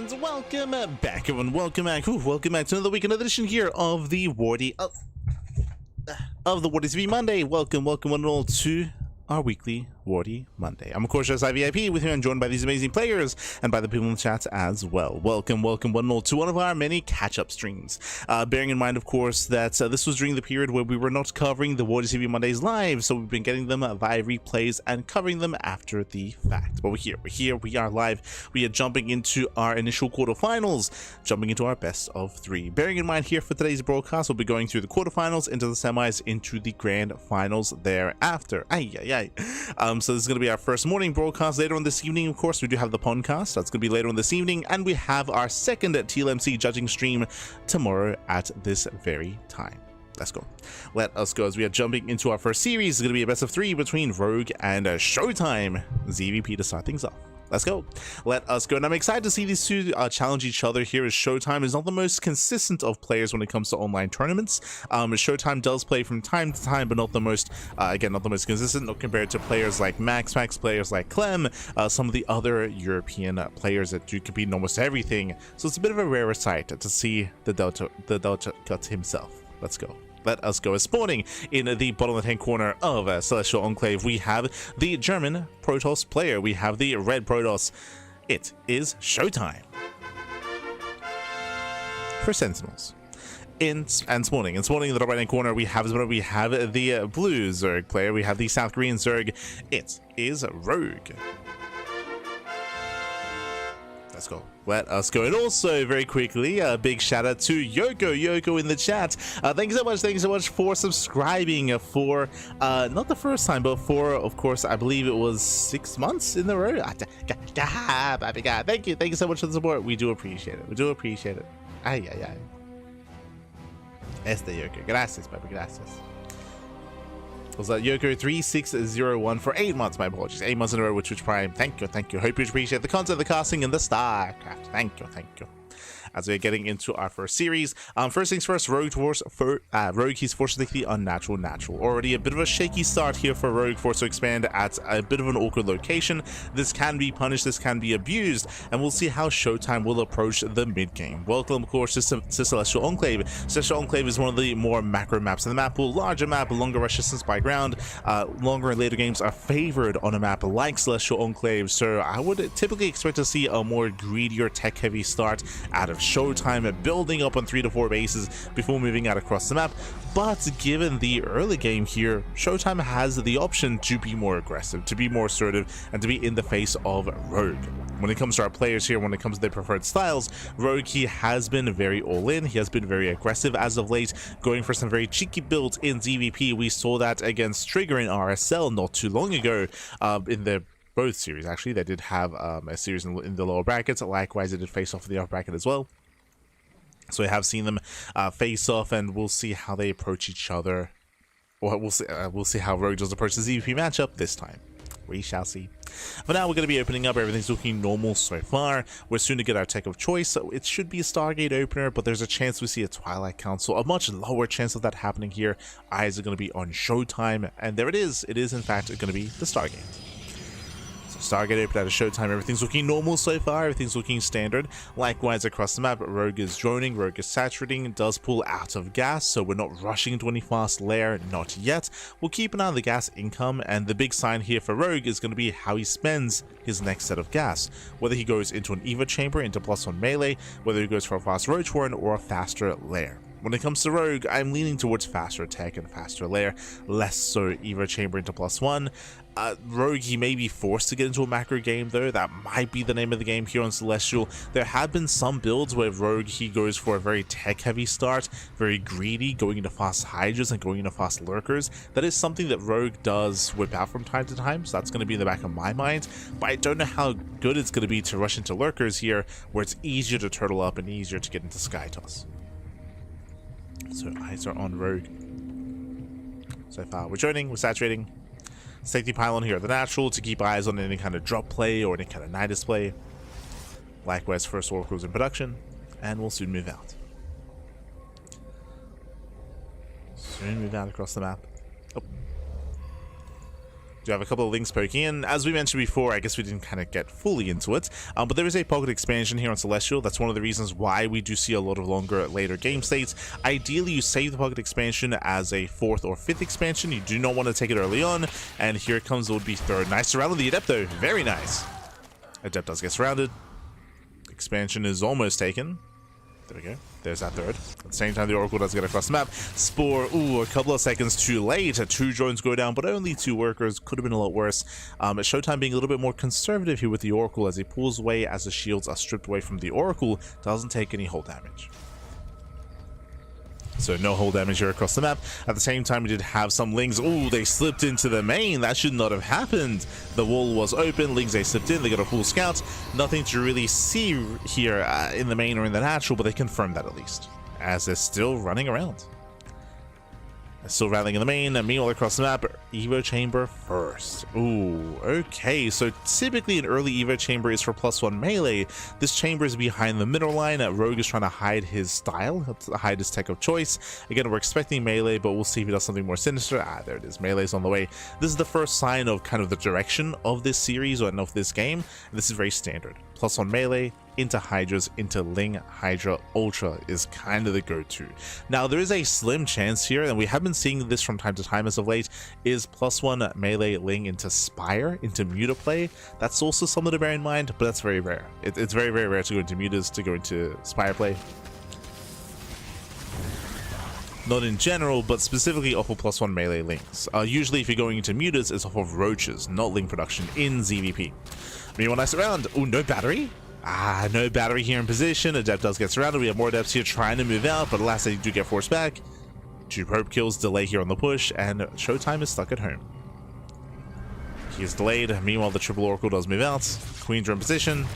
And welcome back, everyone. Welcome back. Welcome back to another week, another edition here of the WardiTV Monday. Welcome one and all to our weekly Wardy Monday. I'm of course just VIP with you and joined by these amazing players and by the people in the chat as well. Welcome one and all to one of our many catch-up streams. Bearing in mind, of course, that this was during the period where we were not covering the WardiTV Mondays live, so we've been getting them via replays and covering them after the fact. But we're here, we are live. We are jumping into our initial quarterfinals, jumping into our best of 3. Bearing in mind here for today's broadcast, we'll be going through the quarterfinals, into the semis, into the grand finals thereafter. So this is going to be our first morning broadcast. Later on this evening, of course, we do have the podcast. That's going to be later on this evening. And we have our second TLMC judging stream tomorrow at this very time. Let's go. Let us go as we are jumping into our first series. It's going to be a best of 3 between Rogue and ShoWTimE. ZVP to start things off. Let's go. Let us go. And I'm excited to see these two challenge each other here, as ShoWTimE is not the most consistent of players when it comes to online tournaments. ShoWTimE does play from time to time, but not the most, again, not the most consistent, not compared to players like Max, players like Clem, some of the other European players that do compete in almost everything. So it's a bit of a rarer sight to see the Delta Cut himself. Let's go. Let us go. As spawning in the bottom left-hand corner of Celestial Enclave, we have the German Protoss player. We have the red Protoss. It is ShoWTimE. For Sentinels. and spawning. And spawning in the top right hand corner, we have the blue Zerg player, we have the South Korean Zerg. It is Rogue. Let's go. Let us go. And also, very quickly, a big shout out to Yoko in the chat. Thank you so much for subscribing for not the first time, but for, of course, I believe it was 6 months in a row. Thank you so much for the support. We do appreciate it. Ay. Este Yoko. Gracias, baby. Gracias. Was that Yoko3601 for 8 months? My apologies. 8 months in a row with Twitch Prime. Thank you. Hope you appreciate the content, the casting, and the StarCraft. Thank you. As we're getting into our first series, first things first, Rogue, he's fortunately unnatural. Already a bit of a shaky start here for Rogue, forced to expand at a bit of an awkward location. This can be punished, this can be abused, and we'll see how ShoWTimE will approach the mid game. Welcome, of course, to Celestial Enclave. Celestial Enclave is one of the more macro maps in the map pool. Larger map, longer rush distance by ground. Longer and later games are favored on a map like Celestial Enclave, so I would typically expect to see a more greedier, tech-heavy start out of ShoWTimE, building up on 3 to 4 bases before moving out across the map. But given the early game here, ShoWTimE has the option to be more aggressive, to be more assertive, and to be in the face of Rogue. When it comes to our players here, when it comes to their preferred styles, Rogue, he has been very all-in, he has been very aggressive as of late, going for some very cheeky builds in DVP. We saw that against Trigger in RSL not too long ago in the both series. Actually, they did have a series in the lower brackets. Likewise, they did face off in the upper bracket as well. So we have seen them face off, and we'll see how they approach each other. Or we'll see how Rogue does approach the ZVP matchup this time. We shall see. For now, we're going to be opening up. Everything's looking normal so far. We're soon to get our tech of choice, so it should be a Stargate opener, but there's a chance we see a Twilight Council. A much lower chance of that happening here. Eyes are going to be on ShoWTimE, and there it is. It is, in fact, going to be the Stargate. Stargate open out of ShoWTimE. Everything's looking normal so far. Everything's looking standard. Likewise across the map, Rogue is droning, Rogue is saturating, does pull out of gas, so we're not rushing into any fast lair, not yet. We'll keep an eye on the gas income, and the big sign here for Rogue is going to be how he spends his next set of gas. Whether he goes into an Evo chamber, into +1 melee, whether he goes for a fast roach warren or a faster lair. When it comes to Rogue, I'm leaning towards faster attack and faster lair, less so Evo chamber into +1. Rogue, he may be forced to get into a macro game though. That might be the name of the game here on Celestial. There have been some builds where Rogue, he goes for a very tech heavy start, very greedy, going into fast hydras and going into fast lurkers. That is something that Rogue does whip out from time to time, so that's going to be in the back of my mind. But I don't know how good it's going to be to rush into lurkers here, where it's easier to turtle up and easier to get into sky toss. So eyes are on Rogue. So far we're joining, we're saturating. Safety pylon here at the natural to keep eyes on any kind of drop play or any kind of night display. Likewise, first oracles in production, and we'll soon move out. Soon move out across the map. Oh. Do have a couple of links poking in. As we mentioned before, I guess we didn't kind of get fully into it, but there is a pocket expansion here on Celestial. That's one of the reasons why we do see a lot of longer, later game states. Ideally, you save the pocket expansion as a 4th or 5th expansion. You do not want to take it early on, and here it comes, it would be 3rd. Nice surround the Adepto. Very nice. Adept does get surrounded. Expansion is almost taken. There we go. There's that 3rd. At the same time, the Oracle does get across the map. Spore, ooh, a couple of seconds too late. 2 drones go down, but only 2 workers. Could have been a lot worse. ShoWTimE being a little bit more conservative here with the Oracle as he pulls away as the shields are stripped away from the Oracle. Doesn't take any hull damage. So no hull damage here across the map. At the same time, we did have some Lings. Ooh, they slipped into the main. That should not have happened. The wall was open. Lings, they slipped in. They got a full scout. Nothing to really see here in the main or in the natural, but they confirmed that at least, as they're still running around. Still rallying in the main, and meanwhile across the map, Evo Chamber first. Ooh, okay, so typically an early Evo Chamber is for +1 melee. This chamber is behind the middle line. Rogue is trying to hide his style, hide his tech of choice. Again, we're expecting melee, but we'll see if he does something more sinister. Ah, there it is, melee's on the way. This is the first sign of kind of the direction of this series or of this game. This is very standard. +1 melee, into Hydras, into Ling, Hydra, Ultra is kind of the go-to. Now, there is a slim chance here, and we have been seeing this from time to time as of late, is +1 melee Ling into Spire, into Muta play. That's also something to bear in mind, but that's very rare. It's very, very rare to go into Mutas, to go into Spire play. Not in general, but specifically off of +1 melee links. Usually if you're going into mutas, it's off of roaches, not link production in ZVP. Meanwhile, nice around. Oh, no battery? No battery here in position. Adept does get surrounded. We have more adepts here trying to move out, but alas, they do get forced back. 2 probe kills, delay here on the push, and ShoWTimE is stuck at home. He is delayed. Meanwhile, the triple oracle does move out. Queens are in position.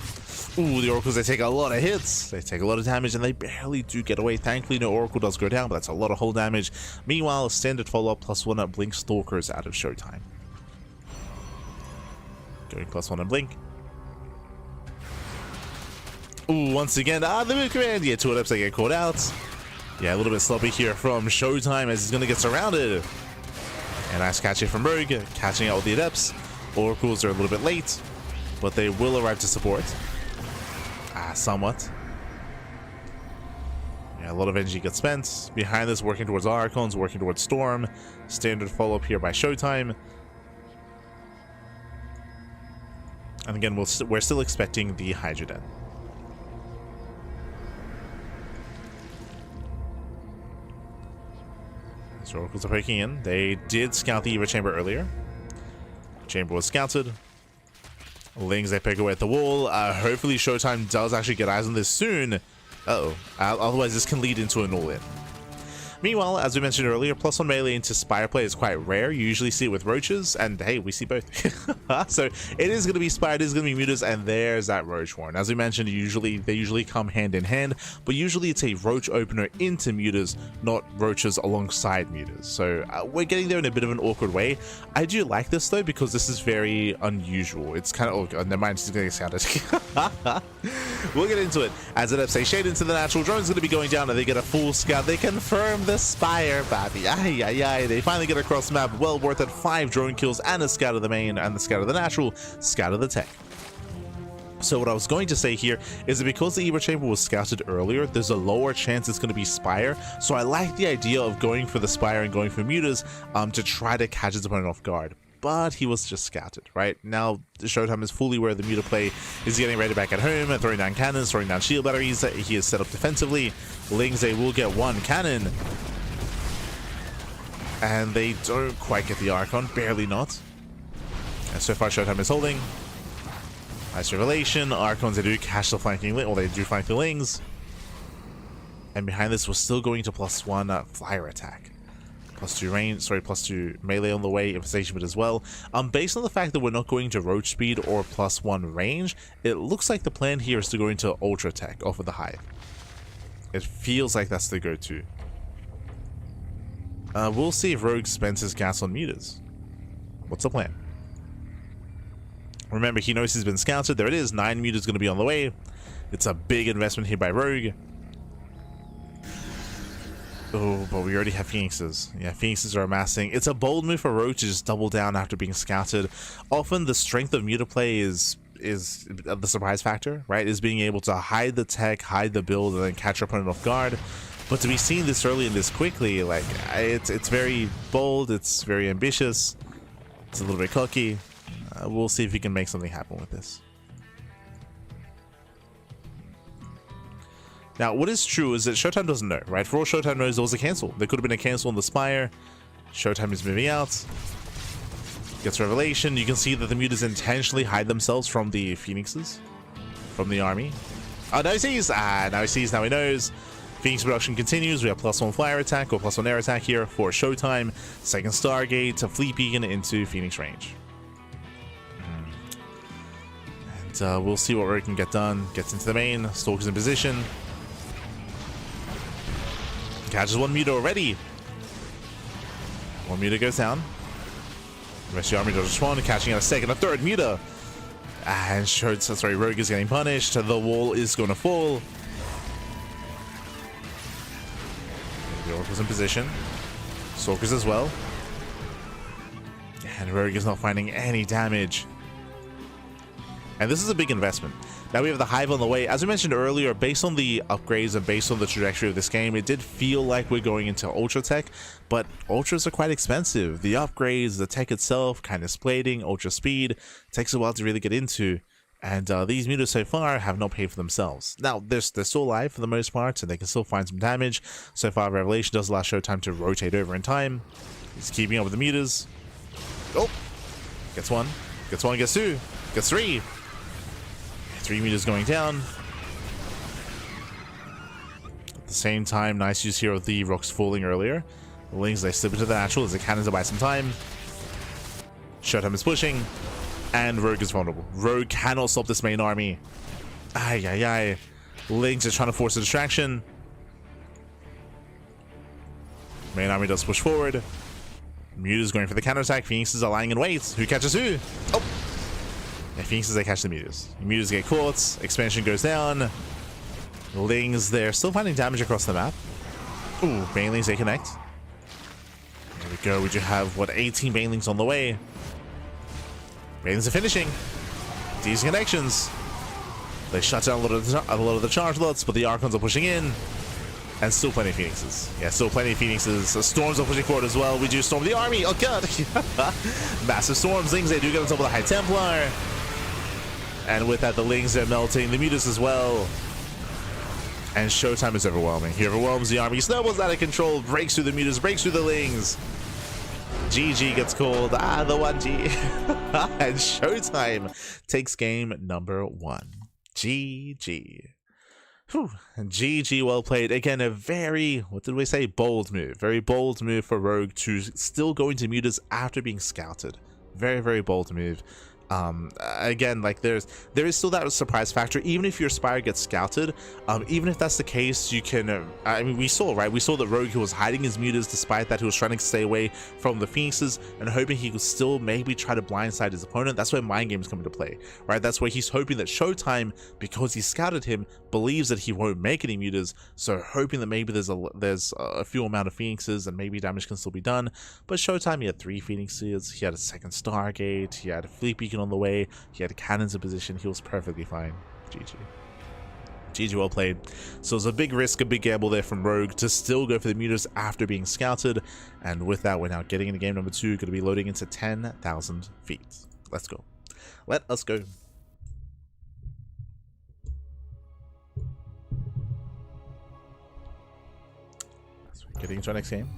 Ooh, the oracles, they take a lot of hits. They take a lot of damage, and they barely do get away. Thankfully, no oracle does go down, but that's a lot of hull damage. Meanwhile, a standard follow-up +1 at Blink Stalkers out of ShoWTimE. Going +1 and Blink. Ooh, once again, the move command. Yeah, 2 adepts, they get caught out. Yeah, a little bit sloppy here from ShoWTimE as he's going to get surrounded. And nice catch here from Rogue, catching out with the adepts. Oracles are a little bit late, but they will arrive to support. Somewhat. Yeah, a lot of energy gets spent. Behind this, working towards Archons, working towards Storm. Standard follow-up here by ShoWTimE. And again, we're still expecting the Hydra Den. So Oracles are poking in. They did scout the Eva Chamber earlier. Chamber was scouted. Lings, they pick away at the wall. Hopefully ShoWTimE does actually get eyes on this soon. Uh-oh. Otherwise, this can lead into an all-in. Meanwhile, as we mentioned earlier, +1 melee into Spire play is quite rare. You usually see it with roaches, and hey, we see both. So it is going to be Spire, it is going to be mutas, and there's that roach horn. As we mentioned, they usually come hand in hand, but usually it's a roach opener into mutas, not roaches alongside mutas. So we're getting there in a bit of an awkward way. I do like this though, because this is very unusual. It's kind of, oh god, never mind, she's going to get scouted. We'll get into it. As Adepts say, shade into the natural, drone's going to be going down, and they get a full scout. They confirm the Spire, baby. They finally get across the map. Well worth it. 5 drone kills and a scout of the main and the scout of the natural, scout of the tech. So what I was going to say here is that because the Eva Chamber was scouted earlier, there's a lower chance it's going to be Spire. So I like the idea of going for the Spire and going for mutas to try to catch his opponent off guard. But he was just scouted, right? Now, ShoWTimE is fully aware the muta play is getting ready back at home, throwing down cannons, throwing down shield batteries. He is set up defensively. Lings, they will get 1 cannon. And they don't quite get the Archon, barely not. And so far, ShoWTimE is holding. Nice revelation. Archons, they do catch the flanking, or they do flank the Lings. And behind this, we're still going to +1 flyer attack. +2 range, sorry, +2 melee on the way, infestation bit as well. Based on the fact that we're not going to roach speed or +1 range, it looks like the plan here is to go into ultra tech off of the hive. It feels like that's the go-to. We'll see if Rogue spends his gas on mutas. What's the plan? Remember, he knows he's been scouted. There it is. 9 mutas going to be on the way. It's a big investment here by Rogue. Oh, but we already have Phoenixes. Yeah, Phoenixes are amassing. It's a bold move for Rogue to just double down after being scouted. Often the strength of muta play is the surprise factor, right? Is being able to hide the tech, hide the build, and then catch your opponent off guard. But to be seen this early and this quickly, like, it's very bold, it's very ambitious, it's a little bit cocky. We'll see if we can make something happen with this. Now, what is true is that ShoWTimE doesn't know, right? For all ShoWTimE knows, there was a cancel. There could have been a cancel on the Spire. ShoWTimE is moving out. Gets revelation. You can see that the mutas intentionally hide themselves from the Phoenixes, from the army. Oh, now he sees. Now he sees, now he knows. Phoenix production continues. We have +1 flyer attack or +1 air attack here for ShoWTimE. Second Stargate to Fleet Beacon into Phoenix range. And we'll see what Rogue can get done. Gets into the main. Stalker's in position. Catches 1 muta already. 1 muta goes down. The rest of the army does respond, catching out a second, a third muta. And Rogue is getting punished. The wall is going to fall. The Oracle's in position. Stalkers as well. And Rogue is not finding any damage. And this is a big investment. Now we have the Hive on the way. As we mentioned earlier, based on the upgrades and based on the trajectory of this game, it did feel like we're going into Ultra Tech, but Ultras are quite expensive. The upgrades, the tech itself, kind of splating, Ultra Speed, takes a while to really get into. And these mutas so far have not paid for themselves. Now, they're still alive for the most part, and they can still find some damage. So far, Revelation does allow ShoWTimE to rotate over in time. He's keeping up with the mutas. Oh! Gets one. Gets one, gets two. Gets three. 3 mutas going down. At the same time, nice use here of the rocks falling earlier. The Lings, they slip into the natural as the cannons are by some time. ShoWTimE is pushing. And rogue is vulnerable. Rogue cannot stop this main army. Ay, ay, ay. Lings is trying to force a distraction. Main army does push forward. Mutas going for the counterattack. Phoenixes are lying in wait. Who catches who? Oh! Yeah, Phoenixes, they catch the mutas. Mutas get caught. Expansion goes down. Lings, they're still finding damage across the map. Ooh, Banelings, they connect. There we go. We do have, what, 18 Banelings on the way. Banelings are finishing. Decent connections. They shut down a lot of the charge lots, but the Archons are pushing in. And still plenty of Phoenixes. Yeah, still plenty of Phoenixes. The Storms are pushing forward as well. We do storm the army. Oh, God. Massive Storms. Lings, they do get on top of the High Templar. And with that, the Lings are melting. The mutas as well. And ShoWTimE is overwhelming. He overwhelms the army. Snowballs out of control. Breaks through the mutas. Breaks through the Lings. GG gets called. Ah, the 1G. And ShoWTimE takes game number 1. GG. Whew. GG, well played. Again, a very, what did we say? Bold move. Very bold move for Rogue to still go into mutas after being scouted. Very, very bold move. Again, like there is still that surprise factor. Even if your Spire gets scouted, even if that's the case, you can I mean, we saw that Rogue, who was hiding his mutas, despite that he was trying to stay away from the Phoenixes and hoping he could still maybe try to blindside his opponent. That's where mind games come into play, right? That's where he's hoping that ShoWTimE, because he scouted him, believes that he won't make any mutas, so hoping that maybe there's a few amount of Phoenixes and maybe damage can still be done. But ShoWTimE, he had 3 Phoenixes, he had a second Stargate, he had a Fleet Beacon on the way, he had cannons in position. He was perfectly fine. GG, well played. So it's a big risk, a big gamble there from Rogue to still go for the mutas after being scouted, and with that, we're now getting into game number 2, going to be loading into 10,000 feet. Let's go. Let us go. So we're getting into our next game.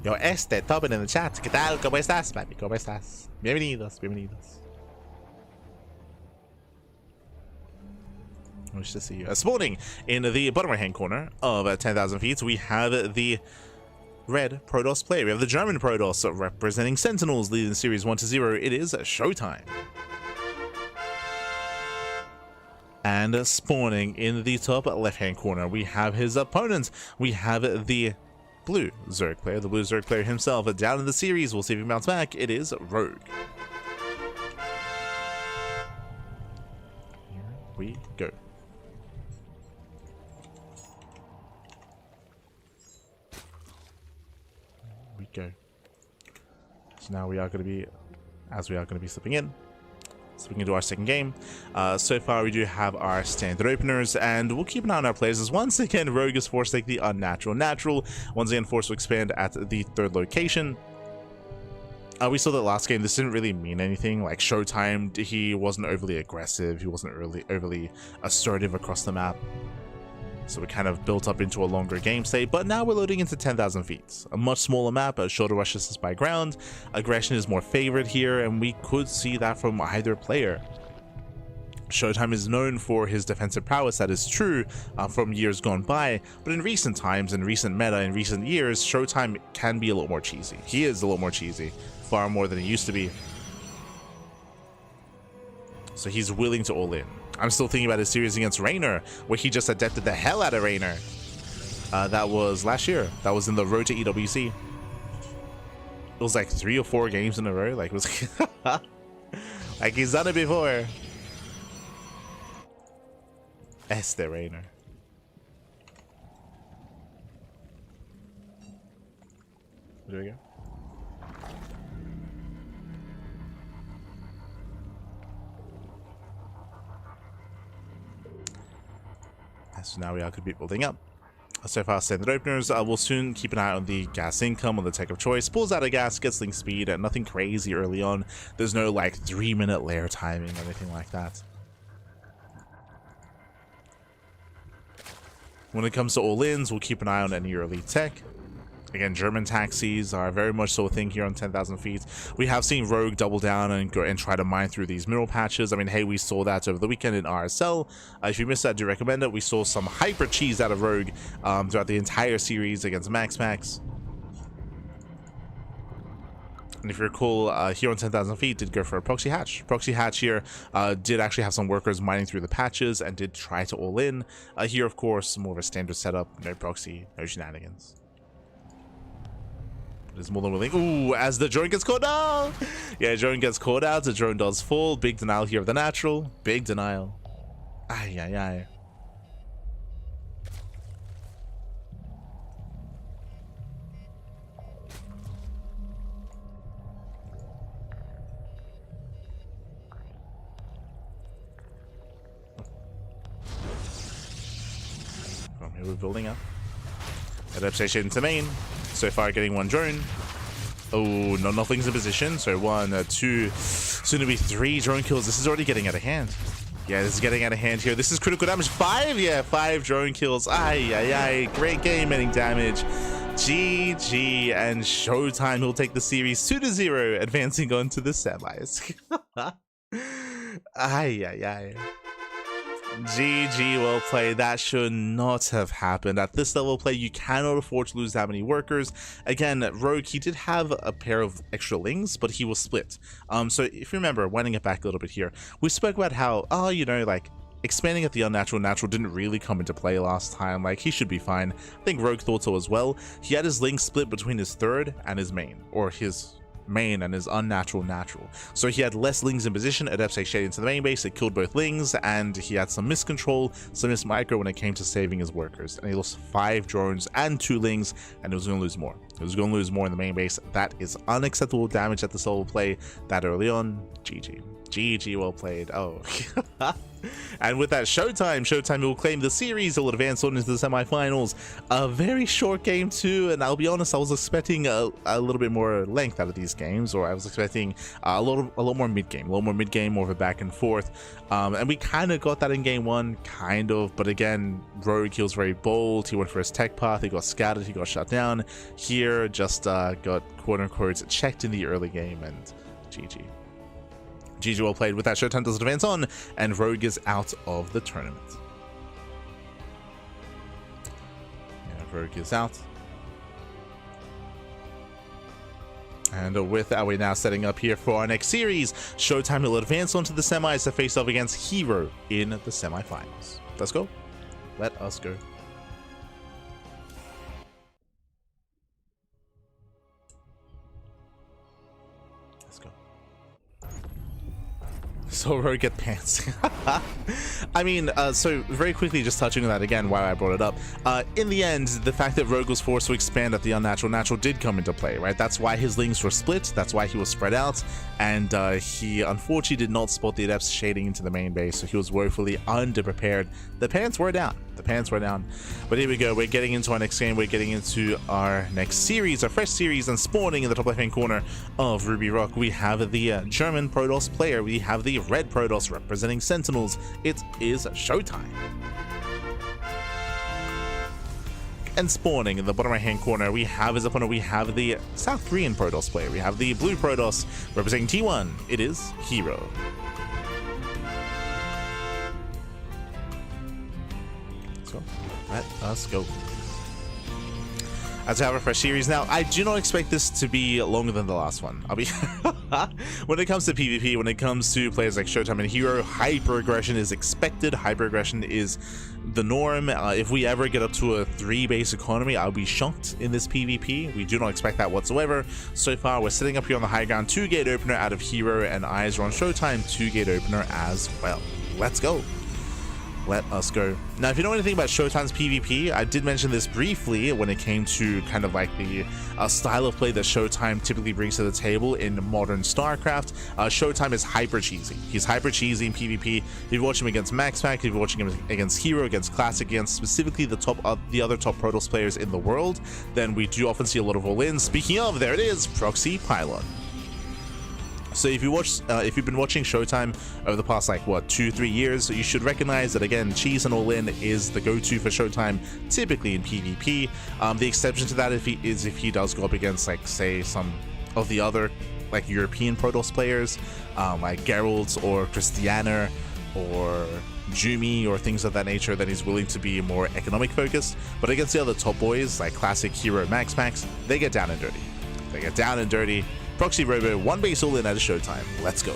Yo, Tobin in the chat. ¿Qué tal? ¿Cómo estás, papi? ¿Cómo estás? Bienvenidos, bienvenidos. Wish to see you. This morning, in the bottom right-hand corner of 10,000 feet, we have the red Protoss player. We have the German Protoss representing Sentinels, leading Series 1-0. It is ShoWTimE. And spawning in the top left-hand corner, we have his opponent. We have the blue Zerg player, the blue Zerg player himself. Down in the series, we'll see if he bounces back. It is Rogue. Here we go. Go. So now we are going to be slipping into our second game. So far we do have our standard openers, and we'll keep an eye on our players as once again Rogue is forced to take the unnatural natural, once again forced to expand at the 3rd location. We saw that last game this didn't really mean anything. Like ShoWTimE, he wasn't overly aggressive, he wasn't really overly assertive across the map. So we kind of built up into a longer game state, but now we're loading into 10,000 feet. A much smaller map, a shorter rush distance by ground. Aggression is more favored here, and we could see that from either player. ShoWTimE is known for his defensive prowess, that is true, from years gone by, but in recent times, in recent meta, in recent years, ShoWTimE can be a lot more cheesy. He is a lot more cheesy, far more than he used to be. So he's willing to all in. I'm still thinking about his series against Raynor, where he just adapted the hell out of Raynor. That was last year. That was in the road to EWC. It was like 3 or 4 games in a row. Like, it was like he's done it before. Raynor. There we go. So now we are going to be building up. So far, standard openers. We'll soon keep an eye on the gas income, on the tech of choice. Pulls out of gas, gets link speed, and nothing crazy early on. There's no like 3-minute layer timing or anything like that. When it comes to all-ins, we'll keep an eye on any early tech. Again, German taxis are very much so a thing here on 10,000 feet. We have seen Rogue double down and go and try to mine through these mineral patches. I mean, hey, we saw that over the weekend in RSL. If you missed that, I do recommend it. We saw some hyper cheese out of Rogue throughout the entire series against Max. And if you recall, here on 10,000 feet did go for a proxy hatch. Proxy hatch here did actually have some workers mining through the patches and did try to all in. Here, of course, more of a standard setup. No proxy, no shenanigans. It is more than willing. Ooh, as the drone gets caught out. Yeah, drone gets caught out. The drone does fall. Big denial here of the natural. Big denial. Ay, ay, ay. From here, we're building up. At station to main. So far, getting one drone. Oh, no, nothing's in position. So 1, 2, soon to be 3 drone kills. This is already getting out of hand. Yeah, this is getting out of hand here. This is critical damage. 5, yeah, 5 drone kills. Ay, ay, ay. Great game ending damage. GG, and ShoWTimE will take the series 2-0, advancing on to the semis. Ay, ay, ay. GG, well played. That should not have happened. At this level of play, you cannot afford to lose that many workers. Again, Rogue, he did have a pair of extra lings, but he was split. So if you remember, winding it back a little bit here, we spoke about how, oh, you know, like, expanding at the unnatural natural didn't really come into play last time. Like, he should be fine. I think Rogue thought so as well. He had his link split between his third and his main, or his main and his unnatural natural. So he had less lings in position at F6 shade into the main base. It killed both lings, and he had some miscontrol, some mismicro when it came to saving his workers. And he lost 5 drones and 2 lings, and he was going to lose more. He was going to lose more in the main base. That is unacceptable damage at the solo play that early on. GG. GG, well played. Oh. And with that, ShoWTimE will claim the series. It will advance on into the semifinals. A very short game too, and I'll be honest, I was expecting a little bit more length out of these games, or I was expecting a lot more mid-game, more of a back and forth. And we kind of got that in game 1, kind of, but again, Rogue, he was very bold. He went for his tech path, he got scattered, he got shut down. Here, just got quote-unquote checked in the early game, and GG. GG, well played. With that, ShoWTimE does advance on, and Rogue is out of the tournament. Yeah, Rogue is out. And with that, we're now setting up here for our next series. ShoWTimE will advance on to the semis to face off against herO in the semifinals. Let's go. Let us go. So Rogue get pants. I mean, so very quickly, just touching on that again, why I brought it up. In the end, the fact that Rogue was forced to expand at the unnatural natural did come into play, right? That's why his lings were split. That's why he was spread out, and he unfortunately did not spot the adepts shading into the main base, so he was woefully underprepared. The pants were down. The pants were down. But here we go. We're getting into our next game. We're getting into our next series, our fresh series, and spawning in the top left-hand corner of Ruby Rock, we have the German Protoss player. We have the red Protoss representing Sentinels. It is ShoWTimE. And spawning in the bottom right-hand corner, we have his opponent. We have the South Korean Protoss player. We have the blue Protoss representing T1. It is herO. So let us go. As we have a fresh series now, I do not expect this to be longer than the last one. I'll be when it comes to PvP, when it comes to players like ShoWTimE and herO, hyper aggression is expected. Hyper aggression is the norm. If we ever get up to a 3 base economy, I'll be shocked in this PvP. We do not expect that whatsoever. So far, we're sitting up here on the high ground. 2-gate opener out of herO, and eyes are on ShoWTimE. 2-gate opener as well. Let's go. Let us go. Now, if you know anything about ShoWTimE's PvP, I did mention this briefly when it came to kind of like the style of play that ShoWTimE typically brings to the table in modern StarCraft. ShoWTimE is hyper cheesy. He's hyper cheesy in PvP. If you watch him against MaxPack, if you're watching him against herO, against Classic, against specifically the other top Protoss players in the world, then we do often see a lot of all-ins. Speaking of, there it is, Proxy Pylon. So if you've been watching ShoWTimE over the past like what 2-3 years, you should recognize that again, cheese and all in is the go-to for ShoWTimE, typically in PvP. The exception to that if he does go up against like say some of the other like European Protoss players, like Geralt or Christiana or Jumi or things of that nature, then he's willing to be more economic focused. But against the other top boys like classic herO Max Packs, they get down and dirty. They get down and dirty. Proxy Robo, one base all in at a ShoWTimE. Let's go.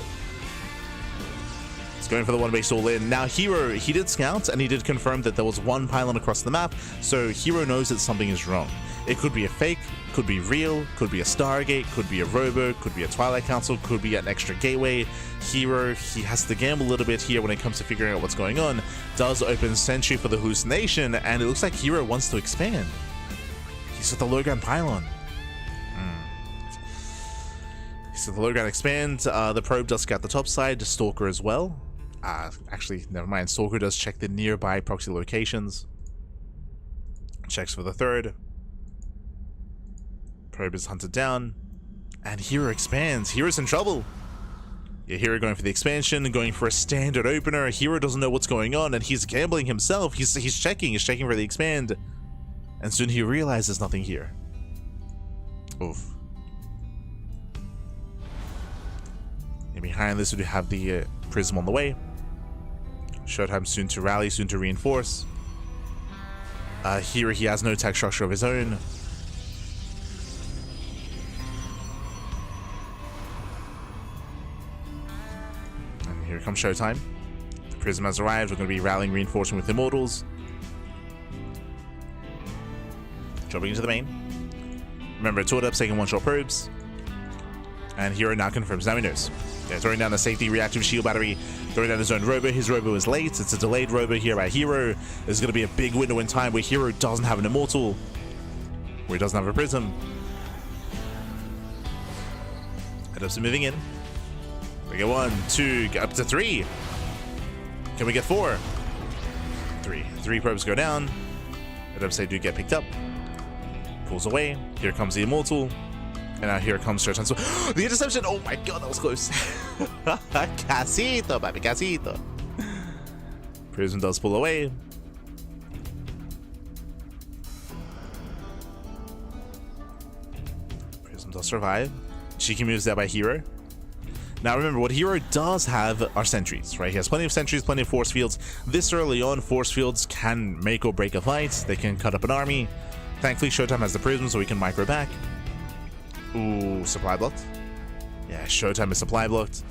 He's going for the one base all in. Now herO, he did scout and he did confirm that there was one pylon across the map, so herO knows that something is wrong. It could be a fake, could be real, could be a Stargate, could be a Robo, could be a Twilight Council, could be an extra gateway. herO, he has to gamble a little bit here when it comes to figuring out what's going on. Does open Sentry for the hallucination, and it looks like herO wants to expand. He's with the low ground pylon. So the low ground expands, the probe does scout the top side, Stalker as well. Actually, never mind, Stalker does check the nearby proxy locations. Checks for the third. Probe is hunted down. And herO expands. herO's in trouble. Yeah, herO going for the expansion, going for a standard opener. herO doesn't know what's going on, and he's gambling himself. He's checking for the expand. And soon he realizes nothing here. Oof. And behind this, we have the Prism on the way. ShoWTimE soon to rally, soon to reinforce. Here he has no tech structure of his own. And here comes ShoWTimE. The Prism has arrived. We're going to be rallying reinforcing with Immortals. Jumping into the main. Remember, Tortup's taking one-shot probes. And herO now confirms. Now he knows. Yeah, throwing down a safety reactive shield battery, throwing down his own Robo. His Robo is late. It's a delayed Robo here by herO. There's going to be a big window in time where herO doesn't have an Immortal, where he doesn't have a Prism. Head-ups are moving in. We get 1, 2, get up to 3. Can we get 4? 3. 3 probes go down. Head-ups they do get picked up. Pulls away. Here comes the Immortal. And now here comes ShoWTimE. So, the interception! Oh my god, that was close. Casito, baby, casito. Prism does pull away. Prism does survive. Cheeky moves there by herO. Now remember, what herO does have are sentries, right? He has plenty of sentries, plenty of force fields. This early on, force fields can make or break a fight. They can cut up an army. Thankfully, ShoWTimE has the Prism, so we can micro back. Ooh, supply blocked. Yeah, ShoWTimE is supply blocked.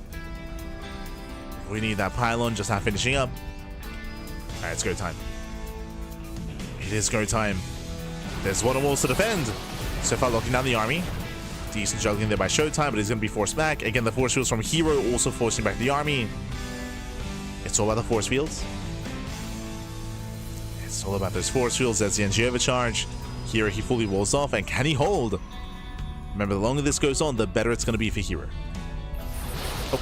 We need that pylon, just not finishing up. Alright, it's go time. It is go time. There's one walls to defend. So far locking down the army. Decent juggling there by ShoWTimE, but he's going to be forced back. Again, the force fields from herO also forcing back the army. It's all about the force fields. It's all about those force fields. There's the NG overcharge. herO, he fully walls off, and can he hold? Remember, the longer this goes on, the better it's going to be for herO. Oh.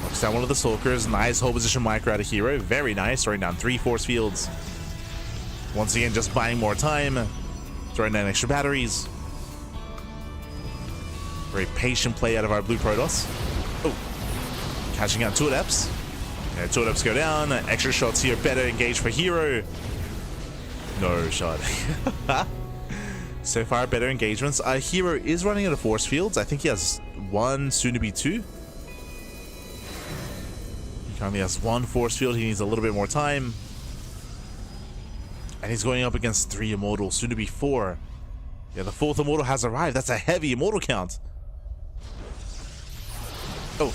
Locks down one of the Stalkers. Nice hold position micro out of herO. Very nice. Throwing down 3 force fields. Once again, just buying more time. Throwing down extra batteries. Very patient play out of our blue Protoss. Oh. Catching out 2 adepts. Yeah, 2 adepts go down. Extra shots here. Better engaged for herO. No shot. So far, better engagements. herO is running out of force fields. I think he has 1, soon to be 2. He currently has 1 force field. He needs a little bit more time. And he's going up against 3 Immortals, soon to be 4. Yeah, the 4th Immortal has arrived. That's a heavy Immortal count. Oh.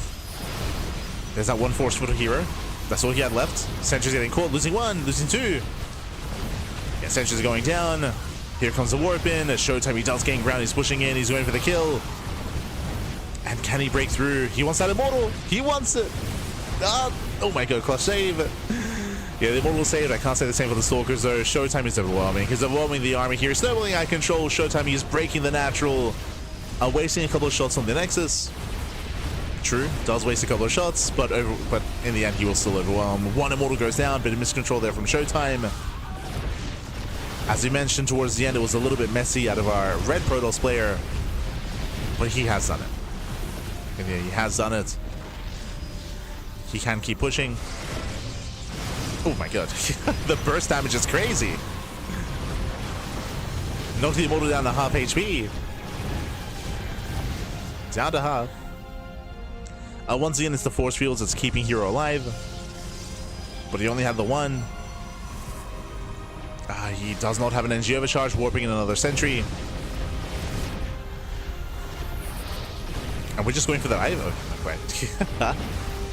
There's that 1 force field herO. That's all he had left. Sentry's getting caught. Losing 1, losing 2. Yeah, Sentry's going down. Here comes the warp in. As ShoWTimE, he does gain ground. He's pushing in. He's going for the kill. And can he break through? He wants that Immortal. He wants it. Oh my god, clutch save. Yeah, the Immortal saved. I can't say the same for the Stalkers, though. ShoWTimE is overwhelming. He's overwhelming the army here. Snowballing out of control. ShoWTimE is breaking the natural. Wasting a couple of shots on the Nexus. True, does waste a couple of shots, but in the end, he will still overwhelm. 1 Immortal goes down. Bit of miscontrol there from ShoWTimE. As we mentioned towards the end, it was a little bit messy out of our red Protoss player, but he has done it. And yeah, he has done it. He can keep pushing. Oh my god. The burst damage is crazy. Knocked the immortal down to half HP. Down to half. Once again, it's the force fields that's keeping herO alive. But he only had the one. He does not have an energy overcharge, warping in another sentry. And we're just going for the Ivo.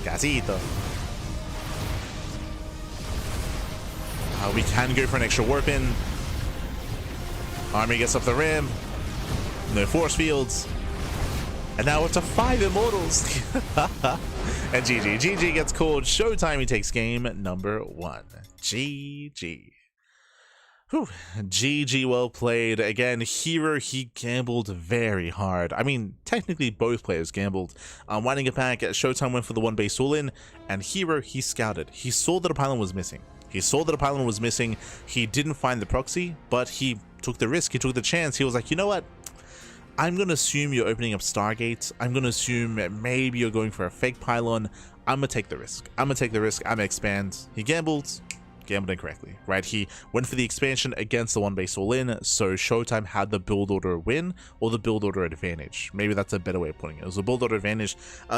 Casito. We can go for an extra warp in. Army gets up the rim. No force fields. And now it's to 5 immortals. And GG. GG gets called. ShoWTimE, he takes game number 1. GG. Whew. GG, well played. Again, herO, he gambled very hard. I mean, technically both players gambled. Winding it back, ShoWTimE went for the 1 base all-in, and herO, he scouted. He saw that a pylon was missing. He didn't find the proxy, but he took the risk. He took the chance. He was like, you know what? I'm going to assume you're opening up Stargate. I'm going to assume that maybe you're going for a fake pylon. I'm going to take the risk. I'm going to expand. He gambled incorrectly, right? He went for the expansion against the 1 base all-in, so ShoWTimE had the build order win or the build order advantage. Maybe that's a better way of putting it. It was a build order advantage.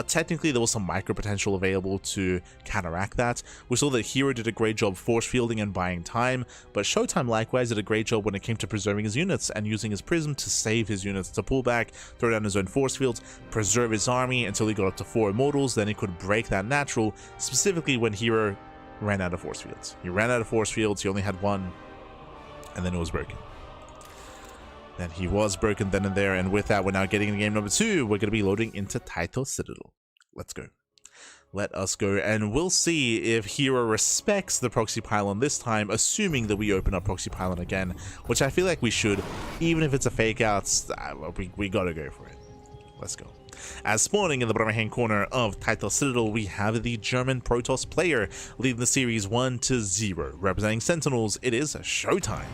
Technically, there was some micro potential available to counteract that. We saw that herO did a great job force fielding and buying time, but ShoWTimE likewise did a great job when it came to preserving his units and using his prism to save his units, to pull back, throw down his own force fields, preserve his army until he got up to 4 immortals. Then he could break that natural, specifically when herO ran out of force fields. He ran out of force fields, he only had 1, and then it was broken. Then he was broken then and there, and with that, we're now getting in game number 2. We're going to be loading into Title Citadel. Let's go. Let us go, and we'll see if herO respects the proxy pylon this time, assuming that we open up proxy pylon again, which I feel like we should. Even if it's a fake out, we gotta go for it. Let's go. As spawning in the bottom hand corner of Title Citadel, we have the German Protoss player leading the series 1-0. Representing Sentinels, it is ShoWTimE.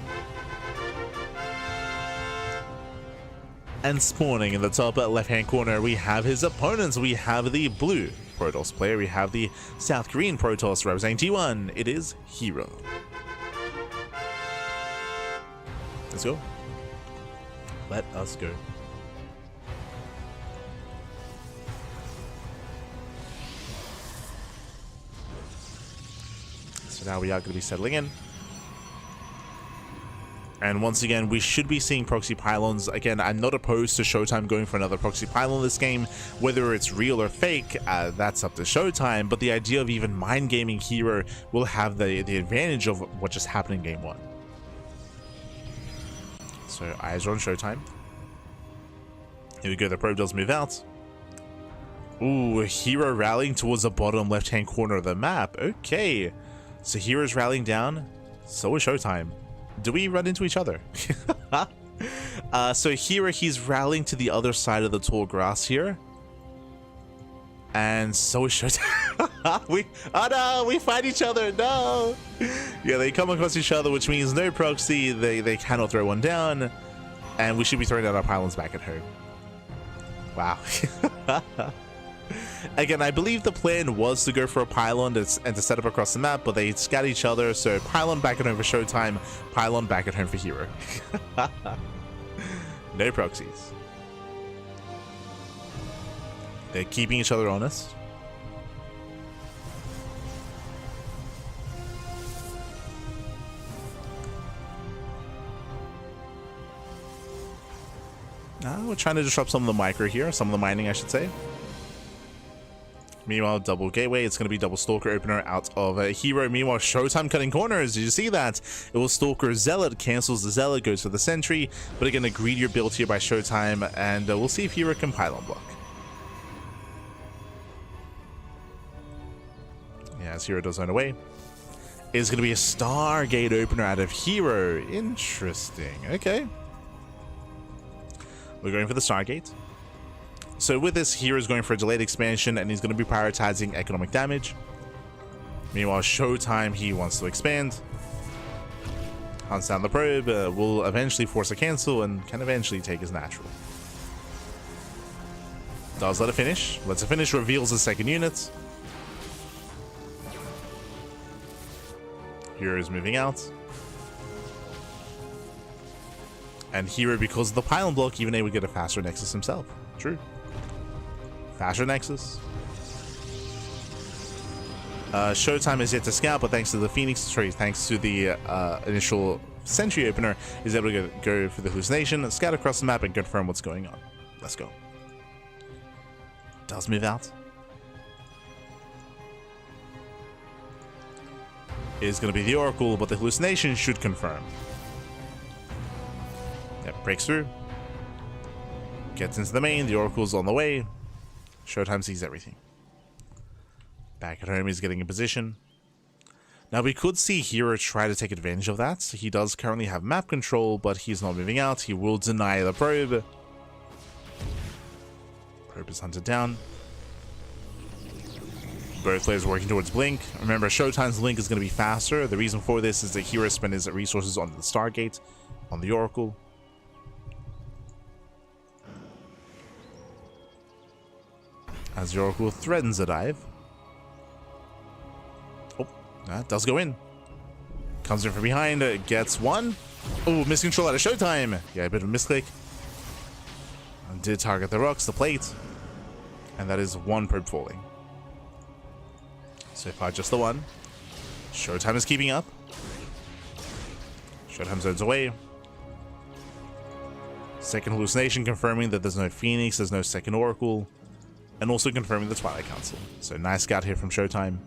And spawning in the top left hand corner, we have his opponents. We have the blue Protoss player, we have the South Korean Protoss representing T1, it is herO. Let's go. Let us go. So now we are going to be settling in. And once again, we should be seeing proxy pylons. Again, I'm not opposed to ShoWTimE going for another proxy pylon this game. Whether it's real or fake, that's up to ShoWTimE. But the idea of even mind gaming herO will have the advantage of what just happened in game 1. So eyes are on ShoWTimE. Here we go, the probe does move out. Ooh, herO rallying towards the bottom left-hand corner of the map. Okay. So herO's rallying down, so is ShoWTimE. Do we run into each other? So herO, he's rallying to the other side of the tall grass here. And so is ShoWTimE. Oh no, we fight each other, no! Yeah, they come across each other, which means no proxy, they cannot throw one down. And we should be throwing down our pylons back at her. Wow. Again, I believe the plan was to go for a pylon and to set up across the map, but they scat each other, so pylon back at home for ShoWTimE, pylon back at home for herO. No proxies. They're keeping each other honest. We're trying to disrupt some of the micro here, some of the mining, I should say. Meanwhile, double gateway, it's going to be double stalker opener out of herO. Meanwhile, ShoWTimE cutting corners. Did you see that? It was stalker zealot, cancels the zealot, goes for the sentry. But again, a greedier build here by ShoWTimE, and we'll see if herO can pylon block. Yeah, as herO does run away. It's going to be a Stargate opener out of herO. Interesting. Okay. We're going for the Stargate. So with this, hero's going for a delayed expansion, and he's going to be prioritizing economic damage. Meanwhile, ShoWTimE, he wants to expand. Hunts down the probe, will eventually force a cancel, and can eventually take his natural. Does let it finish. Lets it finish, reveals the second unit. Hero is moving out. And Hero, because of the pylon block, even able to get a faster Nexus himself. True. Faster Nexus. ShoWTimE is yet to scout, but thanks to the Phoenix tree, thanks to the initial Sentry opener, is able to go for the hallucination, scout across the map, and confirm what's going on. Let's go. Does move out. Is going to be the Oracle, but the hallucination should confirm. Yep, breaks through. Gets into the main, the Oracle's on the way. ShoWTimE sees everything. Back at home, he's getting in position. Now, we could see herO try to take advantage of that. He does currently have map control, but he's not moving out. He will deny the probe. Probe is hunted down. Both players working towards Blink. Remember, ShoWTimE's Blink is going to be faster. The reason for this is that herO spent his resources on the Stargate, on the Oracle. As the Oracle threatens a dive. Oh, that does go in. Comes in from behind, gets one. Oh, miscontrol out of ShoWTimE. Yeah, a bit of a misclick. And did target the rocks, the plate. And that is one probe falling. So far, just the one. ShoWTimE is keeping up. ShoWTimE zones away. Second hallucination confirming that there's no Phoenix, there's no second Oracle. And also confirming the Twilight Council. So nice scout here from ShoWTimE.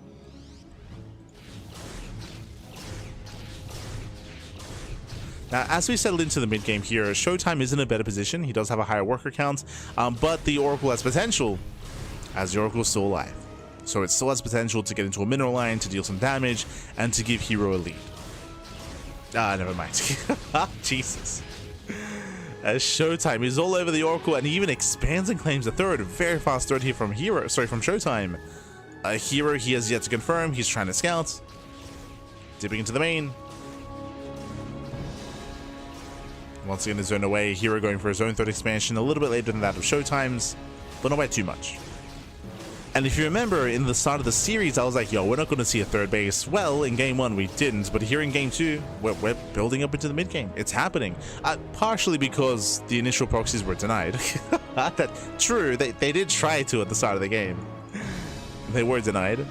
Now, as we settle into the mid game here, ShoWTimE is in a better position. He does have a higher worker count, but the Oracle has potential, as the Oracle is still alive. So it still has potential to get into a mineral line, to deal some damage, and to give herO a lead. Never mind. Jesus. As ShoWTimE is all over the Oracle, and he even expands and claims a third. Very fast third here from from ShoWTimE. herO, he has yet to confirm. He's trying to scout. Dipping into the main. Once again, his zone away. herO going for his own third expansion, a little bit later than that of ShoWTimE's, but not by too much. And if you remember, in the start of the series, I was like, yo, we're not going to see a third base. Well, in game 1, we didn't, but here in game 2, we're building up into the mid game. It's happening. Partially because the initial proxies were denied. True, they did try to at the start of the game. They were denied.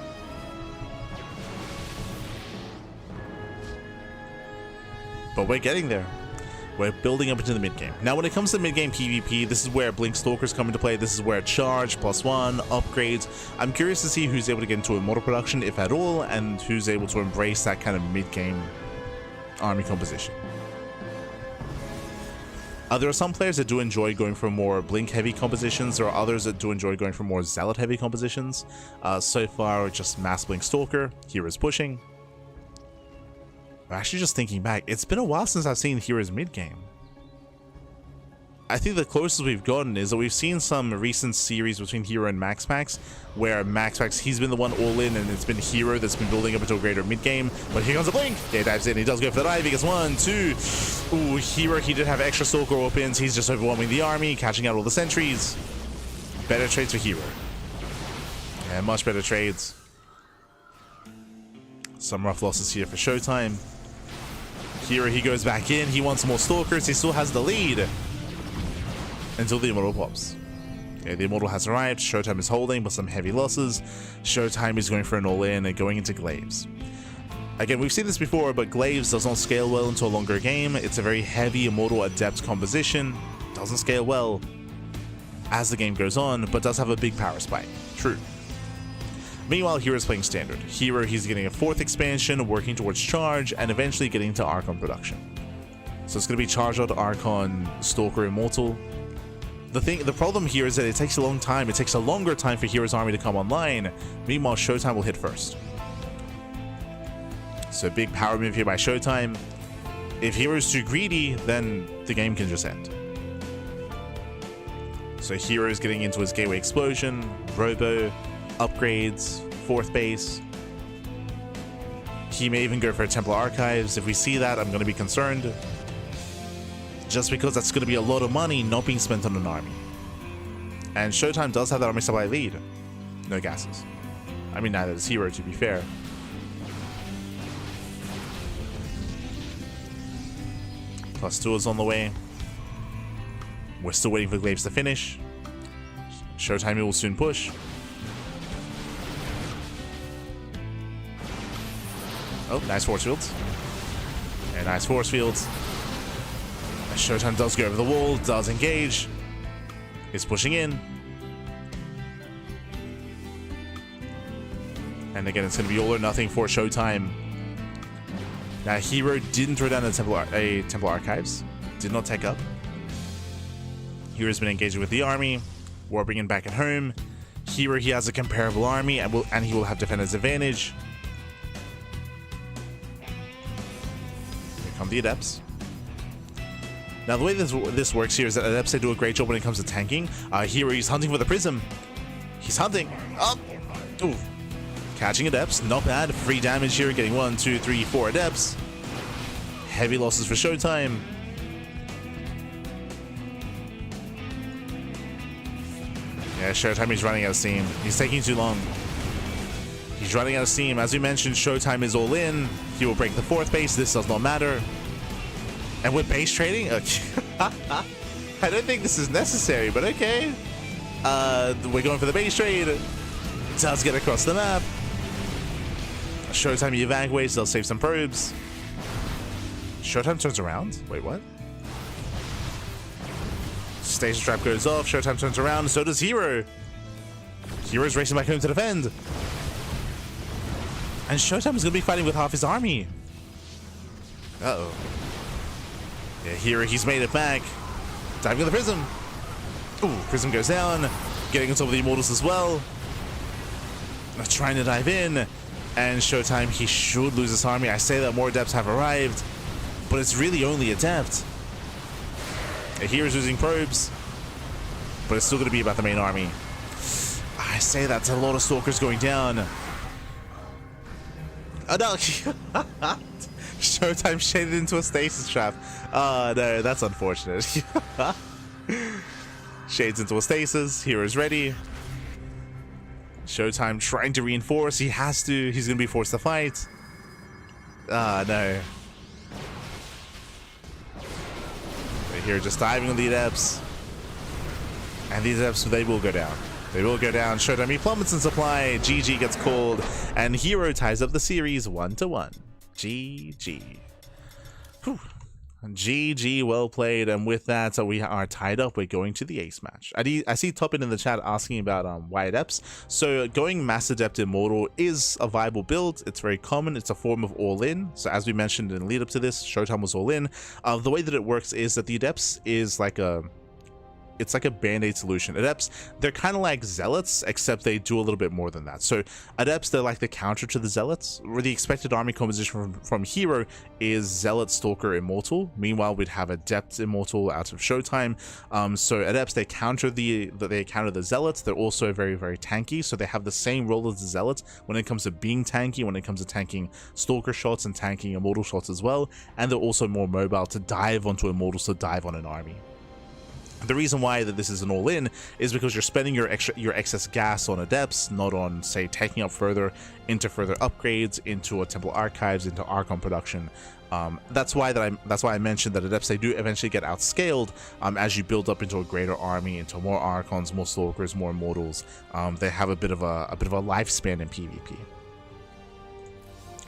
But we're getting there. We're building up into the mid-game. Now, when it comes to mid-game PvP, this is where Blink Stalkers come into play. This is where Charge, +1, upgrades. I'm curious to see who's able to get into Immortal production, if at all, and who's able to embrace that kind of mid-game army composition. There are some players that do enjoy going for more Blink-heavy compositions. There are others that do enjoy going for more Zealot-heavy compositions. So far, just Mass Blink Stalker. herO's pushing. Actually, just thinking back, it's been a while since I've seen herO's mid-game. I think the closest we've gotten is that we've seen some recent series between herO and MaxPax, where MaxPax, he's been the one all-in, and it's been herO that's been building up into a greater mid-game. But here comes a Blink! Yeah, he dives in, he does go for the dive, he gets 1, 2. Ooh, herO, he did have extra Stalker opens, he's just overwhelming the army, catching out all the sentries. Better trades for herO. Yeah, much better trades. Some rough losses here for ShoWTimE. herO, he goes back in, he wants more Stalkers, he still has the lead. Until the Immortal pops. Okay, the Immortal has arrived, ShoWTimE is holding, but some heavy losses. ShoWTimE is going for an all-in and going into Glaives. Again, we've seen this before, but Glaives does not scale well into a longer game. It's a very heavy Immortal Adept composition. Doesn't scale well as the game goes on, but does have a big power spike. True. Meanwhile, herO's playing Standard. herO, he's getting a 4th expansion, working towards Charge, and eventually getting to Archon production. So it's going to be Charge out, Archon, Stalker, Immortal. The problem here is that it takes a long time. It takes a longer time for herO's army to come online. Meanwhile, ShoWTimE will hit first. So big power move here by ShoWTimE. If herO's too greedy, then the game can just end. So herO is getting into his Gateway Explosion, Robo, upgrades, 4th base. He may even go for Templar Archives. If we see that, I'm going to be concerned. Just because that's going to be a lot of money not being spent on an army. And ShoWTimE does have that army supply lead. No gases. I mean, neither does herO, to be fair. +2 is on the way. We're still waiting for Glaives to finish. ShoWTimE will soon push. Oh, nice force fields. Yeah, nice force fields. And ShoWTimE does go over the wall, does engage. Is pushing in. And again, it's going to be all or nothing for ShoWTimE. Now, herO didn't throw down a Temple Archives. Did not take up. herO's been engaging with the army. Warping in back at home. herO, he has a comparable army, and he will have defender's advantage. Here come the Adepts. Now, the way this works here is that Adepts, they do a great job when it comes to tanking. herO, he's hunting for the Prism. He's hunting. Oh! Ooh. Catching Adepts, not bad. Free damage here, getting 1, 2, 3, 4 Adepts. Heavy losses for ShoWTimE. Yeah, ShoWTimE is running out of steam. He's taking too long. He's running out of steam. As we mentioned, ShoWTimE is all in. He will break the 4th base. This does not matter. And with base trading? I don't think this is necessary, but okay. We're going for the base trade. Does get across the map. ShoWTimE evacuates. They'll save some probes. ShoWTimE turns around. Wait, what? Station trap goes off. ShoWTimE turns around. So does herO. herO's racing back home to defend. And ShoWTimE is going to be fighting with half his army. Uh-oh. Yeah, herO, he's made it back. Diving with the Prism. Ooh, Prism goes down. Getting on top of the Immortals as well. Trying to dive in. And ShoWTimE, he should lose his army. I say that more Adepts have arrived, but it's really only Adept. hero's losing probes, but it's still going to be about the main army. I say that's a lot of Stalkers going down. Oh no! ShoWTimE shaded into a stasis trap. Oh no, that's unfortunate. Shades into a stasis. hero's ready. ShoWTimE trying to reinforce. He has to. He's going to be forced to fight. Ah, no. Right here, just diving on the Adepts. And these Adepts, they will go down. They will go down. ShoWTimE, he plummets in supply. GG gets called. And herO ties up the series 1-1. GG. Whew. GG, well played. And with that, we are tied up. We're going to the ace match. I see Toppin in the chat asking about why Adepts. So going Mass Adept Immortal is a viable build. It's very common. It's a form of all-in. So as we mentioned in the lead up to this, ShoWTimE was all-in. The way that it works is that the Adepts is like a... It's like a band-aid solution. Adepts, they're kind of like Zealots, except they do a little bit more than that. So Adepts, they're like the counter to the Zealots, where the expected army composition from herO is Zealot, Stalker, Immortal. Meanwhile, we'd have Adept Immortal out of ShoWTimE. So Adepts, they counter the Zealots. They're also very, very tanky, so they have the same role as the Zealots when it comes to being tanky, when it comes to tanking Stalker shots and tanking Immortal shots as well. And they're also more mobile to dive onto Immortals, to dive on an army. The reason why that this is an all-in is because you're spending your excess gas on Adepts, not on, say, taking up further into further upgrades, into a Temple Archives, into Archon production. That's why I mentioned that Adepts, they do eventually get outscaled as you build up into a greater army, into more Archons, more Stalkers, more Immortals. They have a bit of a lifespan in PvP.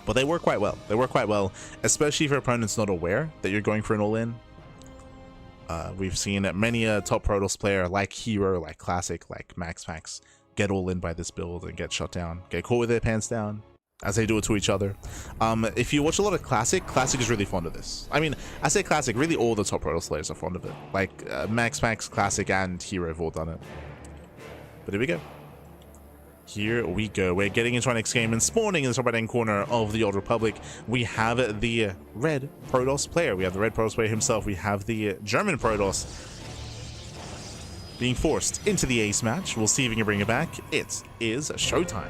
But they work quite well. They work quite well, especially if your opponent's not aware that you're going for an all-in. We've seen many a top Protoss player like herO, like Classic, like Max get all in by this build and get shut down, get caught with their pants down, as they do it to each other. If you watch a lot of Classic is really fond of this. I mean, I say Classic, really all the top Protoss players are fond of it. Like Max, Classic, and herO have all done it. But here we go. Here we go. We're getting into our next game, and spawning in the top right-hand corner of the Old Republic, we have the red Protoss player. We have the red Protoss player himself. We have the German Protoss being forced into the ace match. We'll see if we can bring it back. It is ShoWTimE.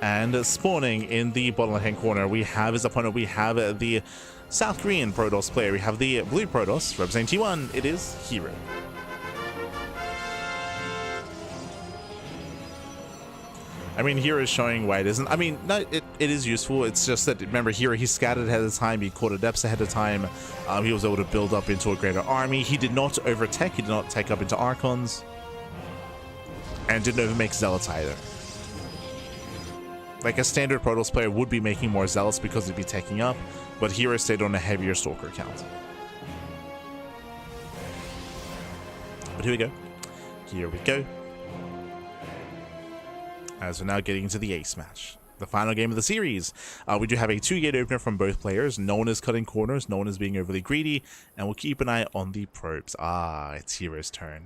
And spawning in the bottom left-hand corner, we have his opponent. We have the South Korean Protoss player. We have the blue Protoss representing T1. It is herO. I mean, here is showing why it isn't. I mean, no, it is useful. It's just that, remember, here he scattered ahead of time. He caught adepts ahead of time. He was able to build up into a greater army. He did not overtech. He did not take up into Archons. And didn't overmake Zealots either. Like a standard Protoss player would be making more Zealots because he'd be taking up. But herO stayed on a heavier Stalker count. But here we go. Here we go. As we're now getting into the ace match, the final game of the series. We do have a 2-gate opener from both players. No one is cutting corners, no one is being overly greedy, and we'll keep an eye on the probes. Ah, it's herO's turn.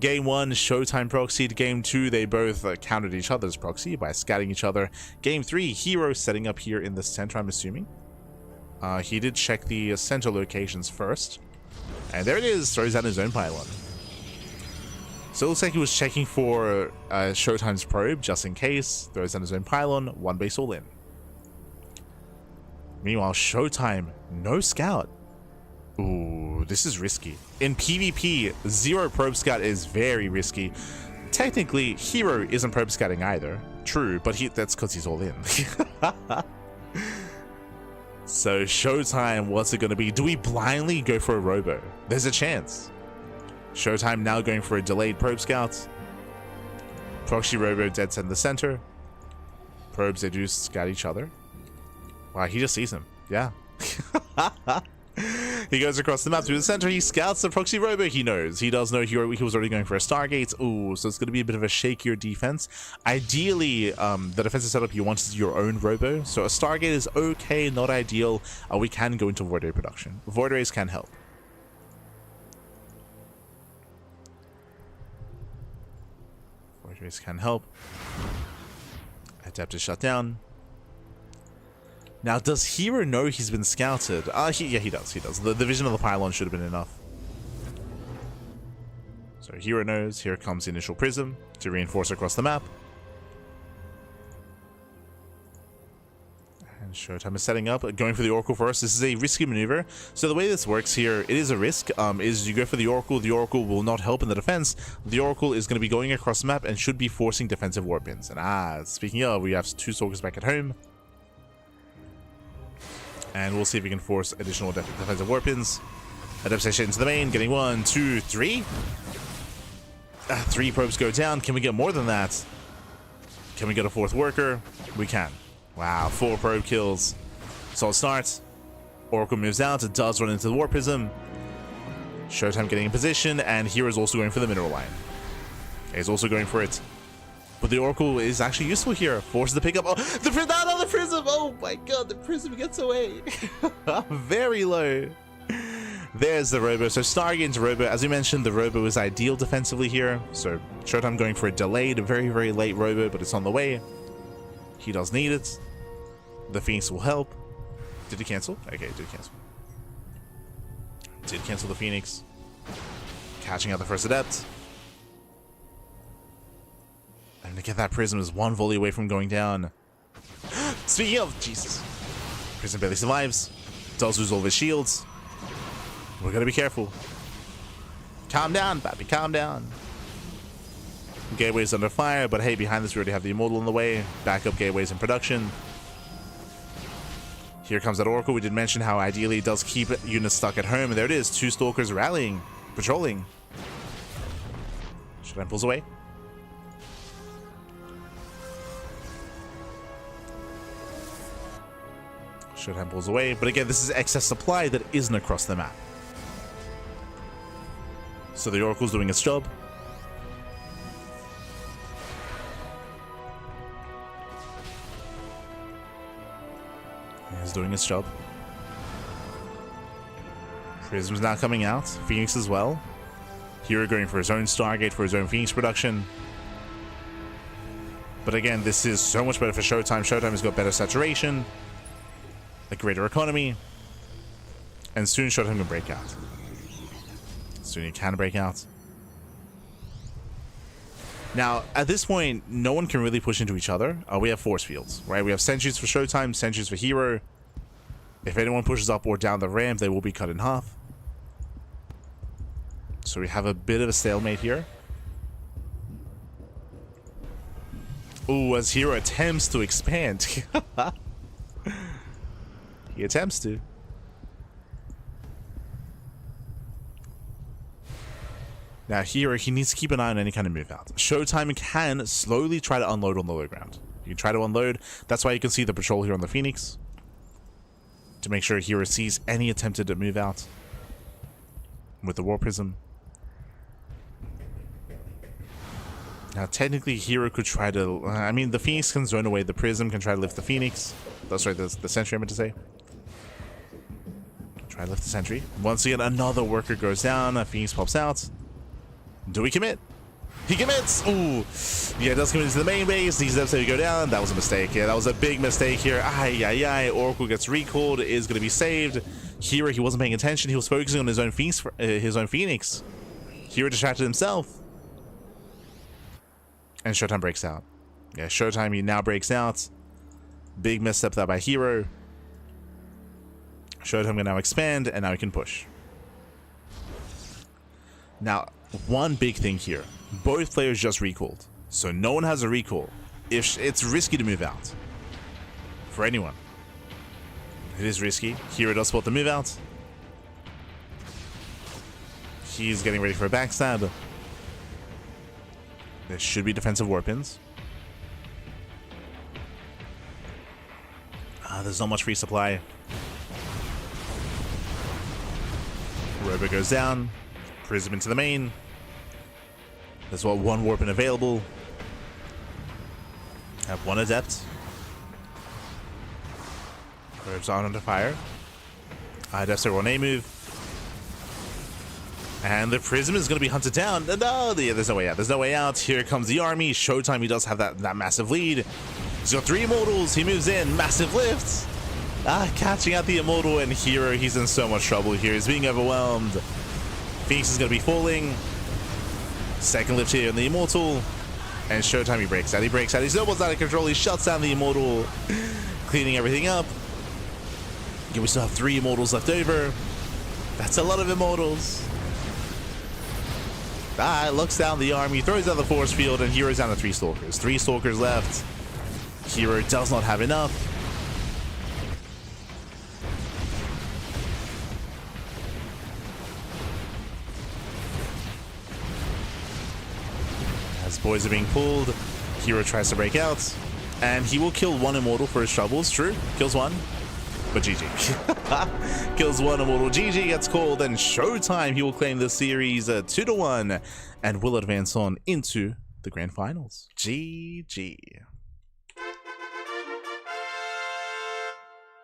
Game 1, ShoWTimE proxied. Game 2, they both countered each other's proxy by scatting each other. Game 3, herO setting up here in the center, I'm assuming. He did check the center locations first. And there it is, throws out his own pylon. So it looks like he was checking for ShoWTimE's probe, just in case. Throws down his own pylon, 1 base all in. Meanwhile, ShoWTimE, no scout. Ooh, this is risky. In PvP, 0 probe scout is very risky. Technically, herO isn't probe scouting either. True, but that's because he's all in. So ShoWTimE, what's it going to be? Do we blindly go for a robo? There's a chance. ShoWTimE now going for a delayed probe scout. Proxy robo dead set in the center. Probes, they do scout each other. Wow, he just sees him. Yeah. He goes across the map through the center. He scouts the proxy robo. He knows. He does know he was already going for a Stargate. Ooh, so it's going to be a bit of a shakier defense. Ideally, the defensive setup you want is your own robo. So a Stargate is okay, not ideal. We can go into Void Ray production. Void Rays can help. Can help. Adept is shut down. Now, does herO know he's been scouted? Yeah, he does. He does. The vision of the pylon should have been enough. So herO knows. Here comes the initial prism to reinforce across the map. And ShoWTimE is setting up, going for the Oracle first. This is a risky maneuver. So the way this works here, it is a risk, is you go for the Oracle will not help in the defense. The Oracle is going to be going across the map and should be forcing defensive warpins. And speaking of, we have 2 Stalkers back at home. And we'll see if we can force additional defensive warpins. Adept station into the main, getting 1, 2, 3. 3 probes go down. Can we get more than that? Can we get a 4th worker? We can. Wow, 4 probe kills. Solid start. Oracle moves out. It does run into the Warp Prism. ShoWTimE getting in position, and hero's also going for the mineral line. He's also going for it. But the Oracle is actually useful here. Forces the pickup. Oh, the Prism! Oh my god, the Prism gets away. Very low. There's the Robo. So Stargate into Robo. As we mentioned, the Robo is ideal defensively here. So ShoWTimE going for a delayed, very, very late Robo, but it's on the way. He does need it. The Phoenix will help. Did he cancel? Okay, did cancel. Did cancel the Phoenix. Catching out the first Adept. And to get that Prism is 1 volley away from going down. Speaking of, Jesus. Prism barely survives. Does lose all of his shields. We're gonna be careful. Calm down, Bappy, calm down. Gateway's under fire, but hey, behind this we already have the Immortal in the way. Backup gateways in production. Here comes that Oracle. We did mention how ideally it does keep units stuck at home, and there it is. 2 Stalkers rallying, patrolling. ShoWTimE pulls away. ShoWTimE pulls away, but again, this is excess supply that isn't across the map. So the Oracle's doing its job. He's doing its job. Prism's now coming out. Phoenix as well. herO going for his own Stargate, for his own Phoenix production. But again, this is so much better for ShoWTimE. ShoWTimE has got better saturation, a greater economy, and soon ShoWTimE can break out. Soon he can break out. Now, at this point, no one can really push into each other. We have force fields, right? We have sentries for ShoWTimE, sentries for herO. If anyone pushes up or down the ramp, they will be cut in half. So we have a bit of a stalemate here. Ooh, as herO attempts to expand. He attempts to. Now herO, he needs to keep an eye on any kind of move out. ShoWTimE can slowly try to unload on the low ground. You can try to unload. That's why you can see the patrol here on the Phoenix. To make sure herO sees any attempted to move out. With the War Prism. Now technically herO could try to... I mean, the Phoenix can zone away. The Prism can try to lift the Phoenix. That's right, the Sentry I meant to say. Try to lift the Sentry. Once again, another worker goes down. A Phoenix pops out. Do we commit? He commits! Ooh. Yeah, it does commit into the main base. These steps go down. That was a mistake. Yeah, that was a big mistake here. Ay, ay, ay. Oracle gets recalled. It is going to be saved. herO, he wasn't paying attention. He was focusing on his own Phoenix. herO distracted himself. And ShoWTimE breaks out. Yeah, ShoWTimE, he now breaks out. Big misstep there by herO. ShoWTimE can now expand, and now he can push. Now, one big thing here. Both players just recalled. So no one has a recall. If it's risky to move out. For anyone. It is risky. herO does spot the move out. He's getting ready for a backstab. There should be defensive warpins. There's not much free supply. Robo goes down. Prism into the main. There's one warpin available. Have one adept. Robes on under fire. Adepts are on a move. And the Prism is going to be hunted down. No, yeah, there's no way out. There's no way out. Here comes the army. ShoWTimE, he does have that massive lead. He's got 3 immortals. He moves in. Massive lift. Catching out the immortal, and herO, he's in so much trouble here. He's being overwhelmed. Phoenix is going to be falling. Second lift here on the immortal. And ShoWTimE, he breaks out. He breaks out. He's almost out of control. He shuts down the immortal. Cleaning everything up. Yeah, we still have 3 immortals left over. That's a lot of immortals. Looks down the army, throws down the force field, and herO's down to 3 Stalkers. 3 Stalkers left. herO does not have enough. As boys are being pulled, herO tries to break out, and he will kill 1 immortal for his troubles. True, kills 1. But GG. Kills 1 immortal. GG gets called, and ShoWTimE, he will claim the series 2-1 and will advance on into the grand finals. GG.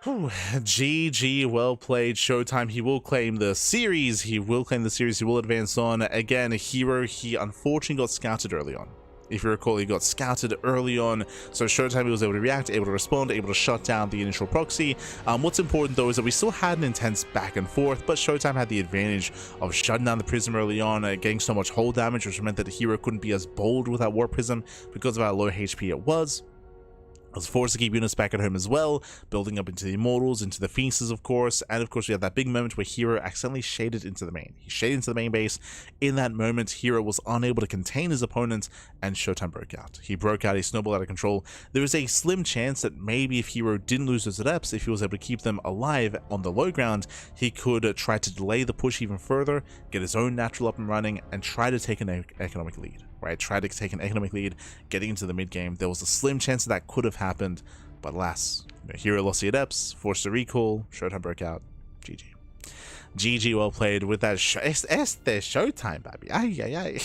Whew. GG, well played. ShoWTimE, he will claim the series. He will advance on. Again, herO, he unfortunately got scouted early on. If you recall, he got scouted early on, so ShoWTimE was able to react, able to respond, able to shut down the initial proxy. What's important though is that we still had an intense back and forth, but ShoWTimE had the advantage of shutting down the Prism early on, getting so much hull damage, which meant that the herO couldn't be as bold with that War Prism because of how low HP it was. I was forced to keep units back at home as well, building up into the Immortals, into the Phoenixes, of course, and of course we had that big moment where herO accidentally shaded into the main. He shaded into the main base. In that moment, herO was unable to contain his opponent, and ShoWTimE broke out. He broke out, he snowballed out of control. There was a slim chance that maybe if herO didn't lose his adepts, if he was able to keep them alive on the low ground, he could try to delay the push even further, get his own natural up and running, and try to take an economic lead. Right, try to take an economic lead, getting into the mid game. There was a slim chance that could have happened, but alas, herO lost the adepts, forced to recall. ShoWTimE broke out. GG. GG, well played with that. It's the ShoWTimE, baby. Ay, ay, ay.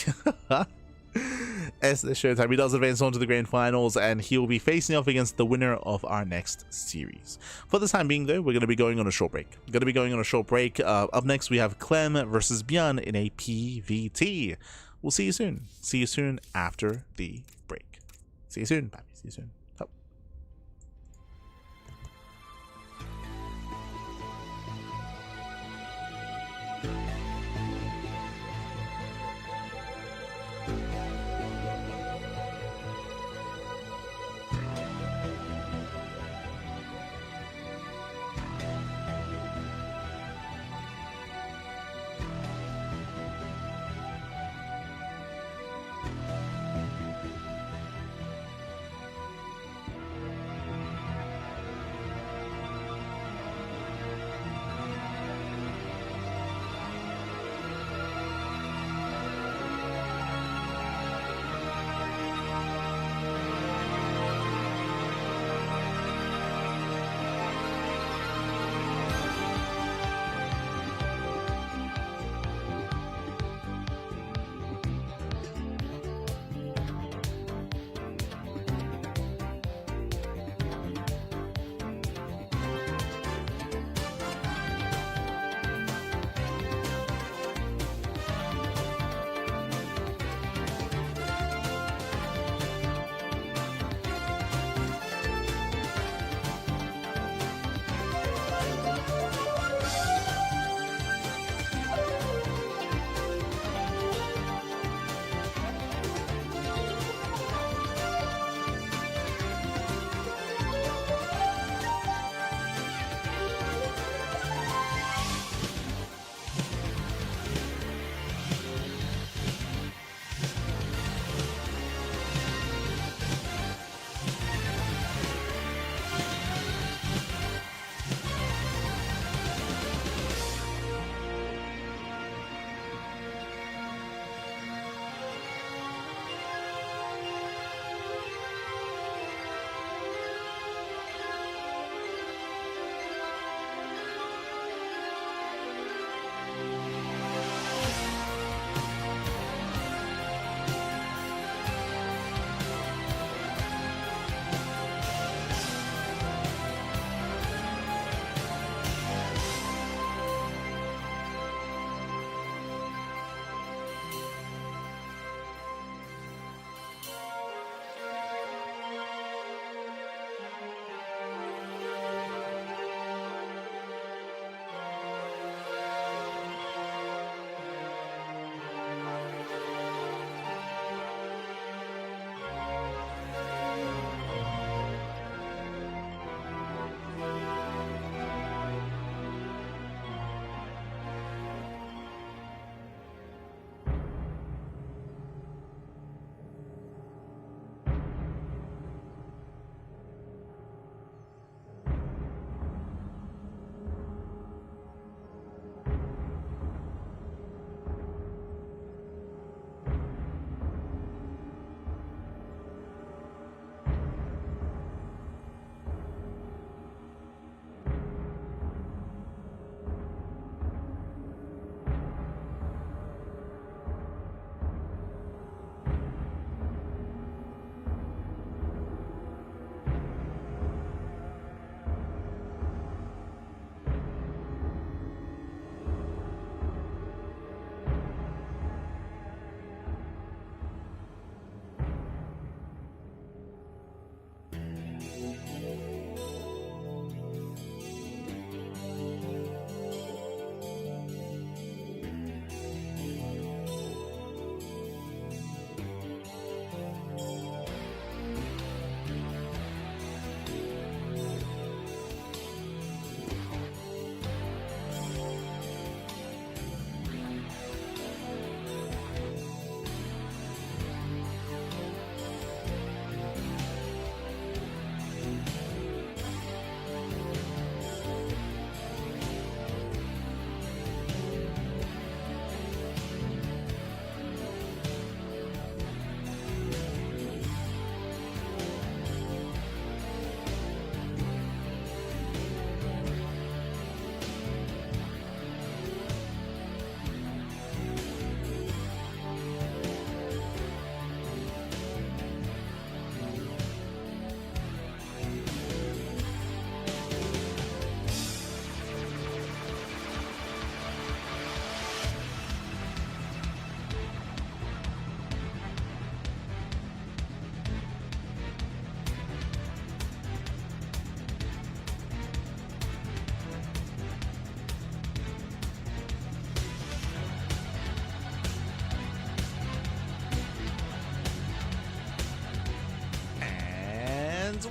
It's the ShoWTimE. He does advance on to the grand finals, and he will be facing off against the winner of our next series. For the time being, though, we're going to be going on a short break. Up next, we have Clem versus Björn in a PvT. We'll see you soon. See you soon after the break. See you soon, baby. See you soon. Oh.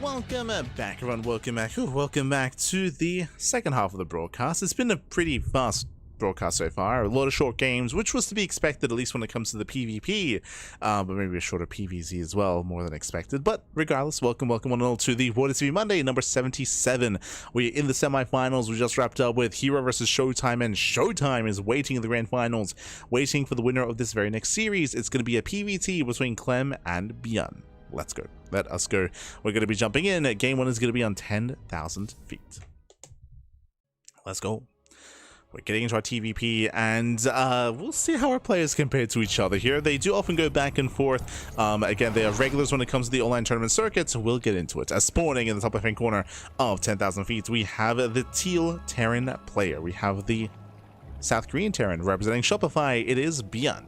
welcome back, everyone. Welcome back. Welcome back to the second half of the broadcast. It's been a pretty fast broadcast so far. A lot of short games, which was to be expected, at least when it comes to the PvP, but maybe a shorter PvZ as well, more than expected. But regardless, welcome one and all to the WardiTV Monday, number 77. We're in the semifinals. We just wrapped up with herO versus ShoWTimE, and ShoWTimE is waiting in the grand finals, waiting for the winner of this very next series. It's going to be a PvT between Clem and Bjorn. Let's go. Let us go. We're going to be jumping in. Game 1 is going to be on 10,000 feet. Let's go. We're getting into our TVP, and we'll see how our players compare to each other here. They do often go back and forth. Again, they are regulars when it comes to the online tournament circuit, so we'll get into it. As spawning in the top left-hand corner of 10,000 feet, we have the teal Terran player. We have the South Korean Terran representing Shopify. It is Bjorn.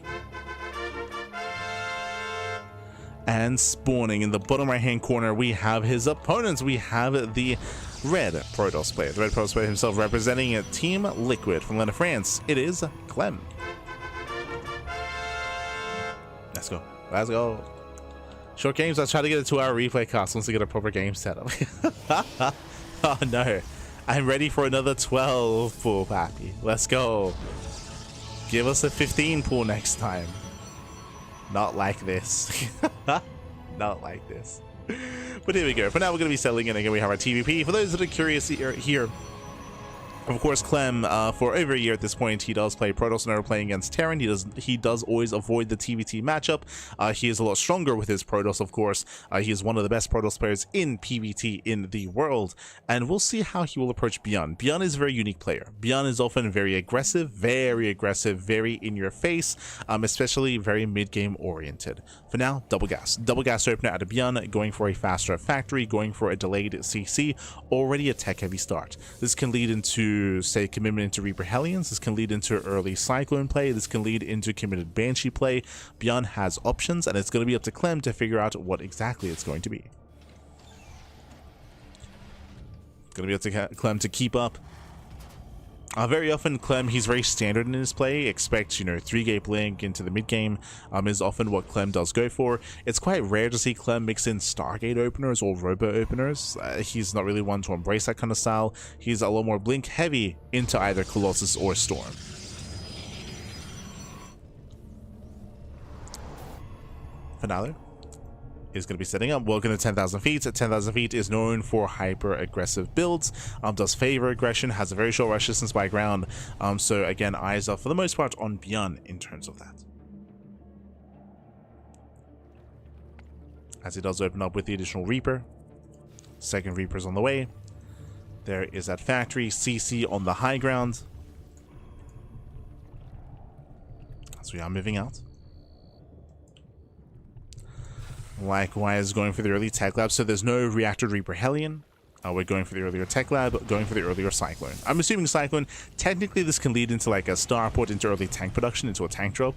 And spawning in the bottom right-hand corner, we have his opponents. We have the red Protoss player. The red Protoss player himself representing Team Liquid from Lena, France. It is Clem. Let's go. Let's go. Short games. I'll try to get a 2-hour replay cast once we get a proper game setup. Oh no. I'm ready for another 12 pool, Pappy. Let's go. Give us a 15 pool next time. Not like this. Not like this. But here we go. For now, we're going to be settling in. Again, we have our TVP. For those that are curious here, of course, Clem, for over a year at this point, he does play Protoss and playing against Terran. He does always avoid the TVT matchup. He is a lot stronger with his Protoss, of course. He is one of the best Protoss players in PvT in the world, and we'll see how he will approach Bjorn. Bjorn is a very unique player. Bjorn is often very aggressive, very in your face, especially very mid-game oriented. For now, double gas opener out of Bjorn, going for a faster factory, going for a delayed CC, already a tech-heavy start. This can lead into, say, commitment into Reaper Hellions. This can lead into early Cyclone play. This can lead into committed Banshee play. Bjorn has options, and it's going to be up to Clem to figure out what exactly it's going to be. Going to be up to Clem to keep up. Very often, Clem, he's very standard in his play. Expect, 3-gate blink into the mid-game is often what Clem does go for. It's quite rare to see Clem mix in Stargate openers or Robo openers. He's not really one to embrace that kind of style. He's a lot more blink heavy into either Colossus or Storm. Finale is going to be setting up. Welcome to 10,000 feet. 10,000 feet is known for hyper-aggressive builds, does favor aggression, has a very short rush distance by ground, so again, eyes are for the most part on Bjorn in terms of that. As he does open up with the additional Reaper. Second Reaper's on the way. There is that factory, CC on the high ground. As we are moving out. Likewise, going for the early tech lab, so there's no reactor Reaper Hellion. We're going for the earlier tech lab, going for the earlier Cyclone. I'm assuming Cyclone, technically this can lead into like a starport into early tank production, into a tank drop.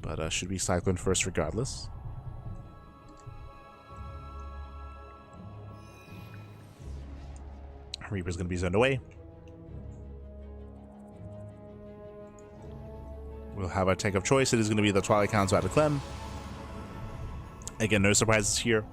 But should be Cyclone first regardless. Reaper's going to be zoned away. We'll have our tech of choice. It is going to be the Twilight Council out of Clem. Again, no surprises here.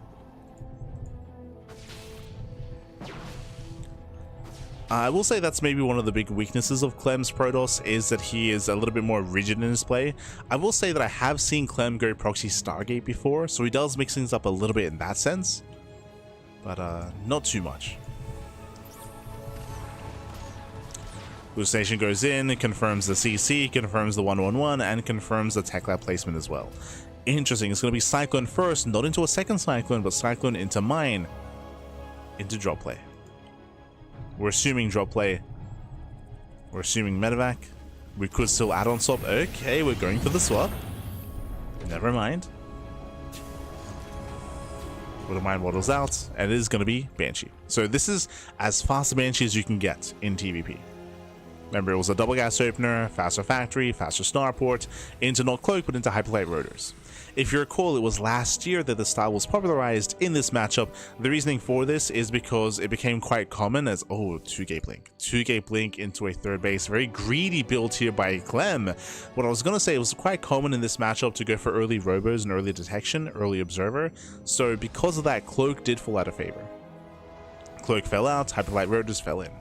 I will say that's maybe one of the big weaknesses of Clem's Protoss, is that he is a little bit more rigid in his play. I will say that I have seen Clem go proxy Stargate before, so he does mix things up a little bit in that sense, but not too much. Hallucination goes in, it confirms the CC, confirms the 111, and confirms the tech lab placement as well. Interesting, it's going to be Cyclone first, not into a second Cyclone, but Cyclone into mine, into drop play. We're assuming drop play. We're assuming medevac. We could still add on swap. Okay, we're going for the swap. Never mind. Wouldn't mind waddles out, and it is going to be Banshee. So this is as fast a Banshee as you can get in TVP. Remember, it was a double gas opener, faster factory, faster starport, into not cloak, but into hyperlight rotors. If you recall, it was last year that the style was popularized in this matchup. The reasoning for this is because it became quite common as, oh, 2-gate blink. 2-gate blink into a third base. Very greedy build here by Clem. What I was going to say, it was quite common in this matchup to go for early robos and early detection, early observer. So because of that, cloak did fall out of favor. Cloak fell out, hyperlight rotors fell in.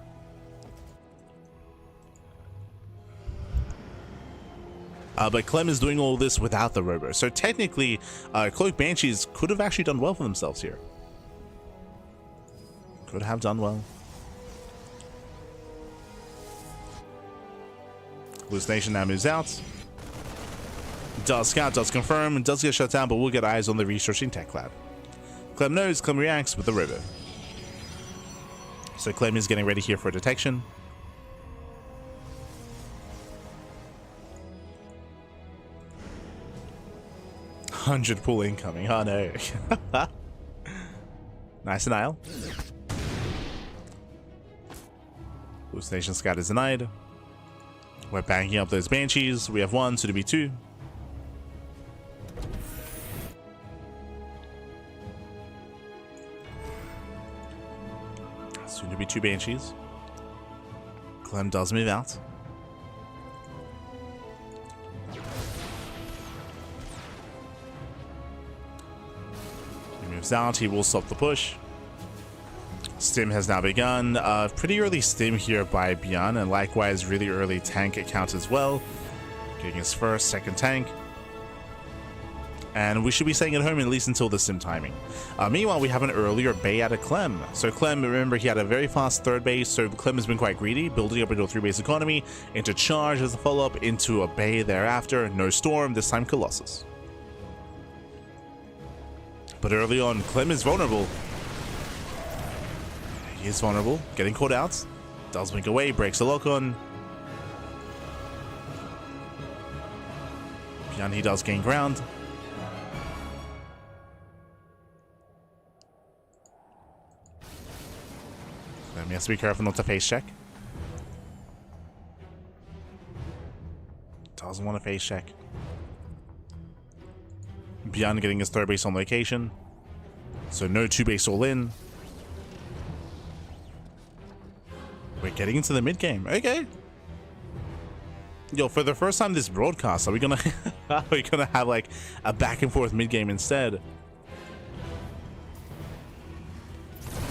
But Clem is doing all this without the robo. So technically, Cloak Banshees could have actually done well for themselves here. Could have done well. Hallucination now moves out. Does scout, does confirm, does get shut down, but we'll get eyes on the researching tech lab. Clem knows, Clem reacts with the robo. So Clem is getting ready here for detection. $100 pool incoming. Oh no. Nice denial. Hallucination scout is denied. We're banging up those banshees. We have 1, soon to be 2. Soon to be 2 banshees. Clem does move out. Moves out, he will stop the push. Stim has now begun. Pretty early stim here by Byan, and likewise really early tank account as well. Getting his first, second tank. And we should be staying at home at least until the stim timing. Meanwhile, we have an earlier bay out of Clem. So Clem, remember, he had a very fast third base, so Clem has been quite greedy, building up into a 3-base economy, into charge as a follow-up, into a bay thereafter. No storm, this time Colossus. But early on, Clem is vulnerable. He is vulnerable, getting caught out. Does blink away, breaks the lock on. Beyond, he does gain ground. Clem has to be careful not to face check. Doesn't want to face check. Beyond getting his third base on location. So no 2-base all in. We're getting into the mid game. Okay. Yo, for the first time this broadcast, are we gonna have like a back and forth mid game instead?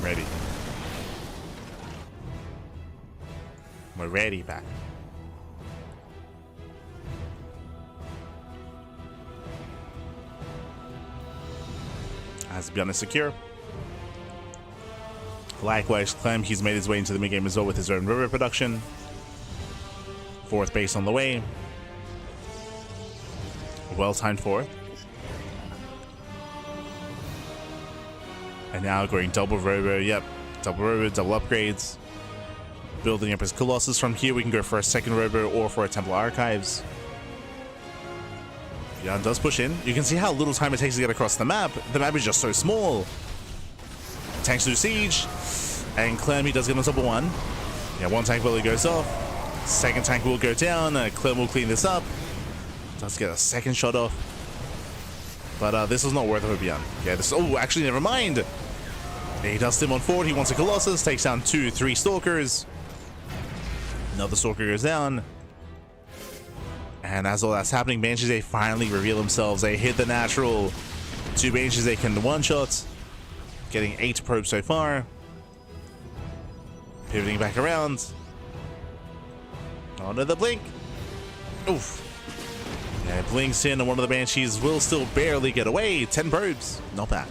Ready. We're ready back. Has to be on a secure. Likewise, Clem, he's made his way into the mid game as well with his own river production. 4th base on the way. Well timed 4th. And now going double robo. Yep, double robo, double upgrades. Building up his Colossus. From here, we can go for a second robo or for a Temple Archives. Jan does push in. You can see how little time it takes to get across the map. The map is just so small. Tanks do siege. And Clem, he does get on top of 1. Yeah, 1 tank volley goes off. 2nd tank will go down. Clem will clean this up. Does get a 2nd shot off. But this was not worth it for Byan. Yeah, this. Oh, actually, never mind. Yeah, he does stim on 4. He wants a Colossus. Takes down 2, 3 Stalkers. Another Stalker goes down. And as all that's happening, Banshees, they finally reveal themselves. They hit the natural. 2 Banshees, they can one-shot. Getting 8 probes so far. Pivoting back around. Oh, another blink. Oof. Yeah, blinks in, and one of the Banshees will still barely get away. 10 probes. Not bad.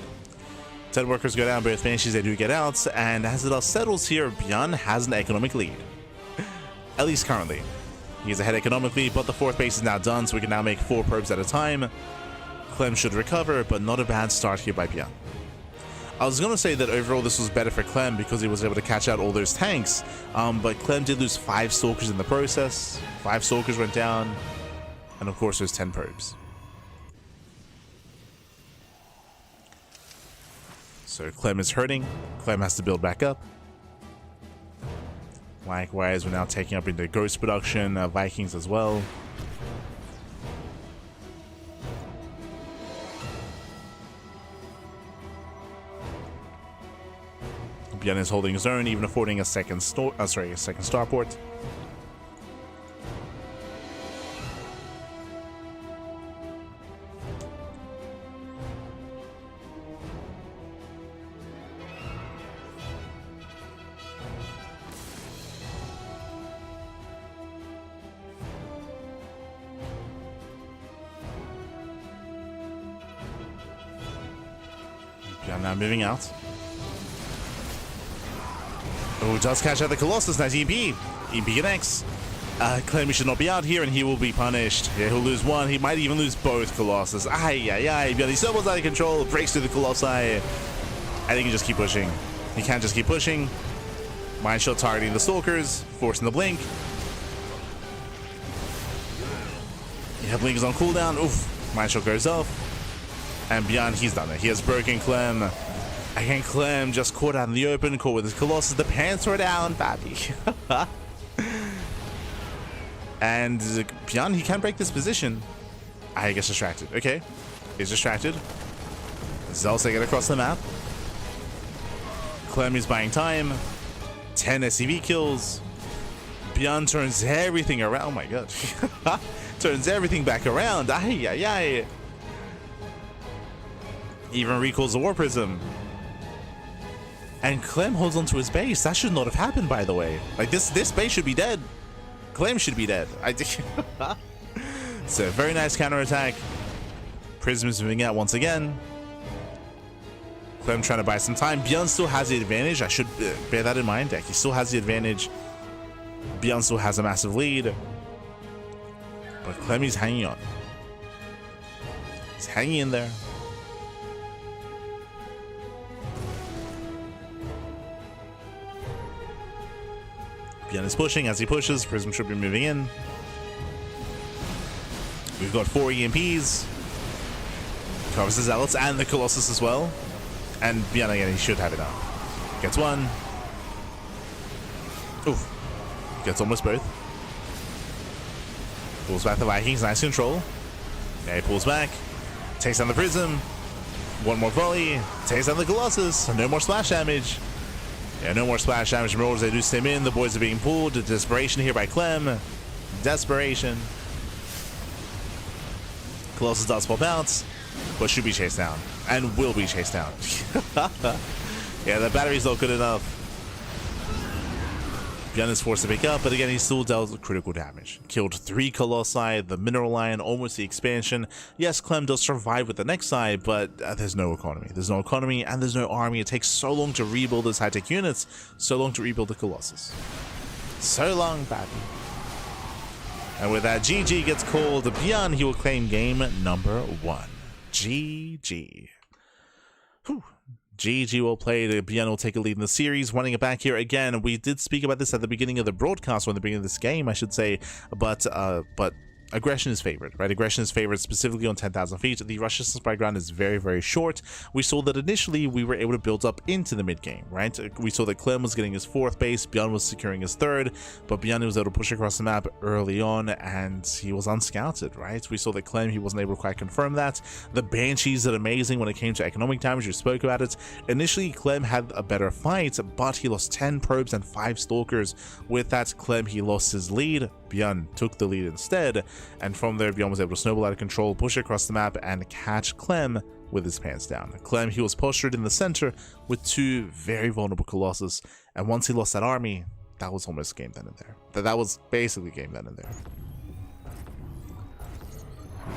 10 workers go down, both Banshees, they do get out. And as it all settles here, Byan has an economic lead. At least currently. He's ahead economically, but the 4th base is now done, so we can now make 4 probes at a time. Clem should recover, but not a bad start here by Byan. I was going to say that overall this was better for Clem because he was able to catch out all those tanks, but Clem did lose 5 Stalkers in the process. 5 Stalkers went down, and of course there's 10 probes. So Clem is hurting. Clem has to build back up. Likewise, we're now taking up into Ghost production, Vikings as well. Bjorn is holding his own, even affording a second starport. Bjorn now moving out. Oh, does catch out the Colossus. Nice EMP. EMP connects. Clem should not be out here, and he will be punished. Yeah, he'll lose one. He might even lose both Colossus. Ay, ay, ay. But he snowballs out of control. Breaks through the Colossi. I think he can just keep pushing. He can't just keep pushing. Mind Shot targeting the Stalkers. Forcing the Blink. Yeah, Blink is on cooldown. Oof. Mind Shot goes off. And beyond, he's done it. He has broken Clem. Again, Clem just caught out in the open, caught with his Colossus. The pants were down, baby. And beyond, he can break this position. I gets distracted. Okay, he's distracted. Zel's taking it across the map. Clem is buying time. 10 SCV kills. Beyond turns everything around. Oh my god. Turns everything back around. Ay, ay, ay. Even recalls the War Prism. And Clem holds onto his base. That should not have happened, by the way. Like, this base should be dead. Clem should be dead. So, very nice counterattack. Prism is moving out once again. Clem trying to buy some time. Bjorn still has the advantage. I should bear that in mind. He still has the advantage. Bjorn still has a massive lead. But Clem is hanging on. He's hanging in there. Bjorn is pushing. As he pushes, Prism should be moving in. We've got 4 EMPs. Covers the Zealots and the Colossus as well. And Bjorn again, he should have it out. Gets one. Oof. Gets almost both. Pulls back the Vikings. Nice control. Yeah, he pulls back. Takes down the Prism. One more volley. Takes down the Colossus. No more splash damage. Yeah, no more splash damage. Remember, they do stim in. The boys are being pulled. Desperation here by Clem. Desperation. Colossus does pop out, but should be chased down. And will be chased down. Yeah, the battery's not good enough. Bjorn is forced to pick up, but again, he still dealt critical damage. Killed 3 Colossi, the Mineral Lion, almost the expansion. Yes, Clem does survive with the next side, but there's no economy. There's no economy, and there's no army. It takes so long to rebuild those high-tech units, so long to rebuild the Colossus. So long, baby. And with that, GG gets called. Bjorn, he will claim game number 1. GG. Whew. GG will play. Bjorn will take a lead in the series. Running it back here again. We did speak about this at the beginning of the broadcast, or at the beginning of this game, I should say. But aggression is favored, right? Aggression is favored specifically on 10,000 feet. The rush distance by ground is very, very short. We saw that initially we were able to build up into the mid game, right? We saw that Clem was getting his 4th base, Bjorn was securing his 3rd, but Bjorn was able to push across the map early on, and he was unscouted, right? We saw that Clem, he wasn't able to quite confirm that. The Banshees did amazing when it came to economic damage. We spoke about it. Initially, Clem had a better fight, but he lost 10 probes and 5 stalkers. With that, Clem, he lost his lead. Bjorn took the lead instead, and from there Bjorn was able to snowball out of control, push across the map, and catch Clem with his pants down. Clem, he was postured in the center with 2 very vulnerable Colossus, and once he lost that army, that was almost game then and there. That was basically game then and there.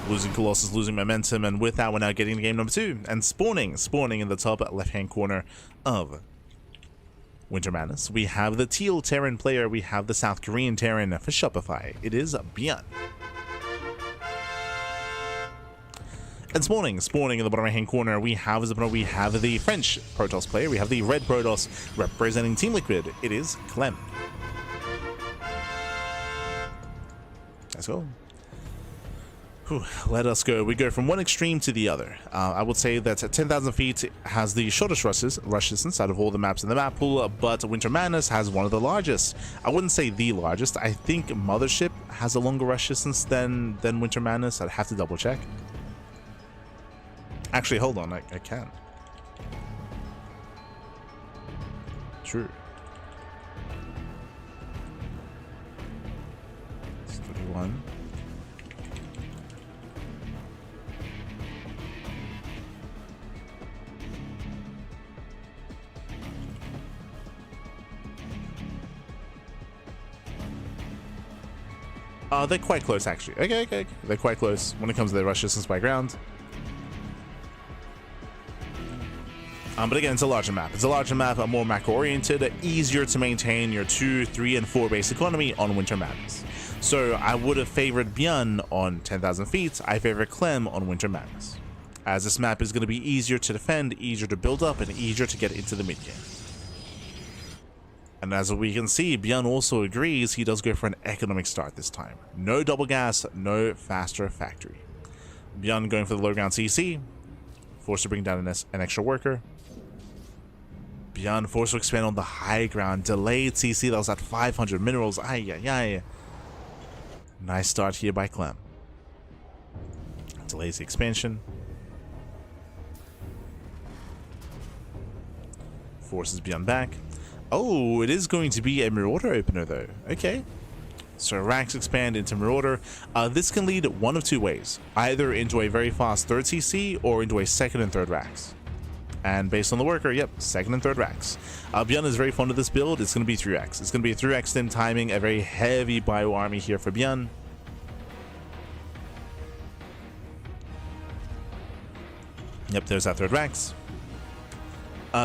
Losing Colossus, losing momentum, and with that we're now getting to game number 2, and spawning in the top left-hand corner of Winter Madness. We have the Teal Terran player, we have the South Korean Terran for Shopify. It is Bjorn. And spawning in the bottom right hand corner, we have the French Protoss player, we have the Red Protoss representing Team Liquid. It is Clem. Let's go. Whew, let us go. We go from one extreme to the other. I would say that 10,000 feet has the shortest rush distance out of all the maps in the map pool, but Winter Madness has one of the largest. I wouldn't say the largest. I think Mothership has a longer rush distance than Winter Madness. I'd have to double check. Actually, hold on. I can. True. It's 31. They're quite close, actually. Okay. They're quite close when it comes to their rush distance by ground. But again, it's a larger map. It's a larger map, more macro-oriented, easier to maintain your 2, 3, and 4 base economy on Winter Madness. So I would have favored Björn on 10,000 feet. I favor Clem on Winter Madness, as this map is going to be easier to defend, easier to build up, and easier to get into the mid-game. And as we can see, Björn also agrees. He does go for an economic start this time. No double gas, no faster factory. Björn going for the low ground CC, forced to bring down an extra worker. Björn forced to expand on the high ground, delayed CC that was at 500 minerals. Ay. Nice start here by Clem. Delays the expansion. Forces Björn back. Oh, it is going to be a Marauder opener though. Okay. So racks expand into Marauder. This can lead one of two ways. Either into a very fast third CC or into a second and third racks. And based on the worker, yep, second and third racks. Björn is very fond of this build. It's going to be 3x. It's going to be a 3x stim timing, a very heavy bio army here for Björn. Yep, there's that third racks.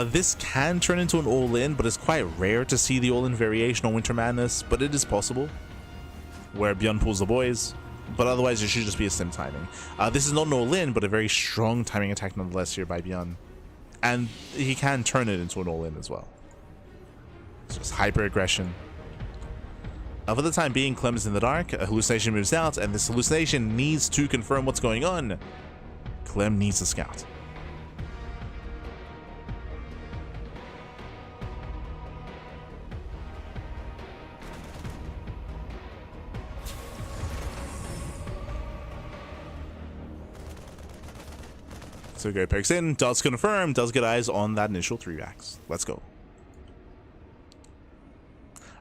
This can turn into an all-in, but it's quite rare to see the all-in variation on Winter Madness, but it is possible, where Björn pulls the boys, but otherwise it should just be a stim timing. This is not an all-in, but a very strong timing attack nonetheless here by Björn, and he can turn it into an all-in as well. It's just hyper-aggression. For the time being, Clem is in the dark, a hallucination moves out, and this hallucination needs to confirm what's going on. Clem needs a scout. So go pokes in, does confirm, does get eyes on that initial 3-racks. Let's go.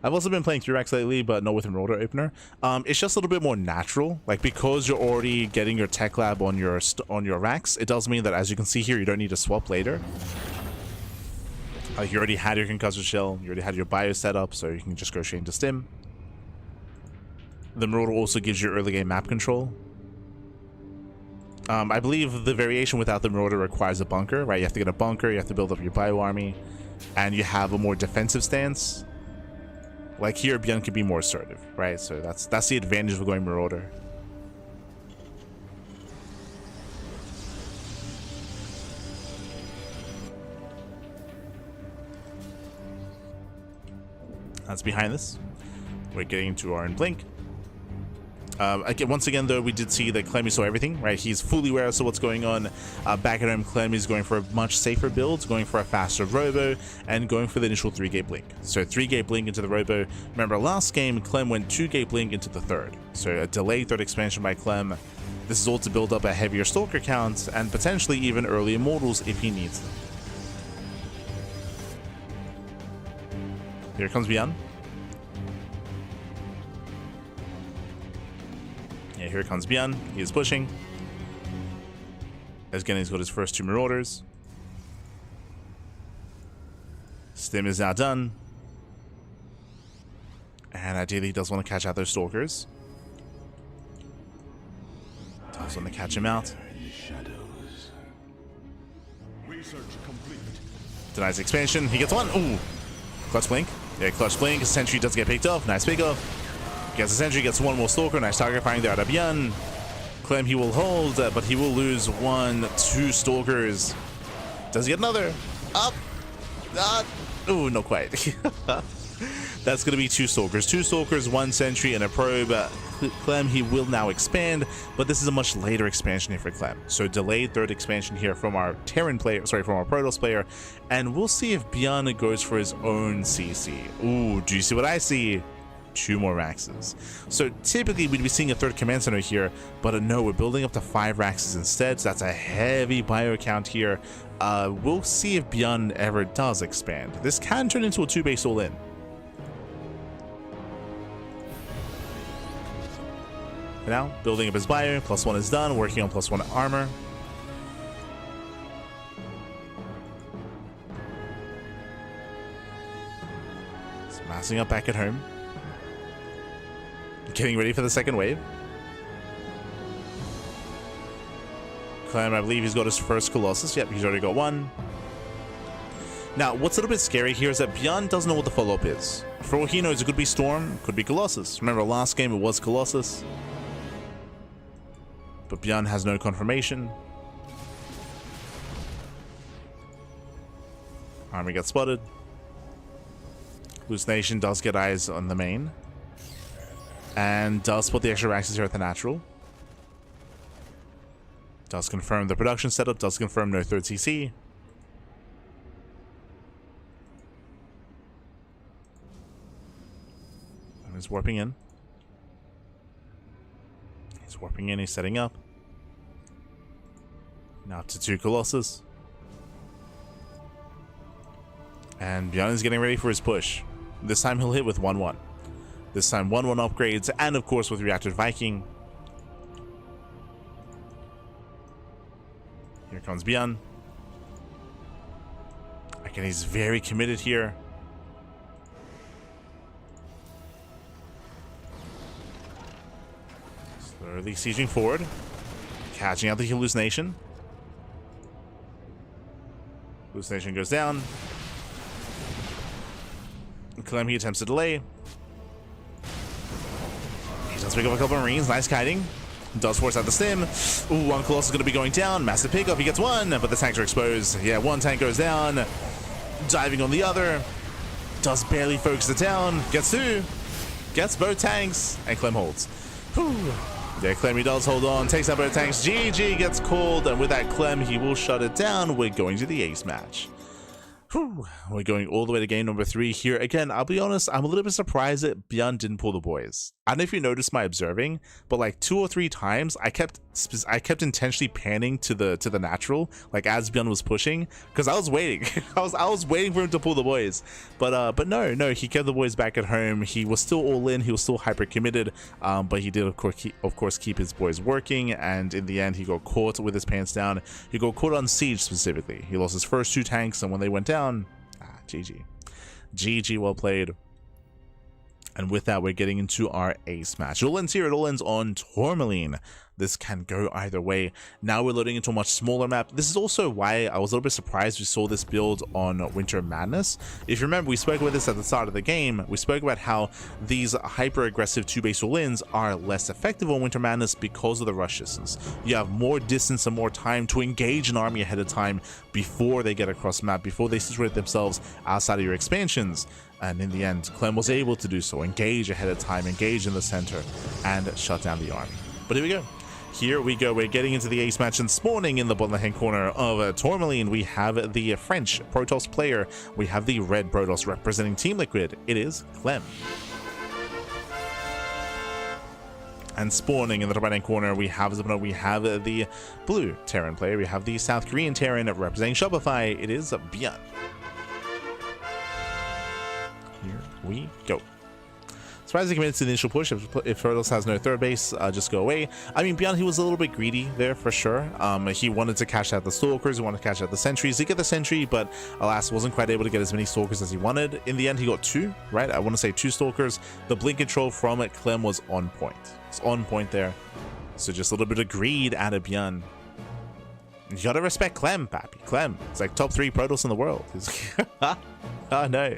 I've also been playing 3-racks lately, but not with a Marauder opener. It's just a little bit more natural. Like, because you're already getting your tech lab on your racks, it does mean that, as you can see here, you don't need to swap later. Like, you already had your concussive shell, you already had your bio set up, so you can just go straight into stim. The Marauder also gives you early game map control. I believe the variation without the Marauder requires a bunker, right? You have to get a bunker, you have to build up your bio army, and you have a more defensive stance. Like here, Björn can be more assertive, right? So that's the advantage of going Marauder. That's behind this. We're getting into our blink. Once again, though, we did see that Clem saw everything, right? He's fully aware of what's going on. Back at home, Clem is going for a much safer build, going for a faster robo, and going for the initial 3-gate blink. So 3-gate blink into the robo. Remember, last game, Clem went 2-gate blink into the third. So a delayed third expansion by Clem. This is all to build up a heavier stalker count, and potentially even early immortals if he needs them. Here comes Björn. Yeah, here comes Björn. He is pushing. Again, he's got his first 2 Marauders. Stim is now done. And ideally, he does want to catch out those Stalkers. Does want to catch him out. Denies expansion. He gets one. Ooh. Clutch blink. Yeah, clutch blink. Sentry does get picked off. Nice pick off. Gets a sentry, gets one more stalker. Nice target firing there out of Björn. Clem, he will hold, but he will lose 1, 2 stalkers. Does he get another? Up. Ooh, not quite. That's going to be 2 stalkers. 2 stalkers, 1 sentry, and a probe. Clem, he will now expand, but this is a much later expansion here for Clem. So delayed third expansion here from our Terran player, sorry, from our Protoss player, and we'll see if Bjorn goes for his own CC. Ooh, do you see what I see? 2 more Raxes. So typically we'd be seeing a third command center here, but no, we're building up to 5 Raxes instead, so that's a heavy bio count here. We'll see if Bjorn ever does expand. This can turn into a 2-base all-in. For now, building up his bio, +1 is done, working on +1 armor. He's massing up back at home. Getting ready for the second wave. Clem, I believe he's got his first Colossus. Yep, he's already got one. Now, what's a little bit scary here is that Bjorn doesn't know what the follow-up is. For all he knows, it could be Storm, it could be Colossus. Remember, last game it was Colossus. But Bjorn has no confirmation. Army gets spotted. Hallucination does get eyes on the main. And does put the extra Raxes here at the natural. Does confirm the production setup, does confirm no third CC. And he's warping in. He's warping in, he's setting up. Now up to 2 Colossus. And Bjorn is getting ready for his push. This time he'll hit with 1-1. This time 1-1 upgrades, and of course with Reactive Viking. Here comes Bjorn. Again, he's very committed here. Slowly sieging forward. Catching out the hallucination. Hallucination goes down. Clem, he attempts to delay. He does pick up a couple of Marines. Nice kiting. Does force out the stim. Ooh, one Colossus is going to be going down. Massive pickup. He gets one, but the tanks are exposed. Yeah, one tank goes down. Diving on the other. Does barely focus it down. Gets 2. Gets both tanks. And Clem holds. Whew. Yeah, Clem, he does hold on. Takes out both tanks. GG gets called. And with that Clem, he will shut it down. We're going to the ace match. Whew. We're going all the way to game number 3 here. Again, I'll be honest, I'm a little bit surprised that Bjorn didn't pull the boys. I don't know if you noticed my observing, but like 2 or 3 times I kept intentionally panning to the natural, like as Bjorn was pushing, because I was waiting. I was waiting for him to pull the boys. But no, he kept the boys back at home. He was still all in, he was still hyper committed, but he did of course keep his boys working, and in the end he got caught with his pants down. He got caught on siege specifically. He lost his first 2 tanks, and when they went down, GG, well played. And with that, we're getting into our ace match. It all ends here. It all ends on Tourmaline. This can go either way. Now we're loading into a much smaller map. This is also why I was a little bit surprised we saw this build on Winter Madness. If you remember, we spoke about this at the start of the game. We spoke about how these hyper-aggressive 2-base all-ins are less effective on Winter Madness because of the rush distance. You have more distance and more time to engage an army ahead of time before they get across the map, before they situate themselves outside of your expansions. And in the end, Clem was able to do so, engage ahead of time, engage in the center, and shut down the army. But here we go. Here we go. We're getting into the ace match, and spawning in the bottom left-hand corner of Tourmaline, we have the French Protoss player. We have the red Protoss representing Team Liquid. It is Clem. And spawning in the top right-hand corner, we have the blue Terran player. We have the South Korean Terran representing Shopify. It is Bjorn. Here we go. Surprisingly committed to the initial push. If Protoss has no third base, just go away. I mean, Bjorn, he was a little bit greedy there for sure. He wanted to cash out the Stalkers, he wanted to cash out the Sentries. He got the Sentry, but alas, wasn't quite able to get as many Stalkers as he wanted. In the end, he got 2, right? I want to say 2 Stalkers. The blink control from Clem was on point. It's on point there. So just a little bit of greed out of Bjorn. You gotta respect Clem, pappy. Clem, it's like top 3 Protoss in the world. Oh no.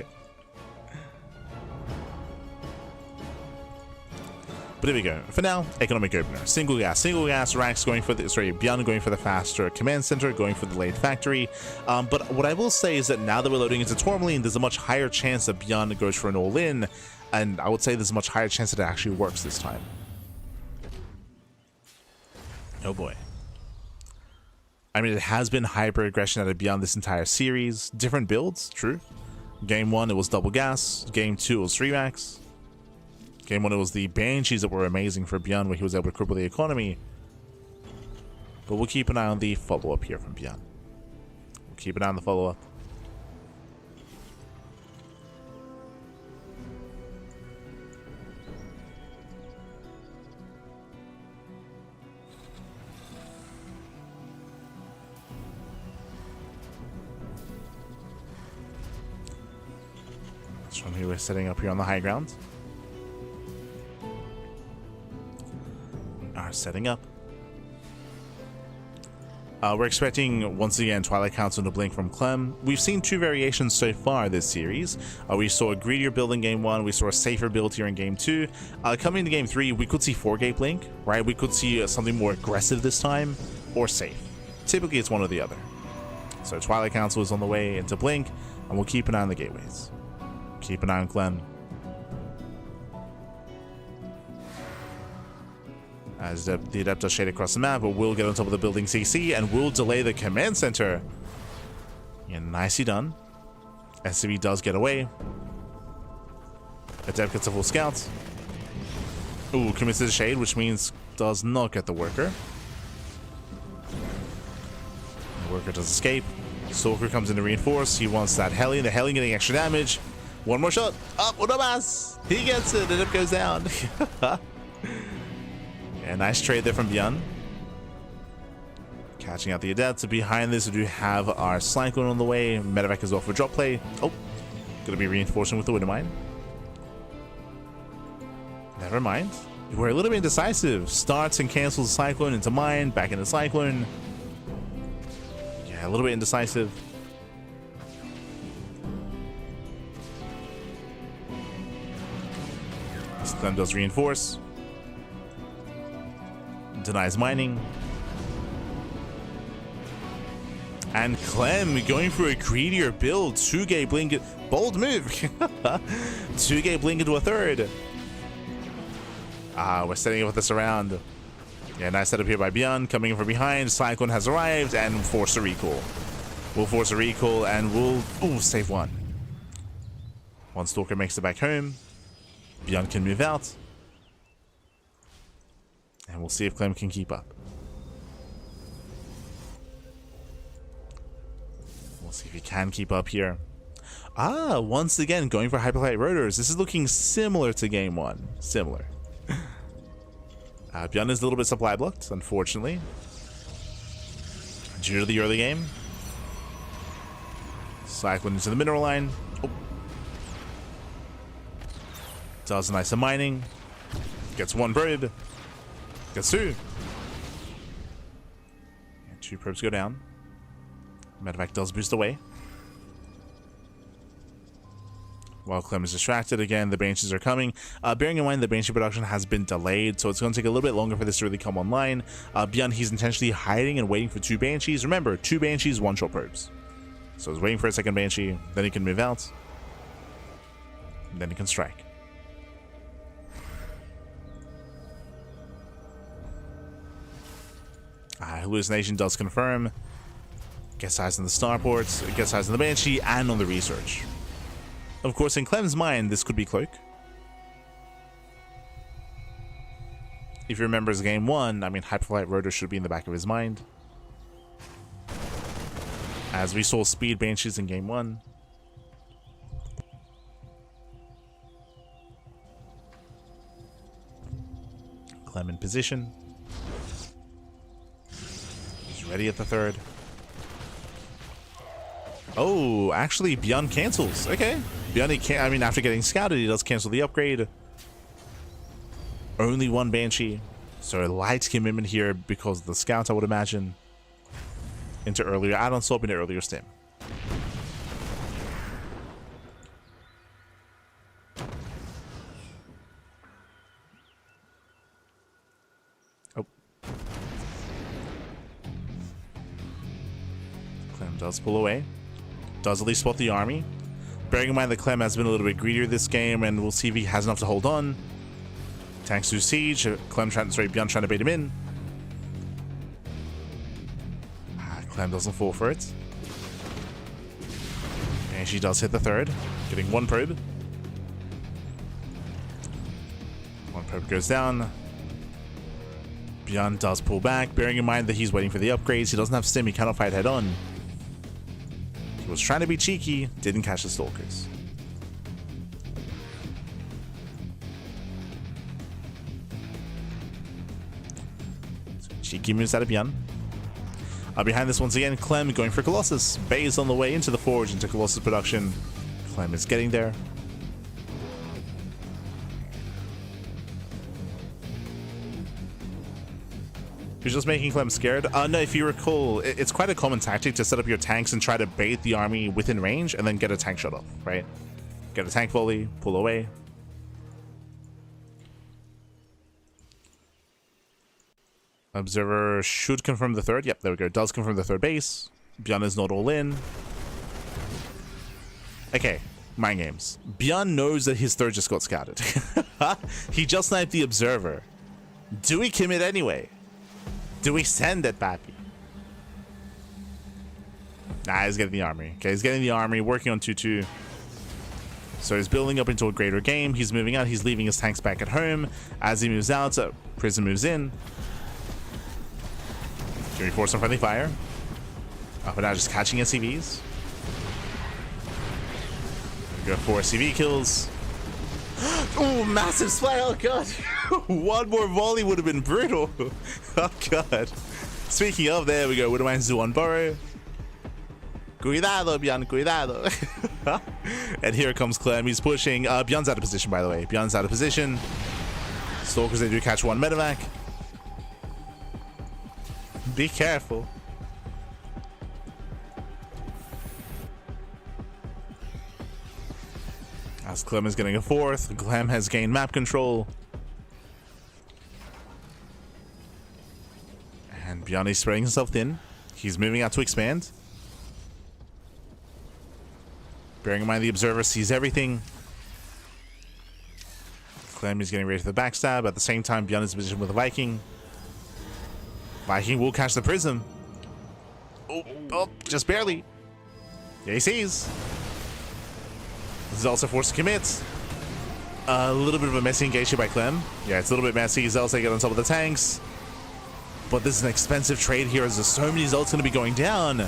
But here we go. For now, economic opener. Single gas, Rax going for the, Bjorn going for the faster command center, going for the late factory. But what I will say is that now that we're loading into Tourmaline, there's a much higher chance that Bjorn goes for an all-in, and I would say there's a much higher chance that it actually works this time. Oh boy. I mean, it has been hyper aggression out of Beyond this entire series. Different builds, true. Game 1, it was double gas. Game 2, it was 3 max. Game 1, it was the Banshees that were amazing for Beyond, where he was able to cripple the economy. But we'll keep an eye on the follow-up here from Beyond. We'll keep an eye on the follow-up. From here, we're setting up here on the high ground. We are setting up. We're expecting, once again, Twilight Council to blink from Clem. We've seen 2 variations so far this series. We saw a greedier build in Game 1. We saw a safer build here in Game 2. Coming into Game 3, we could see 4-gate blink, right? We could see something more aggressive this time, or safe. Typically, it's one or the other. So Twilight Council is on the way into blink, and we'll keep an eye on the gateways. Keep an eye on Clem. As the Adept does shade across the map, but will get on top of the building CC and will delay the command center. Yeah, nicely done. SCV does get away. Adept gets a full scout. Ooh, commits to the shade, which means does not get the worker. The worker does escape. Stalker comes in to reinforce. He wants that heli. The heli getting extra damage. One more shot. Up, uno más. He gets it, and it goes down. Yeah, nice trade there from Beyond. Catching out the Adept. Behind this, we do have our Cyclone on the way. Medevac is off for drop play. Oh, gonna be reinforcing with the Widow Mine. Never mind. We're a little bit indecisive. Starts and cancels the Cyclone into Mine, back into Cyclone. Yeah, a little bit indecisive. Clem does reinforce. Denies mining. And Clem going for a greedier build. 2-gate blink. Bold move. 2-gate blink into a 3rd. We're setting up with this around. Yeah, nice setup here by Beyond. Coming in from behind. Cyclone has arrived and force a recall. We'll force a recall and we'll save one. One Stalker makes it back home. Beyond can move out. And we'll see if Clem can keep up. We'll see if he can keep up here. Once again, going for Hyperlight Rotors. This is looking similar to Game 1. Similar. Beyond is a little bit supply blocked, unfortunately. Due to the early game. Cyclone into the mineral line. Oh. Does a nice mining. Gets 1 probe. Gets 2. And 2 probes go down. Medevac does boost away. While Clem is distracted again, the Banshees are coming. Bearing in mind the Banshee production has been delayed, so it's going to take a little bit longer for this to really come online. Beyond, he's intentionally hiding and waiting for 2 Banshees. Remember, 2 Banshees, 1 shot probes. So he's waiting for a second Banshee, then he can move out. And then he can strike. Hallucination does confirm. Gets eyes on the starports, gets eyes on the Banshee, and on the research. Of course, in Clem's mind, this could be Cloak. If he remembers Game 1, I mean, Hyperflight Rotor should be in the back of his mind. As we saw Speed Banshees in Game 1. Clem in position. He's ready at the 3rd. Oh, actually, Beyond cancels. Okay. Beyond, he can't, I mean, after getting scouted, he does cancel the upgrade. Only 1 Banshee. So a light commitment here because of the scouts, I would imagine. Into earlier add-on swap, into earlier stim. Oh. Clem does pull away. Does at least spot the army. Bearing in mind that Clem has been a little bit greedier this game, and we'll see if he has enough to hold on. Tanks through siege. Clem trying to Beyond trying to bait him in. Clem doesn't fall for it. And she does hit the third, getting one probe. One probe goes down. Bjorn does pull back, bearing in mind that he's waiting for the upgrades. He doesn't have stim, he cannot fight head on. He was trying to be cheeky, didn't catch the stalkers. So cheeky moves out of Bjorn. Behind this once again, Clem going for Colossus. Bay is on the way into the forge, into Colossus production. Clem is getting there. You're just making Clem scared? No, if you recall, it's quite a common tactic to set up your tanks and try to bait the army within range and then get a tank shot off, right? Get a tank volley, pull away. Observer should confirm the third. Yep, there we go. Does confirm the third base. Bjorn is not all in. Okay, mind games. Bjorn knows that his third just got scouted. He just sniped the observer. Do we commit anyway? Do we send it, Pappy? Nah, he's getting the army. Okay, he's getting the army, working on 2-2. So he's building up into a greater game. He's moving out. He's leaving his tanks back at home. As he moves out, Prism moves in. Can we force some friendly fire? But now just catching SCVs. We go 4 CV kills. Oh, massive splat. Oh, God. One more volley would have been brutal. Oh, God. Speaking of, there we go. Would have minded to one burrow. Cuidado, Bjorn. Cuidado. And here comes Clem. He's pushing. Bjorn's out of position, by the way. Bjorn's out of position. Stalkers, they do catch one medevac. Be careful. As Clem is getting a fourth, Clem has gained map control. And Bjorn is spreading himself thin. He's moving out to expand. Bearing in mind the observer sees everything. Clem is getting ready for the backstab. At the same time, Bjorn is in position with a Viking. Viking will catch the prism. Oh, just barely. Yeah, he sees. This is also forced to commit. A little bit of a messy engagement by Clem. Yeah, it's a little bit messy. Zelts get on top of the tanks. But this is an expensive trade here as there's so many Zelts going to be going down.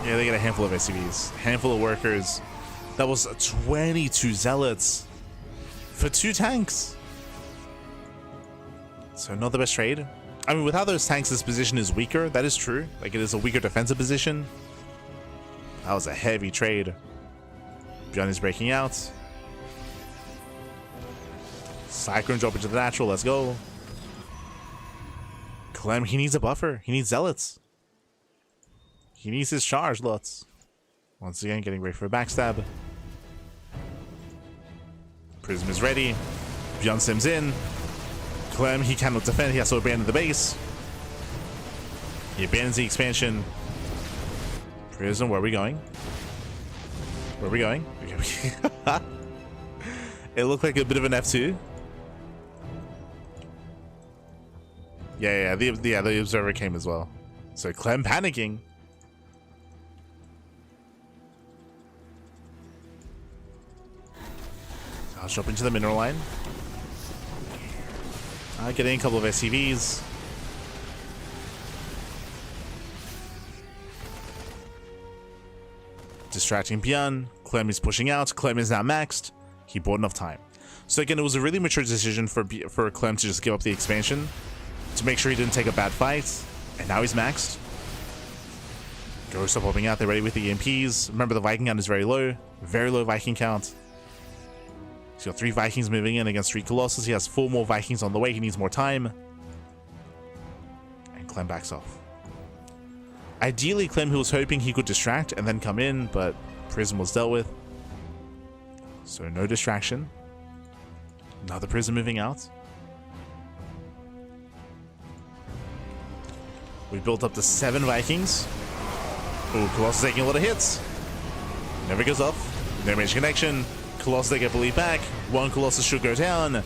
Yeah, they get a handful of SCVs. Handful of workers. That was 22 Zealots for 2 tanks. So not the best trade. I mean, without those tanks, this position is weaker. That is true. Like, it is a weaker defensive position. That was a heavy trade. Bjorn is breaking out. Cyclone drop into the natural. Let's go. Clem, he needs a buffer. He needs Zealots. He needs his charge lots. Once again, getting ready for a backstab. Prism is ready. Bjorn sims in. Clem, he cannot defend. He has to abandon the base. He abandons the expansion. Prism, where are we going? Where are we going? It looked like a bit of an F2. Yeah, the observer came as well. So Clem panicking. I'll drop into the mineral line. Getting a couple of SCVs. Distracting Bjorn. Clem is pushing out. Clem is now maxed. He bought enough time. So again, it was a really mature decision for Clem to just give up the expansion to make sure he didn't take a bad fight. And now he's maxed. Ghosts are popping out. They're ready with the EMPs. Remember, the Viking count is very low. Very low Viking count. He's got 3 Vikings moving in against 3 Colossus. He has 4 more Vikings on the way. He needs more time. And Clem backs off. Ideally, Clem, who was hoping he could distract and then come in, but Prism was dealt with. So no distraction. Another Prism moving out. We built up to 7 Vikings. Ooh, Colossus taking a lot of hits. Never goes off. No range connection. Colossus, they get the lead back. 1 Colossus should go down.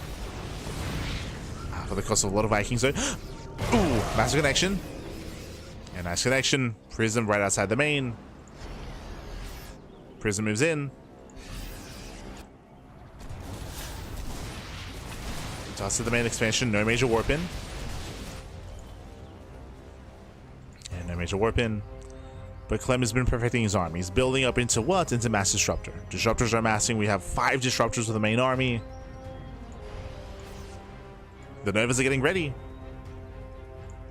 For the cost of a lot of Vikings, though. Ooh, massive connection. A nice connection. Prism right outside the main. Prism moves in. Toss to the main expansion. No major warp in. And no major warp in. But Clem has been perfecting his army. He's building up into what? Into Mass Disruptor. Disruptors are amassing. We have 5 Disruptors with the main army. The Novas are getting ready.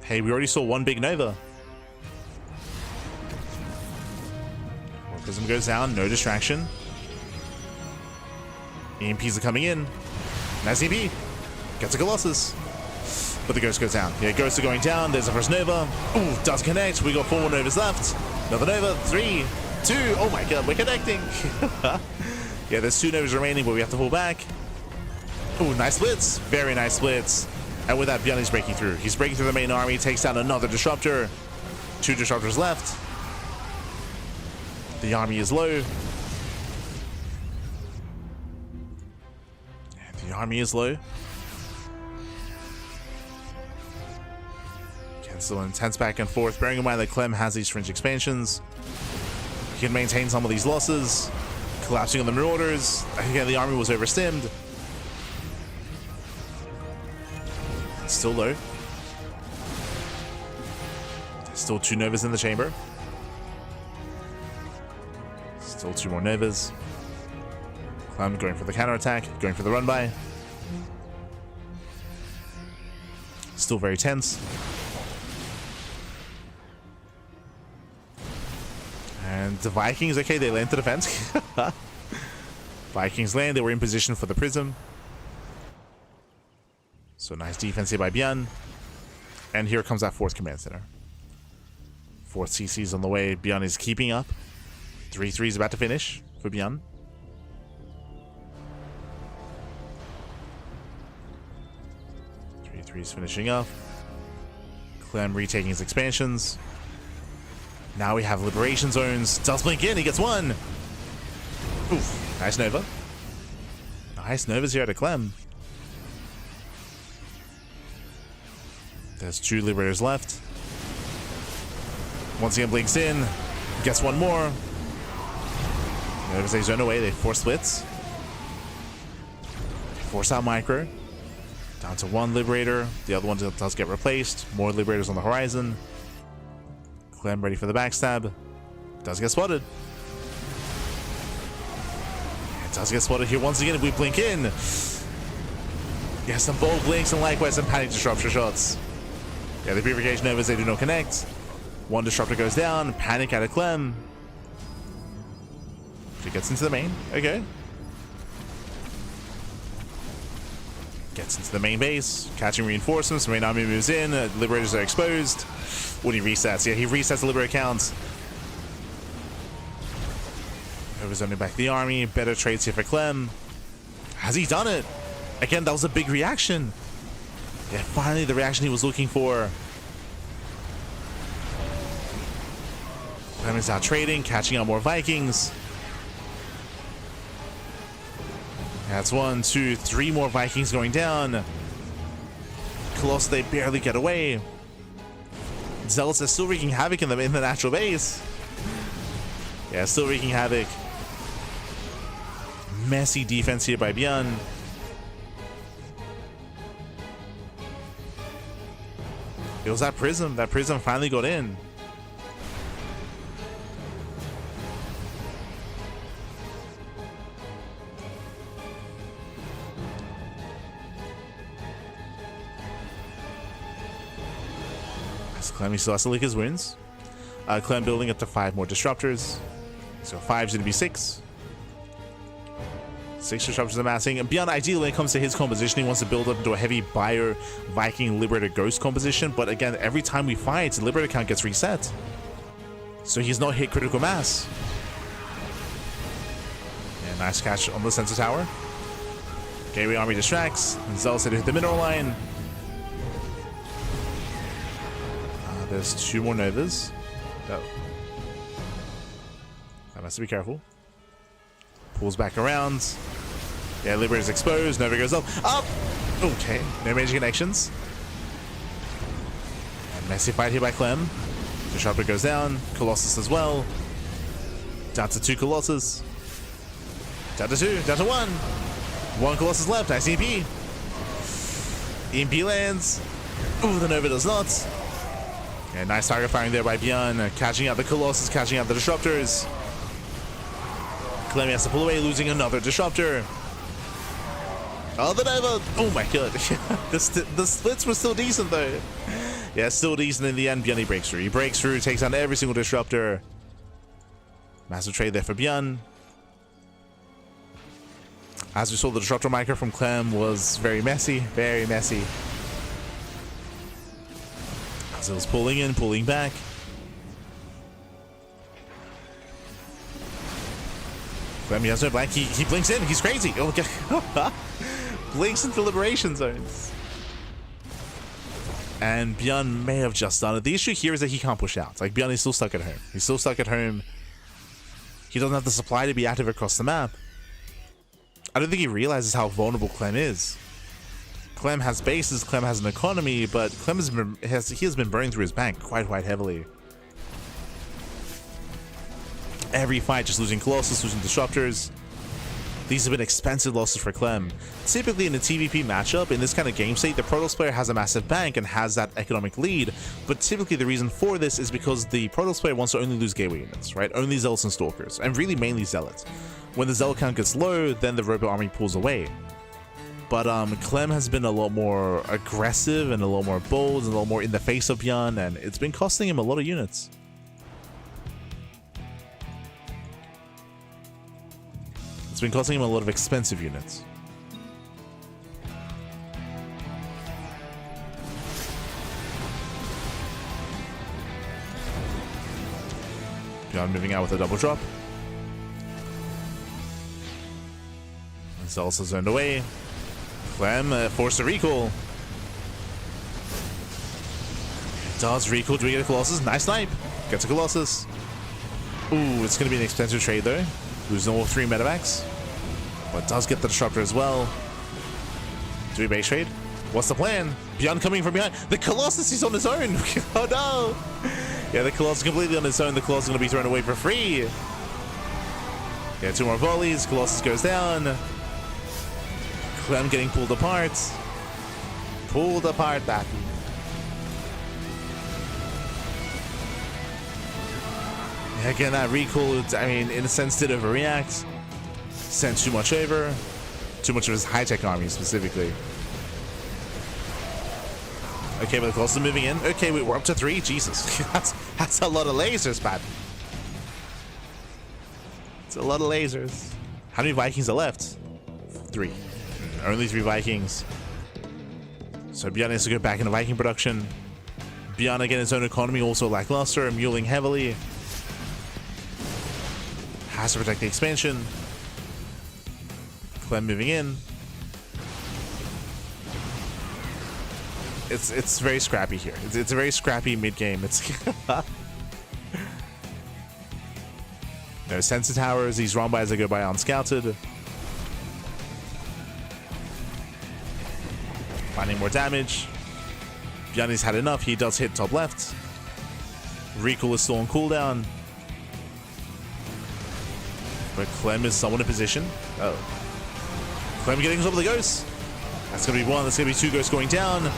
Hey, we already saw 1 big Nova. Prism goes down. No distraction. EMPs are coming in. Nice EMP. Gets a Colossus. But the Ghost goes down. Yeah, Ghosts are going down. There's the first Nova. Ooh, does connect. We got 4 more Novas left. Another Nova. 3, 2. Oh my god, we're connecting. Yeah, there's 2 Novas remaining, but we have to pull back. Ooh, nice splits. Very nice splits. And with that, Bjorn is breaking through. He's breaking through the main army. Takes down another Disruptor. 2 Disruptors left. The army is low. And the army is low. Still intense back and forth, bearing in mind that Clem has these fringe expansions. He can maintain some of these losses. Collapsing on the Marauders. Again, the army was overstimmed. Still low. Still 2 Novas in the chamber. Still 2 more Novas. Clem going for the counterattack, going for the run by. Still very tense. And the Vikings, okay, they land to defense. Vikings land, they were in position for the Prism. So nice defense here by Bjorn. And here comes that 4th command center. 4th CC is on the way. Bjorn is keeping up. 3-3 is about to finish for Bjorn. Is finishing up. Clem retaking his expansions. Now we have liberation zones. Does blink in, he gets 1. Oof, nice Nova. Nice Novas here to Clem. There's 2 liberators left. Once again blinks in, gets 1 more. Novas they zone away, they force splits. Force out micro. Down to 1 Liberator. The other one does get replaced. More Liberators on the horizon. Clem ready for the backstab. Does get spotted. It does get spotted here once again if we blink in. Yes, some bold blinks and likewise some panic disruptor shots. Yeah, the Purification Novas, they do not connect. 1 Disruptor goes down. Panic out of Clem. She gets into the main. Okay. Gets into the main base, catching reinforcements. The main army moves in. Liberators are exposed. When he resets, yeah, he resets the Liberator counts. Overzoning back the army. Better trades here for Clem. Has he done it? Again, that was a big reaction. Yeah, finally the reaction he was looking for. Clem is out trading, catching out more Vikings. That's 1, 2, 3 more Vikings going down. Colossus, they barely get away. Zealots are still wreaking havoc in the natural base. Yeah, still wreaking havoc. Messy defense here by Bjorn. It was that Prism. That Prism finally got in. Clem, he still has to lick his wounds. Clem building up to 5 more Disruptors. So 5's going to be 6. 6 Disruptors amassing. And Bjorn, ideally, when it comes to his composition, he wants to build up into a heavy Bio, Viking, Liberator, Ghost composition. But again, every time we fight, the Liberator count gets reset. So he's not hit critical mass. And nice catch on the Sensor Tower. Gateway Army distracts. And Zealous hit the mineral line. There's 2 more Novas. Oh. I must be careful. Pulls back around. Yeah, Liberator's exposed. Nova goes up. Up! Okay, no major connections. And messy fight here by Clem. Disruptor goes down. Colossus as well. Down to 2 Colossus. Down to 2. Down to 1. 1 Colossus left. Nice EMP. EMP lands. Ooh, the Nova does not. Yeah, nice target firing there by Bjorn. Catching out the Colossus, catching out the Disruptors. Clem has to pull away, losing another Disruptor. Oh, the Nova. Oh my god. the splits were still decent though. Yeah, still decent in the end. Bjorn breaks through. He breaks through, takes down every single Disruptor. Massive trade there for Bjorn. As we saw, the Disruptor micro from Clem was very messy. Very messy. As it was pulling in, pulling back. Clem, he has no blank. He blinks in. He's crazy. Oh, okay. Blinks into liberation zones. And Bjorn may have just done it. The issue here is that he can't push out. Like, Bjorn is still stuck at home. He's still stuck at home. He doesn't have the supply to be active across the map. I don't think he realizes how vulnerable Clem is. Clem has bases, Clem has an economy, but Clem has been burning through his bank quite heavily. Every fight just losing Colossus, losing Disruptors. These have been expensive losses for Clem. Typically in a TVP matchup, in this kind of game state, the Protoss player has a massive bank and has that economic lead, but typically the reason for this is because the Protoss player wants to only lose gateway units, right? Only Zealots and Stalkers, and really mainly Zealots. When the Zealot count gets low, then the Robot army pulls away. But Clem has been a lot more aggressive and a lot more bold and a lot more in the face of Bjorn, and it's been costing him a lot of units. It's been costing him a lot of expensive units. Bjorn moving out with a double drop. It's also zoned away. Clem forced a recall. Does recall. Do we get a Colossus? Nice snipe. Gets a Colossus. Ooh, it's going to be an expensive trade though. Losing all 3 medevacs. But does get the Disruptor as well. Do we base trade? What's the plan? Bjorn coming from behind. The Colossus is on his own. Oh no. Yeah, the Colossus completely on his own. The Colossus is going to be thrown away for free. Yeah, 2 more volleys. Colossus goes down. Clem getting pulled apart. Pulled apart that. Again, that recall, I mean, in a sense, did overreact. Sent too much over. Too much of his high-tech army, specifically. Okay, but the Colossus moving in. Okay, we're up to 3. Jesus. that's a lot of lasers, man. It's a lot of lasers. How many Vikings are left? 3. Only 3 Vikings. So Bjorn needs to go back into Viking production. Bjorn, again, his own economy also lackluster, muling heavily. Has to protect the expansion. Clem moving in. It's very scrappy here. It's a very scrappy mid-game. It's no sensor towers. These run by as they go by unscouted. Finding more damage. Bjarni's had enough. He does hit top left. Recall is still on cooldown. But Clem is somewhat in position. Oh. Clem getting on top of the ghosts. That's going to be 1. That's going to be 2 ghosts going down.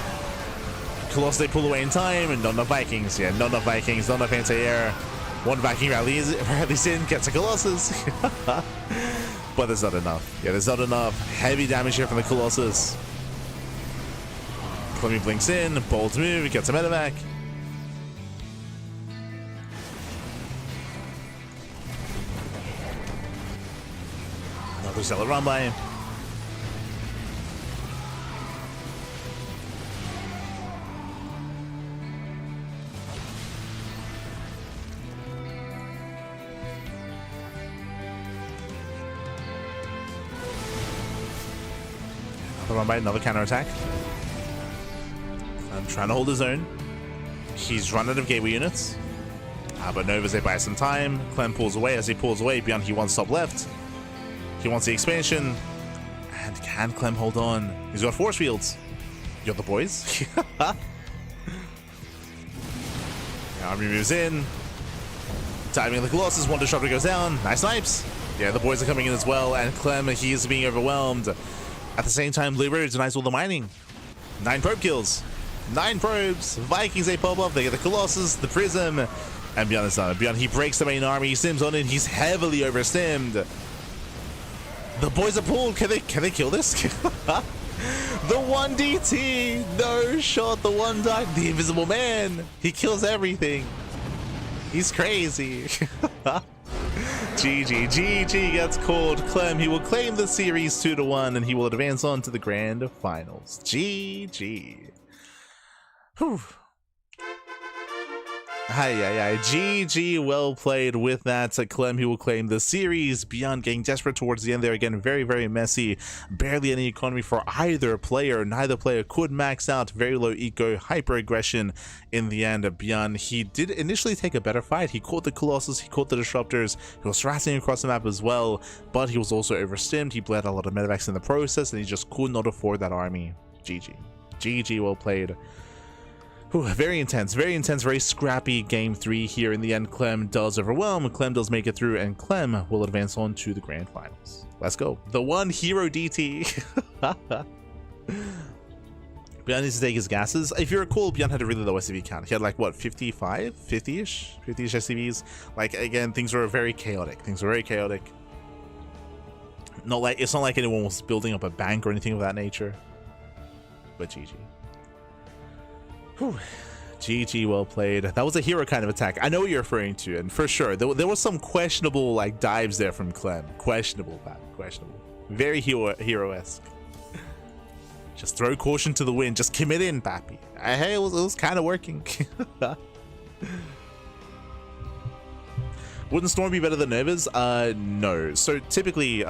Colossus, they pull away in time. And not enough Vikings. Yeah, not enough Vikings. Not enough anti-air. 1 Viking rallies in. Gets a Colossus. But there's not enough. Yeah, there's not enough. Heavy damage here from the Colossus. Clemmy blinks in. Bold move. Gets a medevac. Another Zealot run by. Another run by, another counterattack. I'm trying to hold his own. He's run out of gateway units. But Nova's there by some time. Clem pulls away. As he pulls away, Bjorn, he wants top left. He wants the expansion. And can Clem hold on? He's got force fields. You're the boys. Army moves in. Timing the Colossus, one disruptor goes down. Nice snipes. Yeah, the boys are coming in as well, and Clem, he is being overwhelmed. At the same time, Libero denies all the mining. 9 probe kills. 9 probes. Vikings, they pop up. They get the Colossus, the Prism, and Beyond is done. Beyond, he breaks the main army. He stims on in. He's heavily overstimmed. The boys are pulled. Can they kill this? The 1 DT. No shot. The 1 dark. The Invisible Man. He kills everything. He's crazy. GG gets called. Clem, he will claim the series 2-1, and he will advance on to the grand finals. GG. Whew. GG, well played with that. Clem, he will claim the series. Beyond getting desperate towards the end there again. Very, very messy. Barely any economy for either player. Neither player could max out. Very low eco, hyper aggression in the end. Beyond, he did initially take a better fight. He caught the Colossus, he caught the Disruptors. He was harassing across the map as well, but he was also overstimmed. He bled a lot of medevacs in the process, and he just could not afford that army. GG, well played. Whew, very intense, very scrappy game 3 here. In the end, Clem does overwhelm, Clem does make it through, and Clem will advance on to the grand finals. Let's go. The 1 herO DT. Beyond needs to take his gases. If you recall, Beyond had a really low SCV count. He had like, what, 55? 50-ish? 50-ish SCVs? Like, again, things were very chaotic. It's not like anyone was building up a bank or anything of that nature. But GG. Whew. GG, well played. That was a herO kind of attack. I know what you're referring to, and for sure there was some questionable like dives there from Clem. Questionable. Very herO-esque. Just throw caution to the wind. Just commit in, Pappy. Hey, it was kind of working. Wouldn't Storm be better than Novas? No. So typically,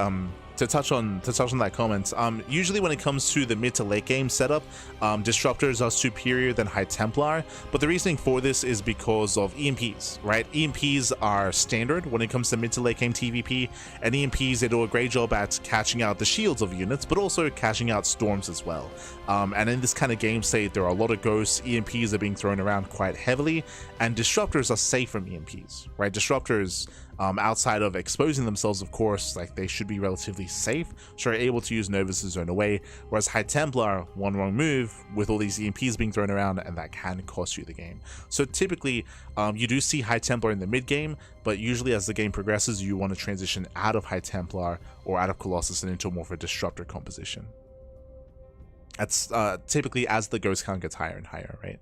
to touch on that comment, usually when it comes to the mid to late game setup, disruptors are superior than High Templar, but the reasoning for this is because of EMPs, right? EMPs are standard when it comes to mid to late game TVP, and EMPs, they do a great job at catching out the shields of units, but also catching out storms as well. And in this kind of game state, there are a lot of ghosts. EMPs are being thrown around quite heavily, and disruptors are safe from EMPs, right? Disruptors, outside of exposing themselves, of course, like they should be relatively safe, so are able to use Novus to zone away, whereas High Templar, one wrong move with all these EMPs being thrown around, and that can cost you the game. So typically, you do see High Templar in the mid game, but usually as the game progresses, you want to transition out of High Templar or out of Colossus and into more of a disruptor composition. That's typically as the ghost count gets higher and higher, right?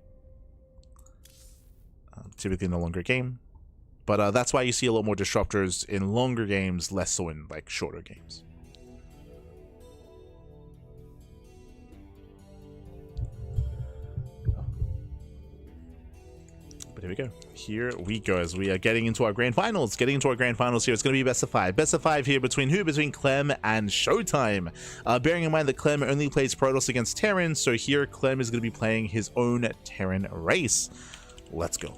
Typically in the longer game. But that's why you see a lot more disruptors in longer games, less so in like shorter games. But here we go. Here we go as we are getting into our grand finals. Here, it's going to be best of 5. Best of 5 here between who? Between Clem and ShoWTimE. Bearing in mind that Clem only plays Protoss against Terran, so here Clem is going to be playing his own Terran race. Let's go.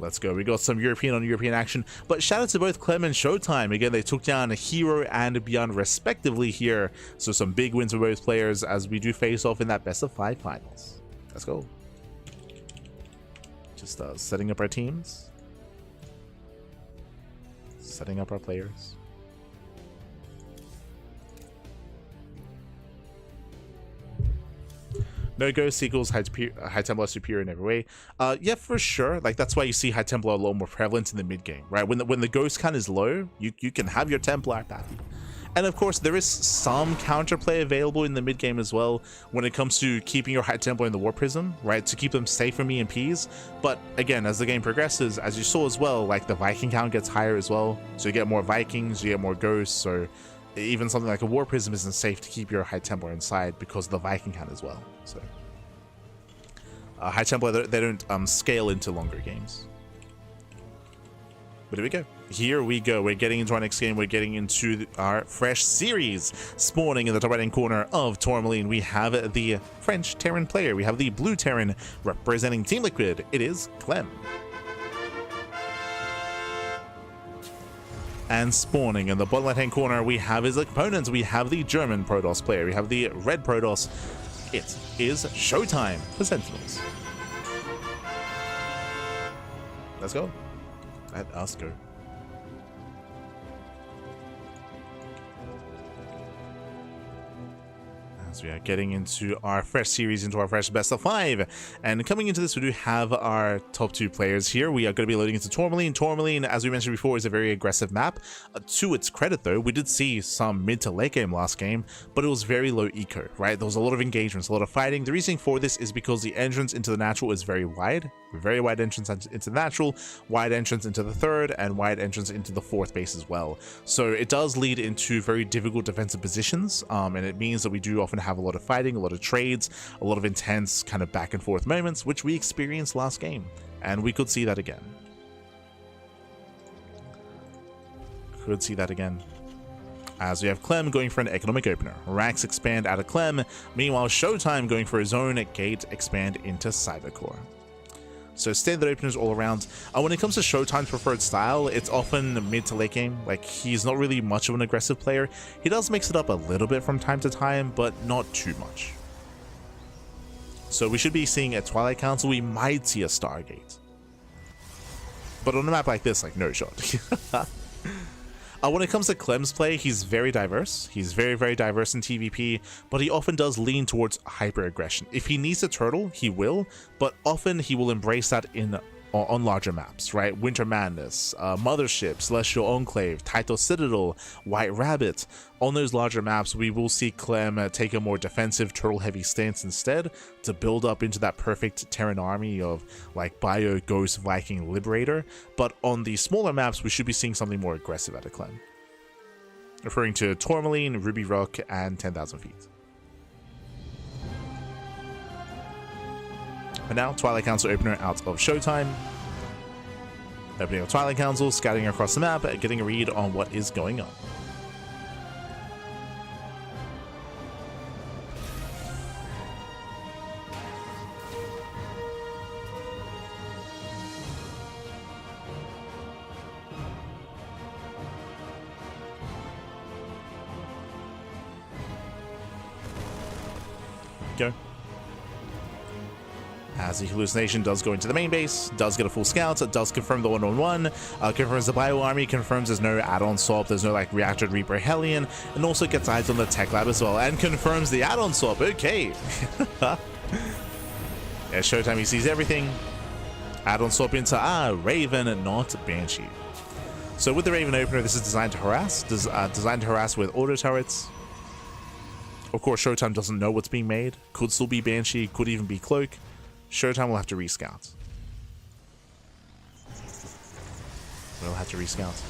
We got some European on European action, but shout out to both Clem and ShoWTimE. Again, they took down herO and Beyond respectively here, so some big wins for both players as we do face off in that best of 5 finals. Let's go. Just setting up our teams, setting up our players. No ghost equals High Templar superior in every way. Yeah, for sure. Like that's why you see High Templar a lot more prevalent in the mid game, right? When the ghost count is low, you can have your Templar Pappy. And of course, there is some counterplay available in the mid game as well when it comes to keeping your High Templar in the War Prism, right? To keep them safe from EMPs. But again, as the game progresses, as you saw as well, like the Viking count gets higher as well. So you get more Vikings, you get more ghosts, so even something like a War Prism isn't safe to keep your High Templar inside because of the Viking count as well. So High Templar, they don't scale into longer games. But here we go. We're getting into our next game. We're getting into our fresh series. Spawning in the top right hand corner of Tourmaline, we have the French Terran player. We have the blue Terran representing Team Liquid. It is Clem. And spawning in the bottom left hand corner, we have his opponents. We have the German Protoss player. We have the red Protoss. It is ShoWTimE for Sentinels. Let's go. Let us go. As we are getting into our fresh series, into our fresh best of 5, and coming into this, we do have our top 2 players here. We are going to be loading into Tourmaline. Tourmaline, as we mentioned before, is a very aggressive map. To its credit, though, we did see some mid to late game last game, but it was very low eco, right? There was a lot of engagements, a lot of fighting. The reason for this is because the entrance into the natural is very wide entrance into the natural, wide entrance into the 3rd, and wide entrance into the 4th base as well. So it does lead into very difficult defensive positions, and it means that we do often have a lot of fighting, a lot of trades, a lot of intense kind of back and forth moments, which we experienced last game, and we could see that again. As we have Clem going for an economic opener, Rax expand out of Clem, meanwhile ShoWTimE going for his own gate expand into Cybercore. So standard openers all around. When it comes to ShoWTimE's preferred style, it's often mid to late game. Like, he's not really much of an aggressive player. He does mix it up a little bit from time to time, but not too much. So we should be seeing a Twilight Council. We might see a Stargate. But on a map like this, like, no shot. When it comes to Clem's play, he's very diverse. He's very, very diverse in TVP, but he often does lean towards hyper-aggression. If he needs a turtle, he will, but often he will embrace that on larger maps, right? Winter Madness, Mothership, Celestial Enclave, Taito Citadel, White Rabbit. On those larger maps, we will see Clem take a more defensive, turtle-heavy stance instead to build up into that perfect Terran army of like Bio, Ghost, Viking, Liberator. But on the smaller maps, we should be seeing something more aggressive out of Clem. Referring to Tourmaline, Ruby Rock, and 10,000 Feet. And now, Twilight Council opener out of ShoWTimE. Opening of Twilight Council, scouting across the map, getting a read on what is going on. Go. As the hallucination does go into the main base, does get a full scout, does confirm the 1-on-1, confirms the bio army, confirms there's no add-on swap, there's no like reactor Reaper Hellion, and also gets eyes on the tech lab as well, and confirms the add-on swap. Okay. Yeah, ShoWTimE, he sees everything. Add-on swap into Raven, not Banshee. So with the Raven opener, this is designed to harass, with auto turrets. Of course, ShoWTimE doesn't know what's being made. Could still be Banshee, could even be Cloak. ShoWTimE will have to rescout. We'll have to rescout.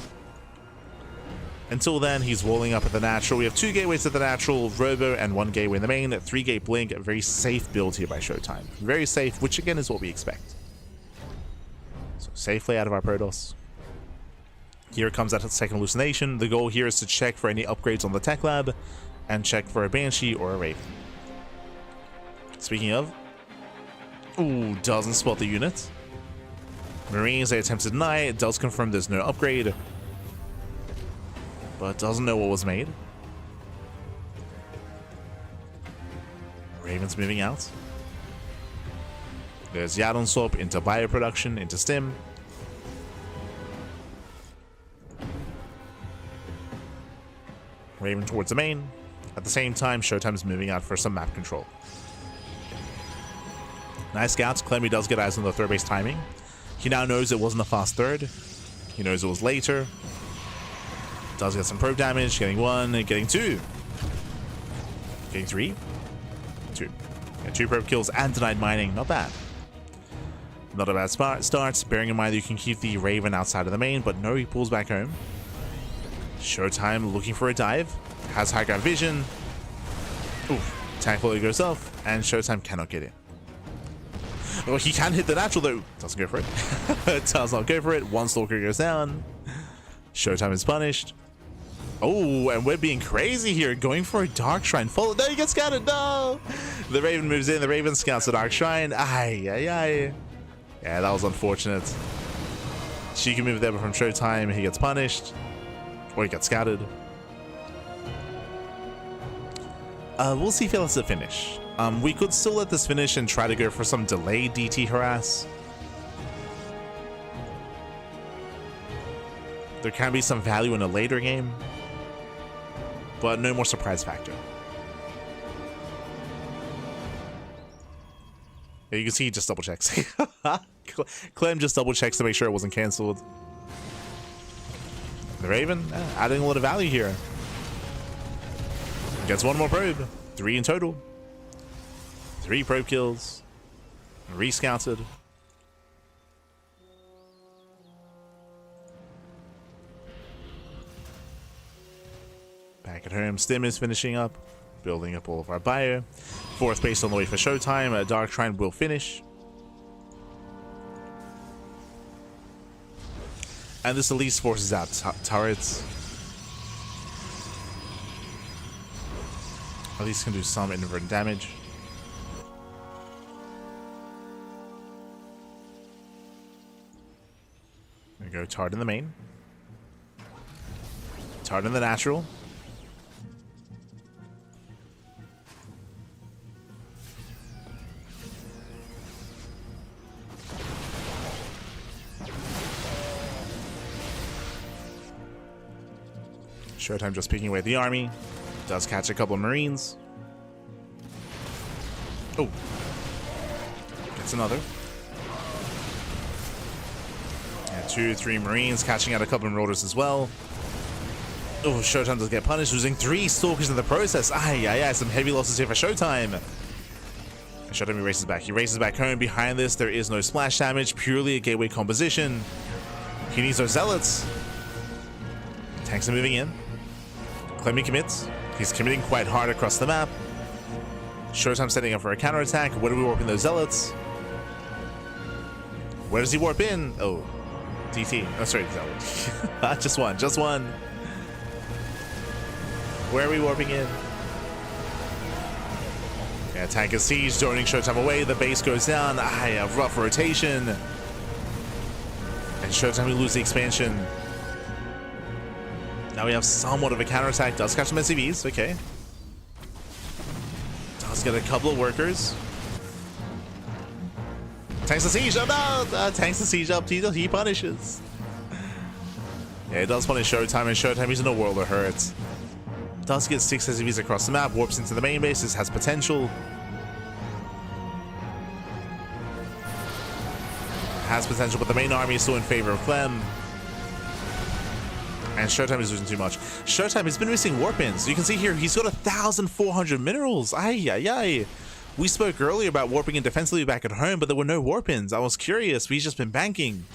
Until then, he's walling up at the natural. We have 2 gateways at the natural, Robo, and 1 gateway in the main. 3-gate blink. A very safe build here by ShoWTimE. Very safe, which again is what we expect. So safely out of our Protoss. Here comes that second hallucination. The goal here is to check for any upgrades on the tech lab and check for a Banshee or a Raven. Speaking of, ooh, doesn't spot the unit. Marines, they attempt to deny. It does confirm there's no upgrade, but doesn't know what was made. Raven's moving out. There's Yadon swap into bioproduction, into stim. Raven towards the main. At the same time, ShoWTimE's moving out for some map control. Nice scouts. Clem does get eyes on the 3rd base timing. He now knows it wasn't a fast 3rd. He knows it was later. Does get some probe damage. Getting 1, getting 2. Getting 3. 2. Yeah, 2 probe kills and denied mining. Not bad. Not a bad start. Bearing in mind that you can keep the Raven outside of the main, but no, he pulls back home. ShoWTimE looking for a dive. Has high ground vision. Oof. Tank volley goes off, and ShoWTimE cannot get in. Well, he can hit the natural though. Doesn't go for it. Does not go for it. 1 stalker goes down. ShoWTimE is punished. Oh, and we're being crazy here. Going for a Dark Shrine. Follow. No, he gets scouted. No. The Raven moves in. The Raven scouts the Dark Shrine. Ay, ay, ay. Yeah, that was unfortunate. She can move there, but from ShoWTimE, he gets punished. Or he gets scouted. We'll see if he lets it finish. We could still let this finish and try to go for some delayed DT harass. There can be some value in a later game, but no more surprise factor. Yeah, you can see he just double checks. Clem just double checks to make sure it wasn't cancelled. The Raven, adding a lot of value here. Gets one more probe. 3 in total. 3 probe kills. Rescouted. Back at home, Stim is finishing up. Building up all of our bio. 4th base on the way for ShoWTimE. Dark Shrine will finish. And this at least forces out turrets. At least can do some inadvertent damage. There we go, Tard in the main. Tard in the natural. ShoWTimE just peeking away at the army. Does catch a couple of Marines. Oh. Gets another. Yeah, 2, 3 Marines catching out a couple of Marauders as well. Oh, ShoWTimE does get punished, losing 3 Stalkers in the process. Some heavy losses here for ShoWTimE. And ShoWTimE races back. He races back home. Behind this, there is no splash damage, purely a gateway composition. He needs those Zealots. Tanks are moving in. Clem commits. He's committing quite hard across the map. ShoWTimE setting up for a counterattack. Where do we warp in those Zealots? Where does he warp in? Oh, DT. Oh, sorry, Zealot. Just one. Just one. Where are we warping in? Yeah, tank is siege, joining ShoWTimE away. The base goes down. A rough rotation. And ShoWTimE will lose the expansion. Now we have somewhat of a counterattack. Does catch some SCVs, okay. Does get a couple of workers. Tanks the siege, oh no! Tanks the siege up, he punishes. Yeah, it does punish ShoWTimE, and ShoWTimE is in a world of hurt. Does get 6 SCVs across the map, warps into the main base, this has potential. Has potential, but the main army is still in favor of Clem. And ShoWTimE is losing too much. ShoWTimE has been missing warp-ins. You can see here, he's got 1,400 minerals. We spoke earlier about warping in defensively back at home, but there were no warp-ins. I was curious, but he's just been banking.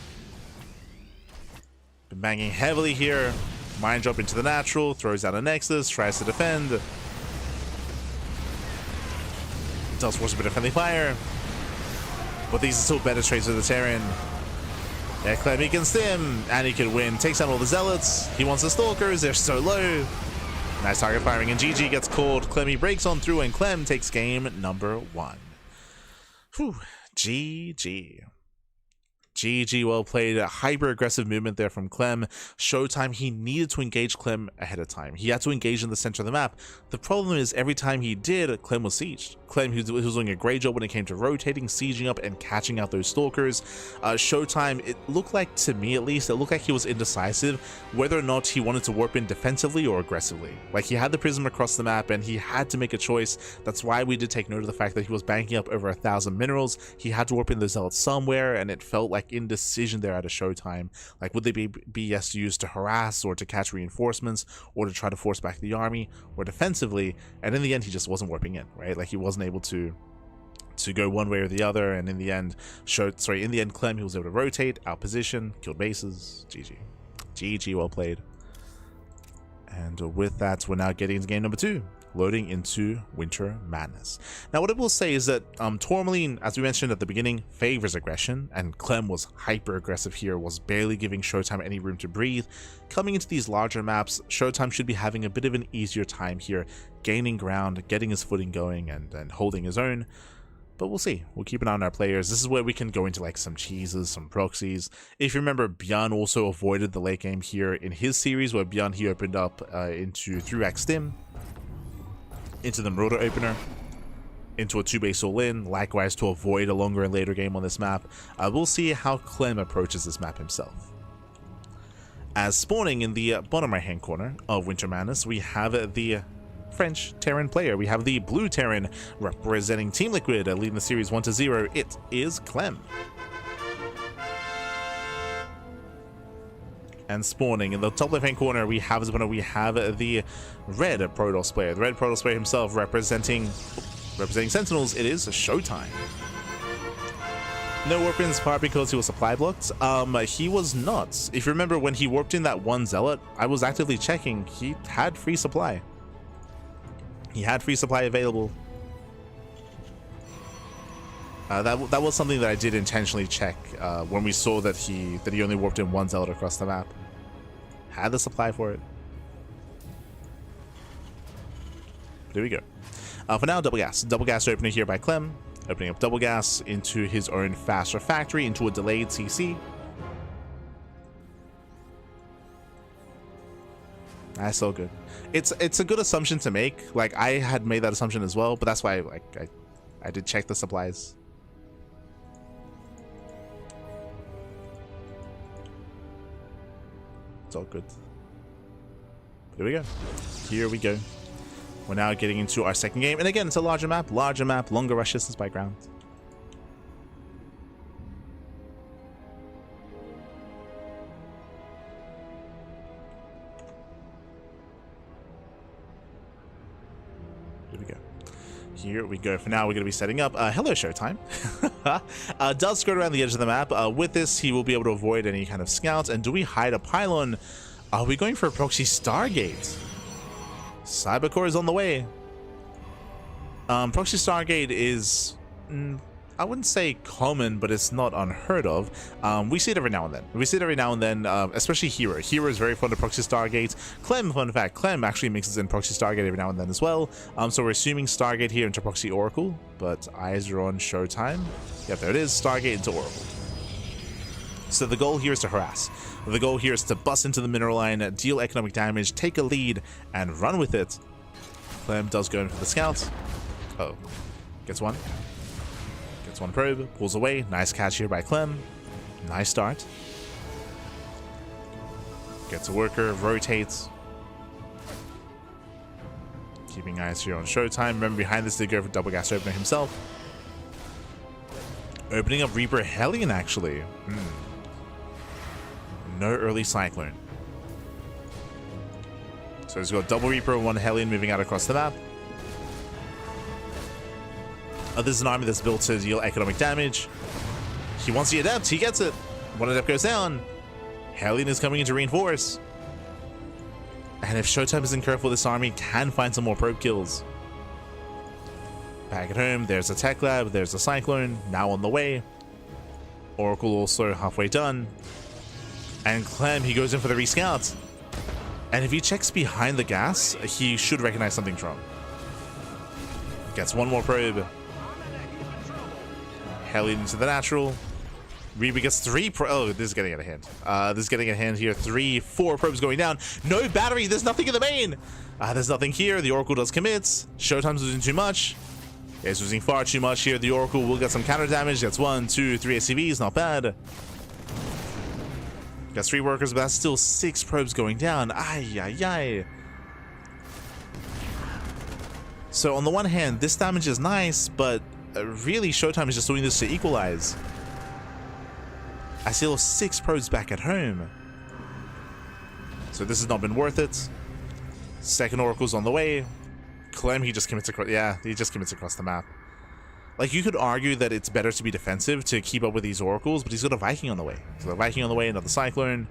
Been banging heavily here. Mind drop into the natural, throws out a Nexus, tries to defend. Does force a bit of friendly fire. But these are still better trades with the Terran. Yeah, Clem, he can stim, and he can win. Takes out all the Zealots. He wants the Stalkers, they're so low. Nice target firing, and GG gets called. Clem, breaks on through, and Clem takes game number 1. Whew, GG. GG, well played. A hyper-aggressive movement there from Clem. ShoWTimE, he needed to engage Clem ahead of time. He had to engage in the center of the map. The problem is, every time he did, Clem was sieged. Clem, he was doing a great job when it came to rotating, sieging up, and catching out those Stalkers. ShoWTimE, it looked like, to me at least, it looked like he was indecisive whether or not he wanted to warp in defensively or aggressively. Like, he had the prism across the map, and he had to make a choice. That's why we did take note of the fact that he was banking up over 1,000 minerals. He had to warp in those Zealots somewhere, and it felt like indecision there at a ShoWTimE. Like, would they be best used to harass or to catch reinforcements or to try to force back the army or defensively? And in the end, he just wasn't warping in, right? Like, he wasn't able to go one way or the other. And in the end, Clem, he was able to rotate, out position, killed bases. GG, well played. And with that, we're now getting into game number 2. Loading into Winter Madness. Now, what I will say is that Tourmaline, as we mentioned at the beginning, favors aggression, and Clem was hyper aggressive here, was barely giving ShoWTimE any room to breathe. Coming into these larger maps, ShoWTimE should be having a bit of an easier time here, gaining ground, getting his footing going, and holding his own. But we'll see. We'll keep an eye on our players. This is where we can go into like some cheeses, some proxies. If you remember, Bjorn also avoided the late game here in his series, where Bjorn, he opened up into 3-rack stim, into the Marauder opener, into a 2-base all-in, likewise to avoid a longer and later game on this map. We'll see how Clem approaches this map himself. As spawning in the bottom right hand corner of Winter Madness, we have the French Terran player. We have the blue Terran representing Team Liquid, leading the series 1-0. It is Clem. And spawning in the top left hand corner, we have the red Protoss player. The red Protoss player himself representing Sentinels. It is ShoWTimE. No weapons, part because he was supply blocked. He was not. If you remember when he warped in that one Zealot, I was actively checking. He had free supply. He had free supply available. That was something that I did intentionally check when we saw that he only warped in one Zealot across the map. Had the supply for it. There we go. For now, double gas. Double gas opener here by Clem. Opening up double gas into his own faster factory, into a delayed CC. That's so good. It's a good assumption to make. Like, I had made that assumption as well, but that's why I did check the supplies. It's all good. Here we go. Here we go. We're now getting into our second game. And again, it's a larger map, longer rush distance by ground. Here we go. Here we go. For now, we're going to be setting up. Hello, ShoWTimE. Does skirt around the edge of the map. With this, he will be able to avoid any kind of scouts. And do we hide a pylon? Are we going for a proxy Stargate? Cybercore is on the way. Proxy Stargate is, I wouldn't say common, but it's not unheard of. We see it every now and then. Especially herO. herO is very fond of Proxy Stargate. Clem, fun fact, Clem actually mixes in Proxy Stargate every now and then as well. So we're assuming Stargate here into Proxy Oracle, but eyes are on ShoWTimE. Yep, there it is, Stargate into Oracle. So the goal here is to harass. The goal here is to bust into the mineral line, deal economic damage, take a lead, and run with it. Clem does go in for the scout. Oh, gets one. Gets one probe, pulls away. Nice catch here by Clem. Nice start. Gets a worker, rotates. Keeping eyes here on ShoWTimE. Remember, behind this, they go for double gas opener himself. Opening up Reaper Hellion, actually. No early Cyclone. So he's got double Reaper, one Hellion moving out across the map. This is an army that's built to deal economic damage. He wants the Adept, he gets it. One Adept goes down. Hellion is coming in to reinforce. And if ShoWTimE isn't careful, this army can find some more probe kills. Back at home, there's a Tech Lab, there's a Cyclone, now on the way. Oracle also halfway done. And Clem, he goes in for the rescout. And if he checks behind the gas, he should recognize something's wrong. Gets one more probe. Hellion into the natural. Reaper gets three oh, this is getting out of hand. This is getting out of hand here. 4 probes going down. No battery, there's nothing in the main. There's nothing here. The Oracle does commits. ShoWTimE's losing too much. Yeah, he's losing far too much here. The Oracle will get some counter damage. That's 1, 2, 3 SCVs, not bad. Got 3 workers, but that's still 6 probes going down. Ay, ay, ay. So on the one hand, this damage is nice, but really ShoWTimE is just doing this to equalize. I still have 6 probes back at home. So this has not been worth it. Second Oracle's on the way. Clem, he just commits across, yeah, he just commits across the map. Like, you could argue that it's better to be defensive to keep up with these Oracles, but he's got a Viking on the way. He's got a Viking on the way, another Cyclone.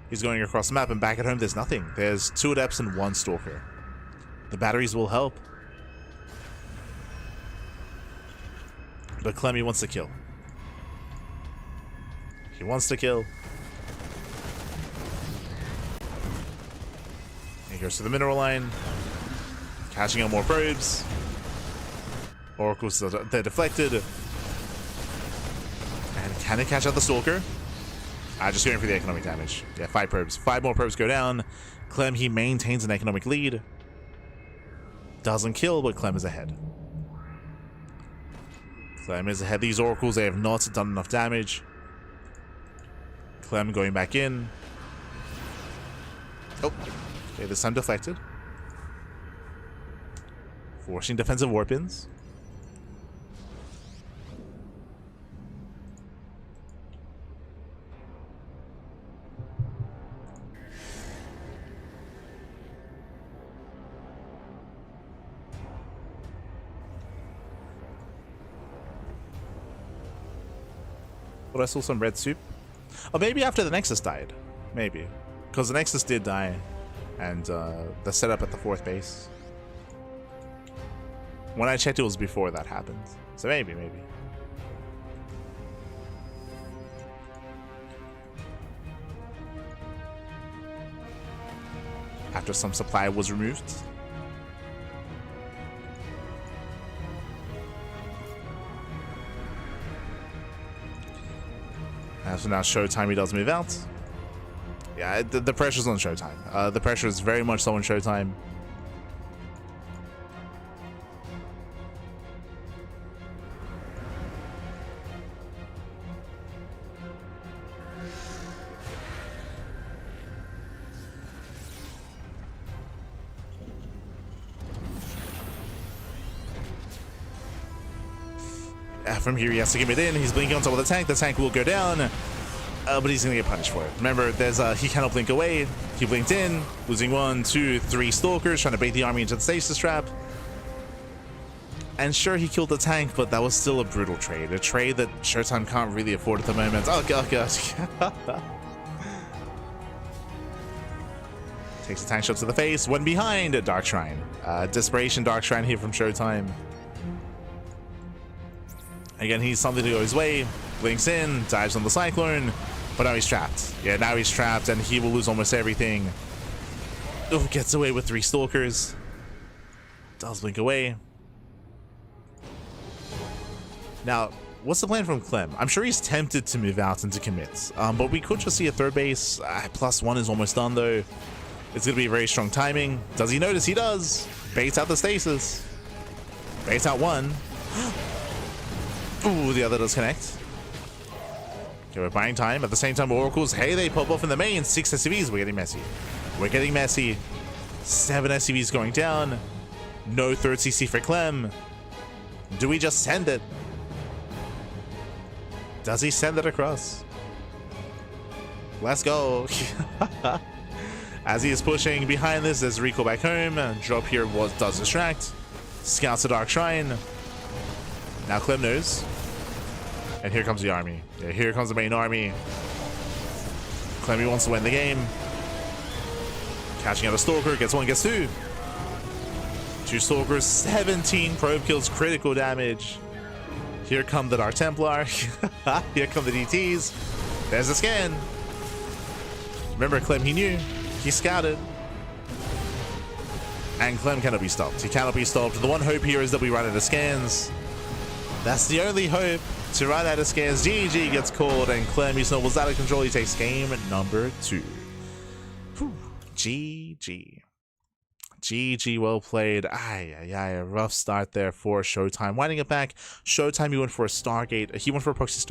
He's going across the map, and back at home, there's nothing. There's 2 Adepts and 1 Stalker. The batteries will help. But Clem, he wants to kill. He wants to kill. He goes to the mineral line. Catching up more probes. Oracles, they're deflected. And can they catch out the Stalker? Just going for the economic damage. Yeah, 5 probes. 5 more probes go down. Clem, he maintains an economic lead. Doesn't kill, but Clem is ahead. Clem is ahead. These Oracles, they have not done enough damage. Clem going back in. Oh, okay, this time deflected. Forcing defensive warp-ins. But I saw some red soup. Or maybe after the Nexus died. Maybe. Because the Nexus did die. And the setup at the 4th base. When I checked, it was before that happened. So maybe. After some supply was removed. So now ShoWTimE does move out. Yeah, the pressure's on ShoWTimE. The pressure is very much so on ShoWTimE. From here, he has to give it in. He's blinking on top of the tank. The tank will go down, but he's going to get punished for it. Remember, there's he cannot blink away. He blinked in, losing 1, 2, 3 stalkers, trying to bait the army into the stasis trap. And sure, he killed the tank, but that was still a brutal trade. A trade that ShoWTimE can't really afford at the moment. Oh, God. Takes a tank shot to the face. One behind a Dark Shrine. Desperation Dark Shrine here from ShoWTimE. Again, he's something to go his way. Blinks in, dives on the Cyclone, but now he's trapped. Yeah, now he's trapped, and he will lose almost everything. Oh, gets away with 3 stalkers. Does blink away. Now, what's the plan from Clem? I'm sure he's tempted to move out and to commit, but we could just see a 3rd base. +1 is almost done, though. It's going to be very strong timing. Does he notice? He does. Baits out the stasis. Baits out 1. Ooh, the other does connect. Okay, we're buying time. At the same time, Oracles, hey, they pop off in the main. 6 SCVs. We're getting messy. 7 SCVs going down. No 3rd CC for Clem. Do we just send it? Does he send it across? Let's go. As he is pushing behind this, there's recall back home. Drop here does distract. Scouts the Dark Shrine. Now Clem knows. And here comes the army. Yeah, here comes the main army. Clem wants to win the game. Catching out a Stalker. Gets 1, gets 2. 2 Stalkers, 17 probe kills, critical damage. Here come the Dark Templar. Here come the DTs. There's the scan. Remember, Clem, he knew. He scouted. And Clem cannot be stopped. He cannot be stopped. The one hope here is that we run out of scans. That's the only hope, to run out of scans. GG gets called, and Clem, he snowballs out of control. He takes game number 2. Whew. GG. GG, well played. A rough start there for ShoWTimE. Winding it back, ShoWTimE, he went for a Stargate. He went for a proxy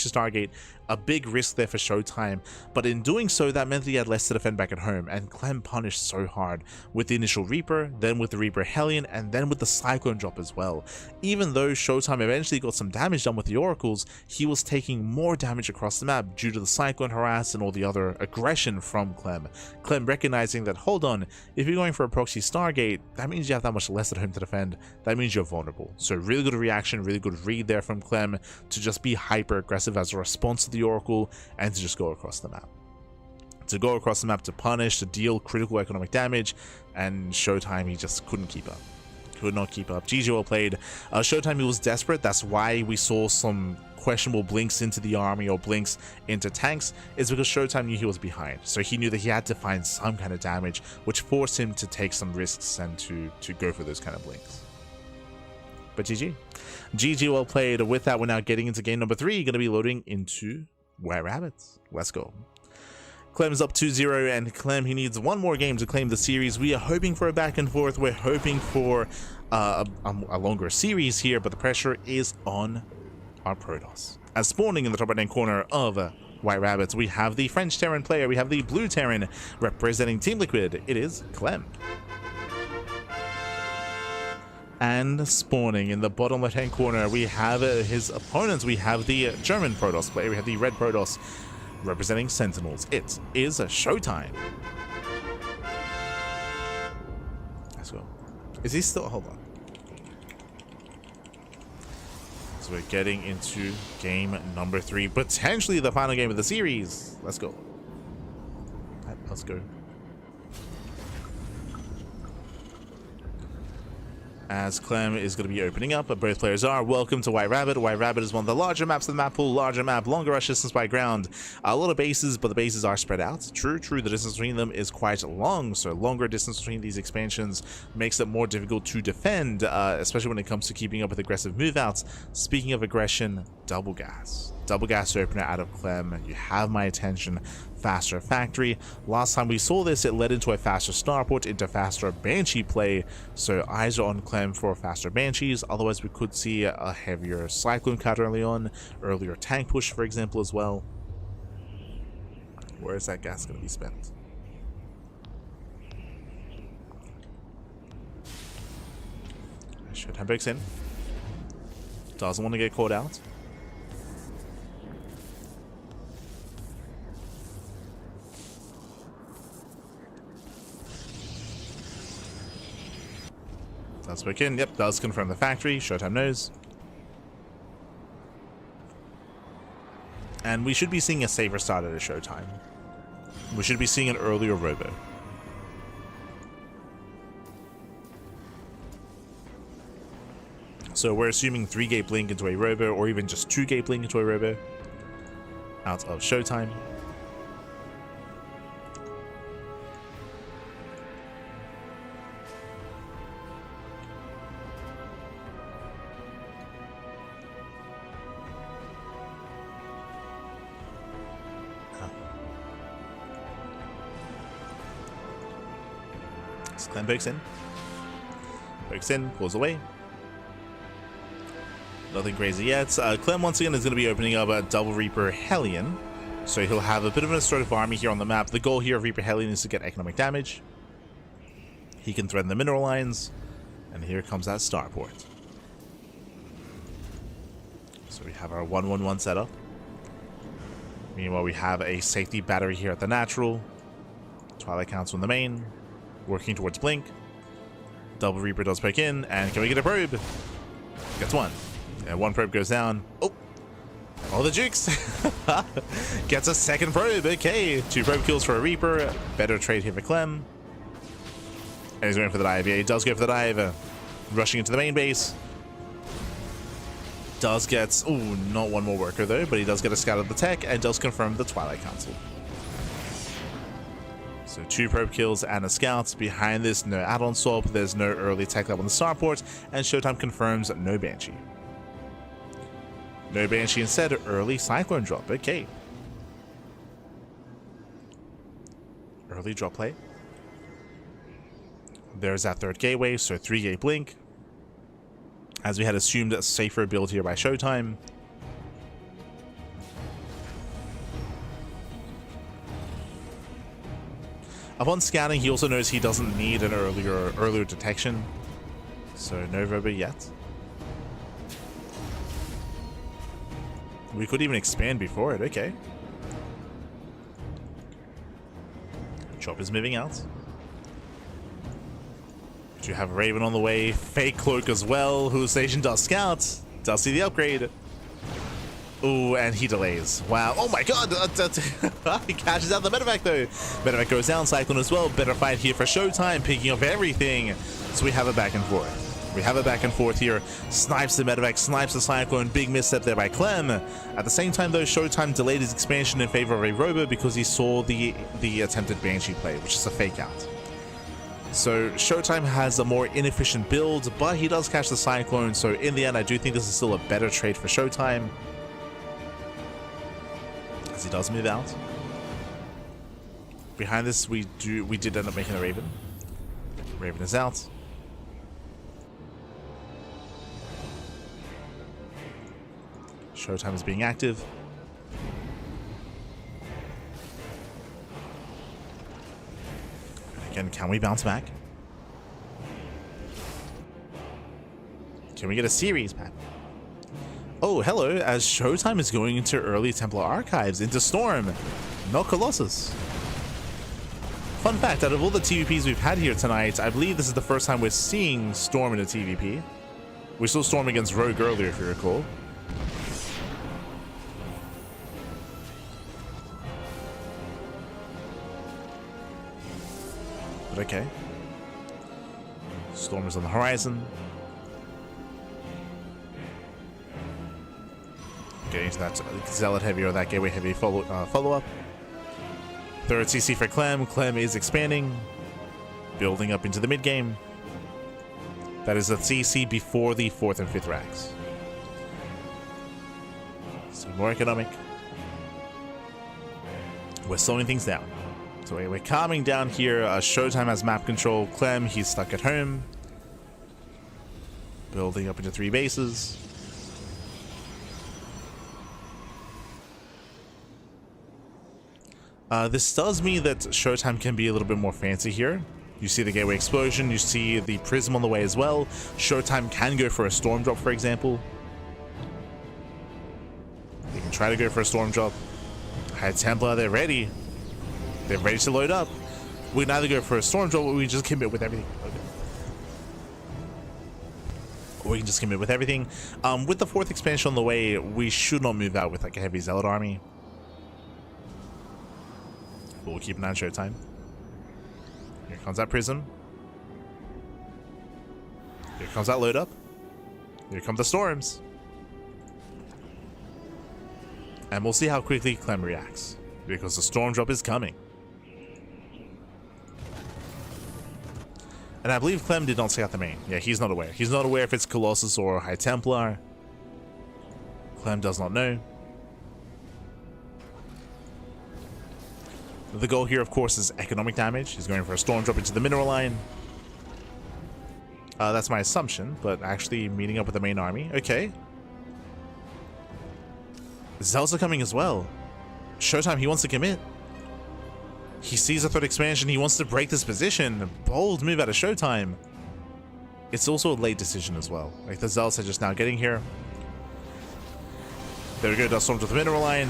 Stargate. A big risk there for ShoWTimE, but in doing so, that meant that he had less to defend back at home, and Clem punished so hard with the initial Reaper, then with the Reaper Hellion, and then with the Cyclone drop as well. Even though ShoWTimE eventually got some damage done with the Oracles, he was taking more damage across the map due to the Cyclone harass and all the other aggression from Clem. Clem recognizing that, hold on, if you're going for a proxy Stargate, that means you have that much less at home to defend. That means you're vulnerable. So really good reaction, really good read there from Clem to just be hyper aggressive as a response to the Oracle and to just go across the map. To punish, to deal critical economic damage, and ShoWTimE, he just couldn't keep up. Could not keep up. GG, well played. ShoWTimE, he was desperate. That's why we saw some questionable blinks into the army or blinks into tanks, is because ShoWTimE knew he was behind. So he knew that he had to find some kind of damage, which forced him to take some risks and to go for those kind of blinks. But GG, well played. With that, we're now getting into game number 3. Going to be loading into Were Rabbits. Let's go. Clem's up 2-0, and Clem, he needs 1 more game to claim the series. We are hoping for a back and forth. We're hoping for a longer series here, but the pressure is on our Protoss. As spawning in the top right-hand corner of White Rabbits, we have the French Terran player. We have the Blue Terran representing Team Liquid. It is Clem. And spawning in the bottom left-hand corner, we have his opponents. We have the German Protoss player. We have the Red Protoss representing Sentinels. It is ShoWTimE. Let's go. Is he still? Hold on. So we're getting into game number 3, potentially the final game of the series. Let's go. Let's go. As Clem is going to be opening up, but both players are. Welcome to White Rabbit. White Rabbit is one of the larger maps of the map pool. Larger map, longer rush distance by ground. A lot of bases, but the bases are spread out. True, the distance between them is quite long, so longer distance between these expansions makes it more difficult to defend, especially when it comes to keeping up with aggressive move-outs. Speaking of aggression, double gas. Double gas opener out of Clem. You have my attention. Faster factory. Last time we saw this, it led into a faster starport, into faster banshee play. So eyes are on Clem for faster banshees. Otherwise, we could see a heavier cyclone cut early on, earlier tank push, for example, as well. Where is that gas going to be spent? ShoWTimE breaks in. Doesn't want to get caught out. Does break in. Yep, does confirm the factory. ShoWTimE knows. And we should be seeing a safer start at a ShoWTimE. We should be seeing an earlier robo. So we're assuming 3-gate blink into a robo, or even just 2-gate blink into a robo out of ShoWTimE. Clem pokes in, pulls away. Nothing crazy yet. Clem once again is going to be opening up a double Reaper Hellion, so he'll have a bit of an assertive army here on the map. The goal here of Reaper Hellion is to get economic damage. He can threaten the mineral lines, and here comes that starport. So we have our 1-1-1 setup. Meanwhile, we have a safety battery here at the natural. Twilight Council in the main. Working towards blink. Double Reaper does poke in, and can we get a probe? Gets one. And one probe goes down. Oh, the jukes. Gets a second probe. Okay, 2 probe kills for a Reaper. Better trade here for Clem. And he's going for the dive. Yeah, he does go for the dive. Rushing into the main base. Does get, not one more worker though, but he does get a scout of the tech and does confirm the Twilight Council. So 2 probe kills and a scout. Behind this, no add-on swap. There's no early tech up on the starport, and ShoWTimE confirms no Banshee. No Banshee instead, early Cyclone drop. Okay. Early drop play. There's that 3rd gateway, so 3-gate blink. As we had assumed, a safer build here by ShoWTimE. Upon scouting, he also knows he doesn't need an earlier detection, so no robo yet. We could even expand before it. Okay. Chopper's moving out. Do you have Raven on the way? Fake Cloak as well. Hallucination does scout. Does see the upgrade. Ooh, and he delays. Wow. Oh my god. He catches out the medevac though. Medevac goes down. Cyclone as well. Better fight here for ShoWTimE, picking up everything. So we have a back and forth. We have a back and forth here. Snipes the medevac, snipes the Cyclone. Big misstep there by Clem. At the same time though, ShoWTimE delayed his expansion in favor of a robo because he saw the attempted Banshee play, which is a fake out. So ShoWTimE has a more inefficient build, but he does catch the Cyclone. So in the end, I do think this is still a better trade for ShoWTimE. He does move out. Behind this, we did end up making a Raven. Raven is out. ShoWTimE is being active. Again, can we bounce back? Can we get a series, Pat? Oh, hello, as ShoWTimE is going into early Templar archives, into Storm, not Colossus. Fun fact, out of all the TVPs we've had here tonight, I believe this is the first time we're seeing Storm in a TVP. We saw Storm against Rogue earlier, if you recall. But okay. Storm is on the horizon. Getting to that Zealot heavy or that Gateway heavy follow-up. Third CC for Clem. Clem is expanding. Building up into the mid-game. That is a CC before the 4th and 5th racks. So more economic. We're slowing things down. So we're calming down here. ShoWTimE has map control. Clem, he's stuck at home. Building up into 3 bases. This does mean that ShoWTimE can be a little bit more fancy here. You see the Gateway Explosion, you see the Prism on the way as well. ShoWTimE can go for a Storm Drop, for example. They can try to go for a Storm Drop. High Templar, they're ready. They're ready to load up. We can either go for a Storm Drop or we just commit with everything. Okay. Or we can just commit with everything. With the 4th expansion on the way, we should not move out with like a heavy Zealot army. But we'll keep an eye on ShoWTimE. Here comes that Prism. Here comes that load up. Here come the Storms. And we'll see how quickly Clem reacts, because the Storm Drop is coming. And I believe Clem did not scout the main. Yeah, he's not aware. He's not aware if it's Colossus or High Templar. Clem does not know. The goal here, of course, is economic damage. He's going for a Storm Drop into the mineral line. That's my assumption, but actually meeting up with the main army. Okay. Zealots are coming as well. ShoWTimE, he wants to commit. He sees a 3rd expansion. He wants to break this position. Bold move out of ShoWTimE. It's also a late decision as well. Like, the Zealots are just now getting here. There we go. Does Storm to the mineral line.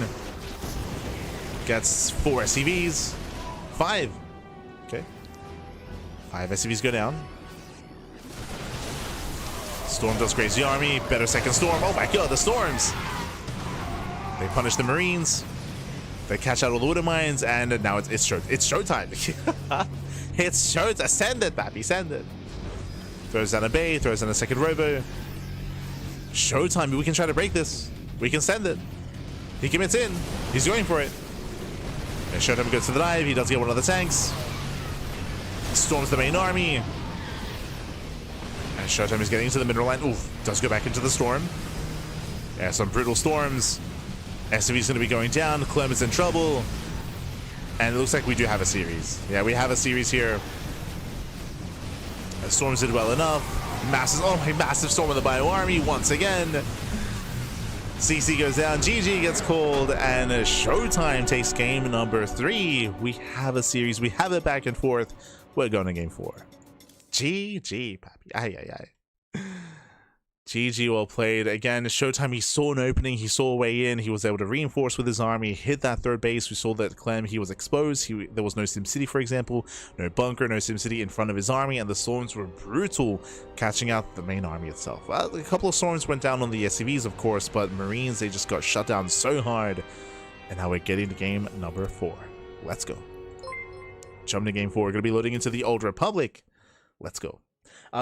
Gets 4 SCVs. 5. Okay. 5 SCVs go down. Storm does graze the army. Better second Storm. Oh my god, the Storms! They punish the Marines. They catch out all the Water Mines, and now it's ShoWTimE. It's ShoWTimE. Send it, Bappy. Send it. Throws down a Bay. Throws down a second Robo. ShoWTimE. We can try to break this. We can send it. He commits in. He's going for it. And ShoWTimE goes to the dive. He does get one of the tanks. Storms the main army. And ShoWTimE is getting into the mineral line. Oof. Does go back into the Storm. Yeah, some brutal Storms. SCV is going to be going down. Clem is in trouble. And it looks like we do have a series. Yeah, we have a series here. Storms did well enough. Massive Storm of the Bio Army once again. CC goes down, GG gets called, and ShoWTimE takes game number 3. We have a series, we have it back and forth. We're going to game 4. GG, Pappy. Aye, aye, aye. GG, well played. Again, ShoWTimE, he saw an opening, he saw a way in, he was able to reinforce with his army, hit that 3rd base. We saw that Clem, he was exposed. There was no SimCity, for example, no bunker, no SimCity in front of his army, and the Storms were brutal, catching out the main army itself. Well, a couple of Storms went down on the SCVs, of course, but Marines, they just got shut down so hard. And now we're getting to game number 4. Let's go. Jumping to game 4, we're going to be loading into the Old Republic. Let's go.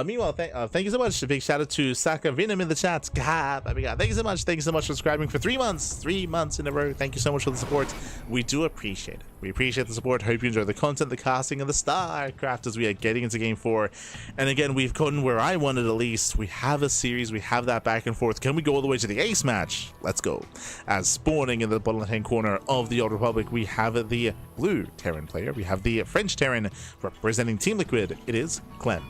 Meanwhile, thank you so much. A big shout out to Saka Venom in the chat. God, thank you so much. Thank you so much for subscribing for 3 months. 3 months in a row. Thank you so much for the support. We do appreciate it. We appreciate the support. Hope you enjoy the content, the casting, and the StarCraft as we are getting into game 4. And again, we've gotten where I wanted at least. We have a series. We have that back and forth. Can we go all the way to the ace match? Let's go. As spawning in the bottom left-hand corner of the Old Republic, we have the blue Terran player. We have the French Terran representing Team Liquid. It is Clem.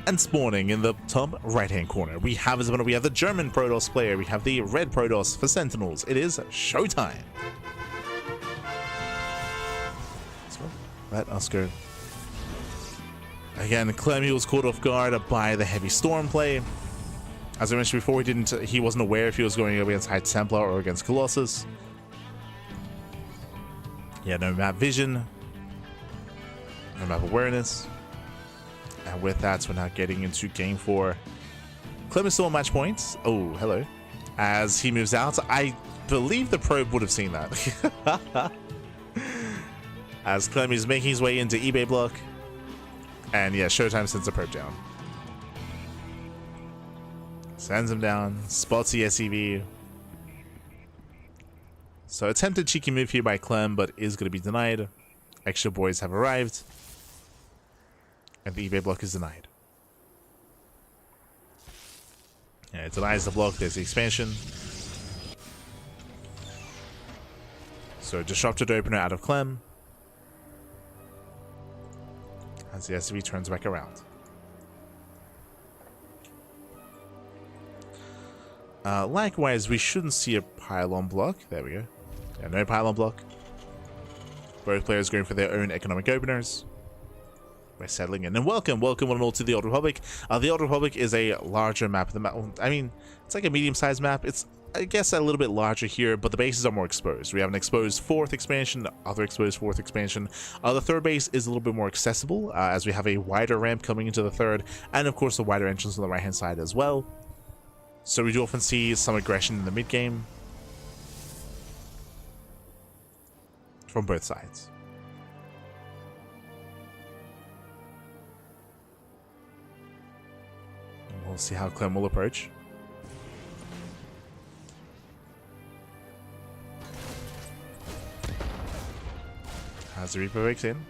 And spawning in the top right-hand corner, we have the German Protoss player. We have the red Protoss for Sentinels. It is ShoWTimE. Let us go. Again, Clem, he was caught off guard by the heavy storm play. As I mentioned before, he wasn't aware if he was going against High Templar or against Colossus. Yeah, no map vision, no map awareness. And with that, we're now getting into game 4. Clem is still on match points. Oh, hello. As he moves out, I believe the probe would have seen that. As Clem is making his way into eBay block. And yeah, ShoWTimE sends the probe down. Sends him down, spots the SEV. So attempted cheeky move here by Clem, but is going to be denied. Extra boys have arrived. And the eBay block is denied. Yeah, it denies the block, there's the expansion. So disrupted opener out of Clem. As the SEV turns back around. Likewise, we shouldn't see a pylon block. There we go. Yeah, no pylon block. Both players going for their own economic openers. We're settling in. And welcome one and all to the Old Republic. The Old Republic is a larger map. I mean, it's like a medium-sized map. It's, I guess, a little bit larger here, but the bases are more exposed. We have an exposed 4th expansion, other exposed 4th expansion. The 3rd base is a little bit more accessible, as we have a wider ramp coming into the 3rd, and of course a wider entrance on the right-hand side as well. So we do often see some aggression in the mid-game from both sides. And we'll see how Clem will approach. As the Reaper breaks in.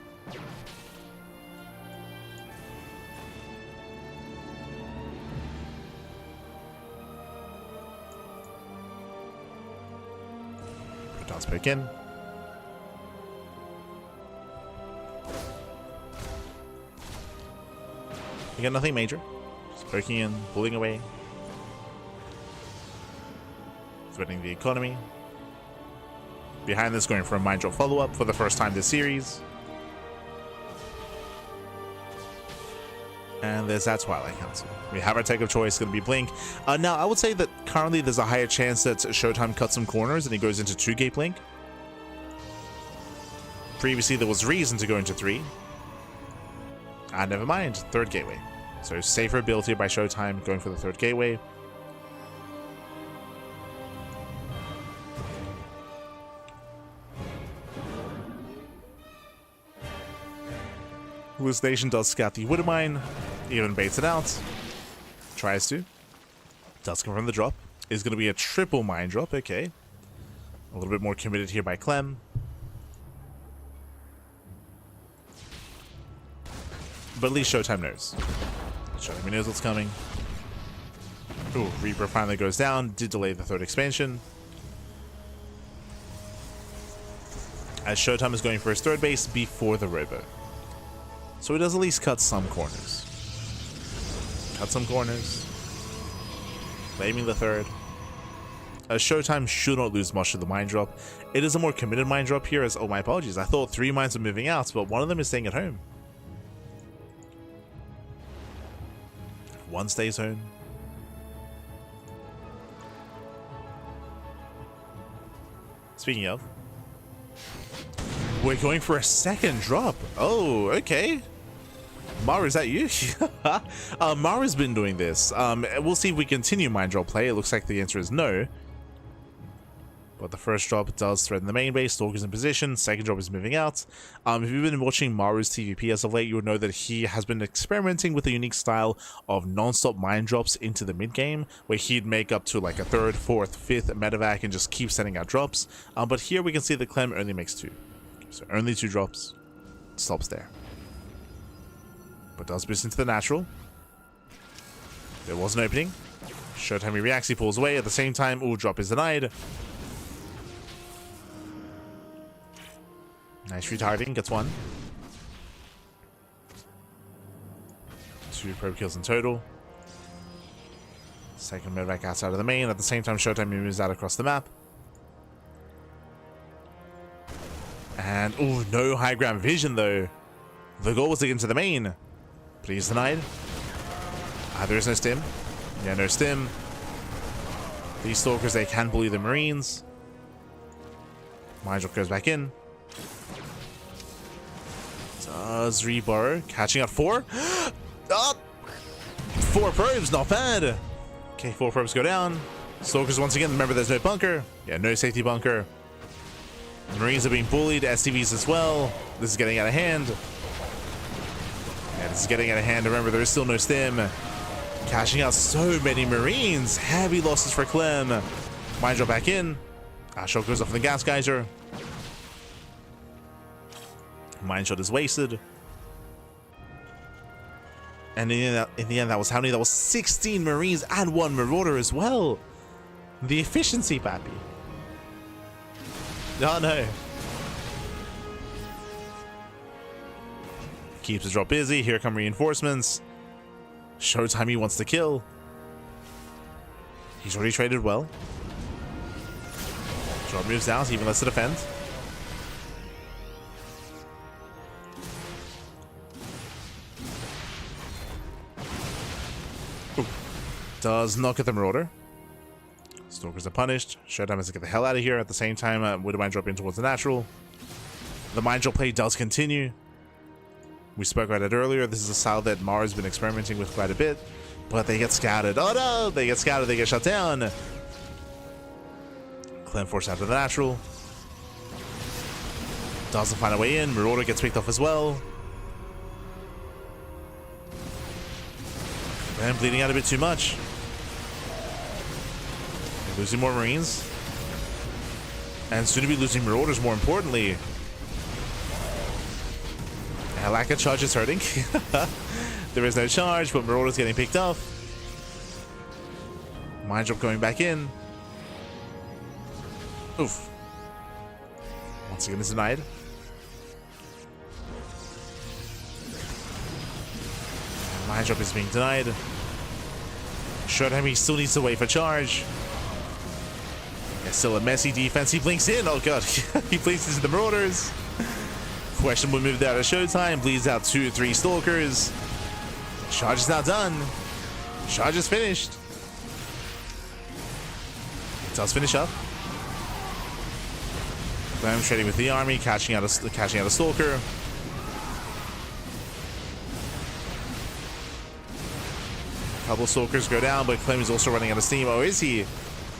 Protons poke in. Again, nothing major. Just poking in, pulling away. Threatening the economy. Behind this, going for a mine drop follow-up for the first time this series. And there's that Twilight Council. We have our tech of choice, going to be Blink. Now, I would say that currently there's a higher chance that ShoWTimE cuts some corners and he goes into 2-gate Blink. Previously, there was reason to go into 3. Never mind, 3rd gateway. So safer build here by ShoWTimE, going for the 3rd gateway. Hallucination does scout the Widow Mine, even baits it out. Tries to. Does confirm the drop. Is going to be a triple mine drop, okay. A little bit more committed here by Clem. But at least ShoWTimE knows. ShoWTimE knows what's coming. Ooh, Reaper finally goes down. Did delay the 3rd expansion. As ShoWTimE is going for his 3rd base before the Robo. So he does at least cut some corners. Cut some corners. Claiming the 3rd. ShoWTimE should not lose much of the mine drop. It is a more committed mine drop here as, oh my apologies, I thought 3 mines were moving out, but one of them is staying at home. One stays home. Speaking of, we're going for a 2nd drop. Oh, okay. Mara, is that you? Mara's been doing this. We'll see if we continue mine drop play. It looks like the answer is no. But the 1st drop does threaten the main base. Stalker's in position. 2nd drop is moving out. If you've been watching Maru's TVP as of late, you would know that he has been experimenting with a unique style of non-stop mine drops into the mid-game, where he'd make up to like a 3rd, 4th, 5th medevac and just keep sending out drops. But here we can see that Clem only makes 2. So only 2 drops. Stops there. But does boost into the natural. There was an opening. ShoWTimE reacts, he pulls away. At the same time, ooh, drop is denied. Nice retargeting, gets 1. 2 probe kills in total. 2nd medevac outside of the main. At the same time, ShoWTimE moves out across the map. And, oh, no high ground vision, though. The goal was to get into the main. But he's denied. There is no stim. Yeah, no stim. These Stalkers, they can bully the Marines. Mind Drop goes back in. Does reborrow. Catching out 4. Oh! 4 probes, not bad. Okay, 4 probes go down. Stalkers once again, remember there's no bunker. Yeah, no safety bunker. The Marines are being bullied, STVs as well. This is getting out of hand. Yeah, this is getting out of hand. Remember, there is still no stim. Cashing out so many Marines. Heavy losses for Clem. Mind Drop back in. Shot goes off in the gas geyser. Mind Shot is wasted. And in the end, that was how many? That was 16 Marines and 1 Marauder as well. The efficiency, pappy. Oh no. Keeps his drop busy. Here come reinforcements. ShoWTimE wants to kill. He's already traded well. Drop moves down, so even less to defend. Ooh. Does not get the Marauder. Stalkers are punished. ShoWTimE has to get the hell out of here. At the same time, with a mind drop in towards the natural. The mind drop play does continue. We spoke about it earlier. This is a style that Mara's been experimenting with quite a bit. But they get scouted. Oh no! They get scouted. They get shut down. Clem forced out of the natural. Doesn't find a way in. Marauder gets picked off as well. And bleeding out a bit too much. They're losing more Marines. And soon to be losing Marauders, more importantly. A lack of charge is hurting. There is no charge, but Marauder's getting picked off. Mind Drop going back in. Oof. Once again, it's denied. Mind Drop is being denied. ShoWTimE still needs to wait for charge. Yeah, still a messy defense. He blinks in. Oh god. He blinks into the Marauders. Questionable move there to ShoWTimE. Bleeds out 2 or 3 Stalkers. Charge is now done. Charge is finished. It does finish up. Clem trading with the army, catching out a Stalker. A couple of Stalkers go down, but Clem is also running out of steam. Oh, is he?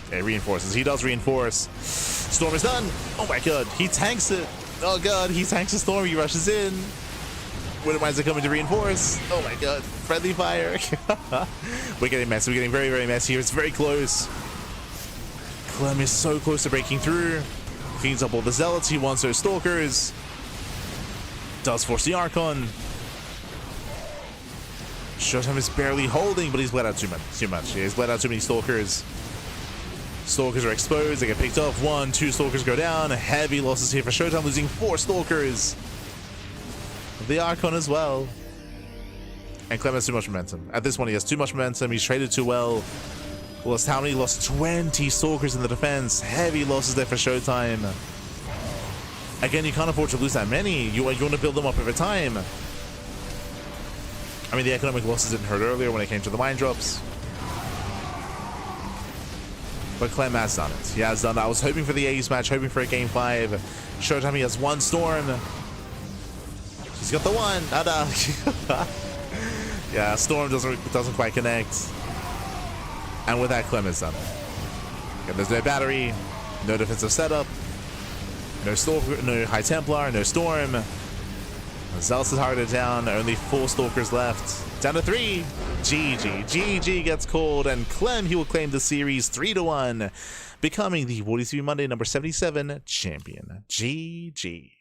Okay, reinforces. He does reinforce. Storm is done. Oh my god, he tanks it. Oh god, he tanks the storm. He rushes in. Wouldn't mind coming to reinforce. Oh my god, friendly fire. We're getting messy. We're getting very, very messy here. It's very close. Clem is so close to breaking through. Cleans up all the zealots. He wants those Stalkers. Does force the Archon. ShoWTimE is barely holding, but he's bled out too much. He's bled out too many Stalkers. Stalkers are exposed. They get picked off. 1, 2 Stalkers go down. Heavy losses here for ShoWTimE, losing 4 Stalkers. The Archon as well. And Clem has too much momentum. At this one, he has too much momentum. He's traded too well. Lost how many? Lost 20 Stalkers in the defense. Heavy losses there for ShoWTimE. Again, you can't afford to lose that many. You want to build them up over time. I mean, the economic losses didn't hurt earlier when it came to the mind drops. But Clem has done it. He has done it. I was hoping for the ace match, hoping for a game 5. ShoWTimE has 1 Storm. He's got the 1. Oh, no. Yeah, Storm doesn't quite connect. And with that, Clem is done. Again, there's no battery, no defensive setup, no High Templar, no Storm. Zealous is harder down. Only 4 Stalkers left. Down to 3. GG gets called, and Clem, he will claim the series 3-1, becoming the WardiTV Monday number 77 champion. GG.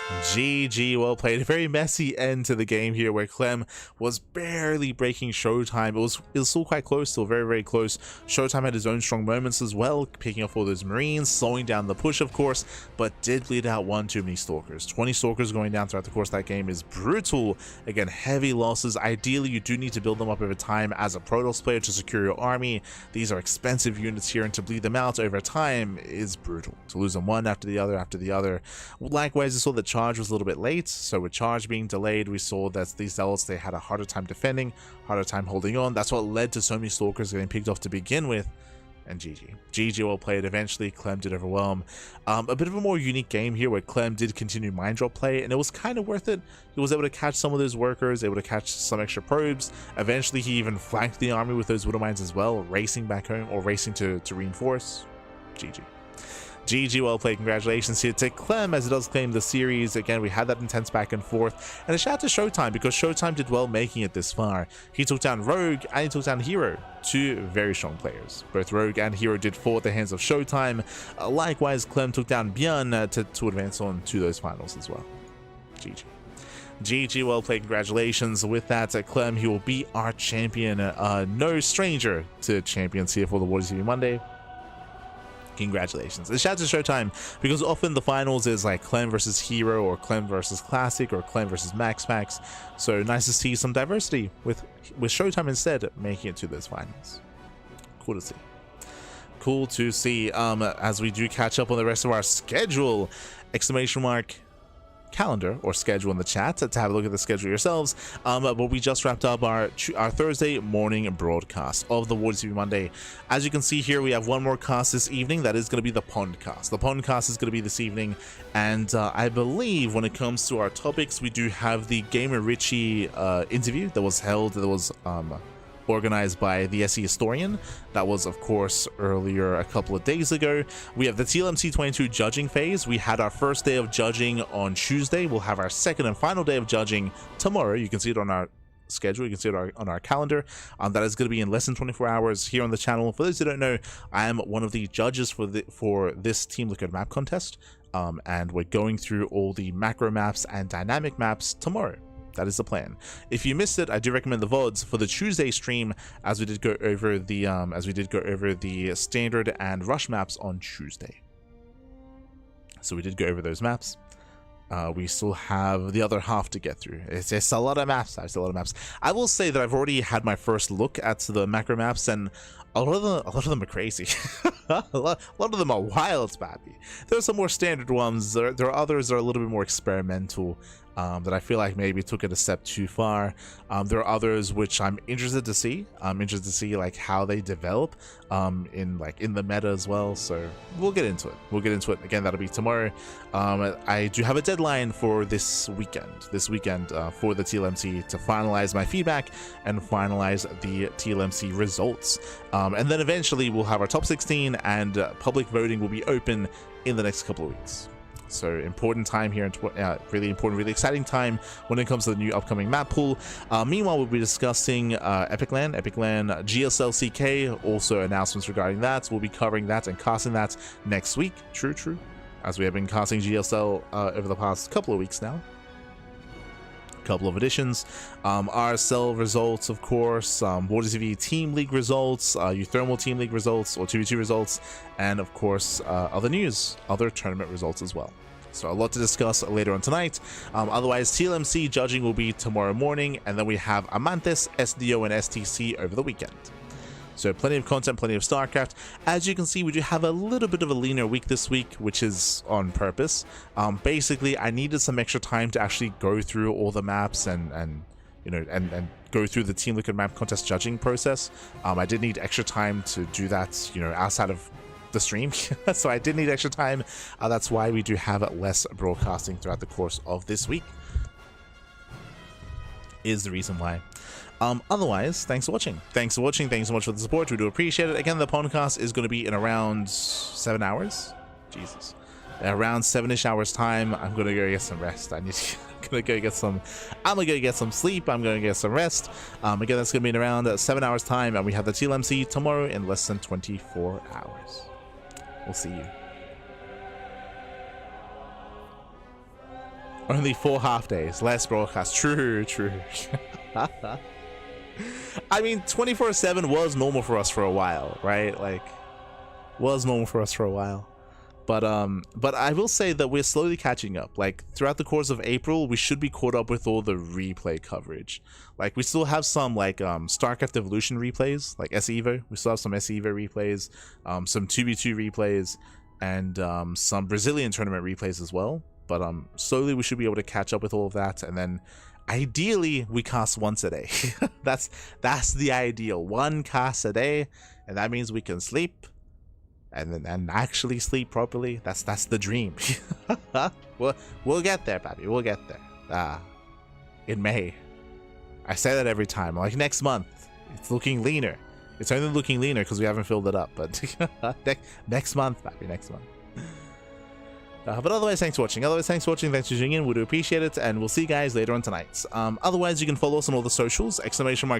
GG, well played. A very messy end to the game here where Clem was barely breaking ShoWTimE. It was still quite close, still very, very close. ShoWTimE had his own strong moments as well, picking up all those Marines, slowing down the push, of course, but did bleed out one too many Stalkers. 20 Stalkers going down throughout the course of that game is brutal. Again, heavy losses. Ideally, you do need to build them up over time as a Protoss player to secure your army. These are expensive units here, and to bleed them out over time is brutal. To lose them one after the other. Likewise, you saw the charge was a little bit late, so with charge being delayed, we saw that these zealots, they had a harder time defending, harder time holding on. That's what led to so many Stalkers getting picked off to begin with. And GG, well played. Eventually Clem did overwhelm. A bit of a more unique game here where Clem did continue mind drop play, and it was kind of worth it. He was able to catch some of those workers, able to catch some extra probes. Eventually he even flanked the army with those Widow Mines as well, racing back home, or racing to reinforce. GG, well played. Congratulations here to Clem as it does claim the series. Again, we had that intense back and forth. And a shout out to ShoWTimE, because ShoWTimE did well making it this far. He took down herO and he took down herO. Two very strong players. Both herO and herO did fall at the hands of ShoWTimE. Likewise, Clem took down Björn to advance on to those finals as well. GG, well played. Congratulations. With that, Clem, he will be our champion. No stranger to champions here for the WardiTV Monday. Congratulations. And shout out to ShoWTimE, because often the finals is like Clem versus herO, or Clem versus Classic, or Clem versus Max. So nice to see some diversity with ShoWTimE instead making it to those finals. Cool to see. As we do catch up on the rest of our schedule, exclamation mark calendar or schedule in the chat to have a look at the schedule yourselves. But we just wrapped up our Thursday morning broadcast of the WardiTV Monday. As you can see here, we have one more cast this evening. That is going to be the Pondcast. The Pondcast is going to be this evening, and I believe when it comes to our topics, we do have the Gamer Richie interview that was held. That was organized by the SE Historian. That was, of course, earlier a couple of days ago. We have the TLMC 22 judging phase. We had our first day of judging on Tuesday. We'll have our second and final day of judging tomorrow. You can see it on our schedule. You can see it on our calendar. That is going to be in less than 24 hours here on the channel. For those who don't know, I am one of the judges for this Team Liquid map contest, and we're going through all the macro maps and dynamic maps tomorrow. That is the plan. If you missed it, I do recommend the VODs for the Tuesday stream, as we did go over the standard and rush maps on Tuesday. So we did go over those maps. We still have the other half to get through. It's a lot of maps. I will say that I've already had my first look at the macro maps, and a lot of them are crazy. a lot of them are wild, baby. There are some more standard ones. There are others that are a little bit more experimental, that I feel like maybe took it a step too far. There are others which I'm interested to see. I'm interested to see like how they develop in the meta as well. So we'll get into it. Again, that'll be tomorrow. I do have a deadline for this weekend for the TLMC to finalize my feedback and finalize the TLMC results. And then eventually we'll have our top 16, and public voting will be open in the next couple of weeks. So important time here, and really important, really exciting time when it comes to the new upcoming map pool. Meanwhile, we'll be discussing Epicland GSL CK, also announcements regarding that. We'll be covering that and casting that next week. True, as we have been casting GSL over the past couple of weeks now. Couple of additions, RSL results, of course, WardiTV Team League results, Uthermal Team League results, or 2v2 results, and of course other news, other tournament results as well. So a lot to discuss later on tonight. Otherwise, TLMC judging will be tomorrow morning, and then we have Amantis, SDO, and STC over the weekend. So plenty of content, plenty of StarCraft. As you can see, we do have a little bit of a leaner week this week, which is on purpose. Basically, I needed some extra time to actually go through all the maps and go through the Team Liquid map contest judging process. I did need extra time to do that, outside of the stream. So I did need extra time. That's why we do have less broadcasting throughout the course of this week. Is the reason why. Otherwise, thanks for watching. Thanks so much for the support. We do appreciate it. Again, the podcast is going to be in around 7 hours. Jesus. Around 7-ish hours time. I'm going to go get some rest. I'm gonna go get some sleep. I'm gonna get some rest. Again, that's gonna be in around 7 hours time, and we have the TLMC tomorrow in less than 24 hours. We'll see you. Only 4 half days, less broadcast. True. I mean, 24/7 was normal for us for a while, right? Like, was normal for us for a while. But I will say that we're slowly catching up. Like, throughout the course of April, we should be caught up with all the replay coverage. Like, we still have some, like, StarCraft Evolution replays, like SEVO. We still have some SEVO replays, some 2v2 replays, and some Brazilian tournament replays as well. But slowly we should be able to catch up with all of that, and then ideally we cast once a day. that's the ideal. 1 cast a day, and that means we can sleep and actually sleep properly. That's the dream. we'll get there, baby. We'll get there. In May. I say that every time. Like, next month, it's looking leaner. It's only looking leaner because we haven't filled it up. But next month, baby, next month. But otherwise, thanks for watching. Thanks for tuning in. We do appreciate it, and we'll see you guys later on tonight. Otherwise, you can follow us on all the socials,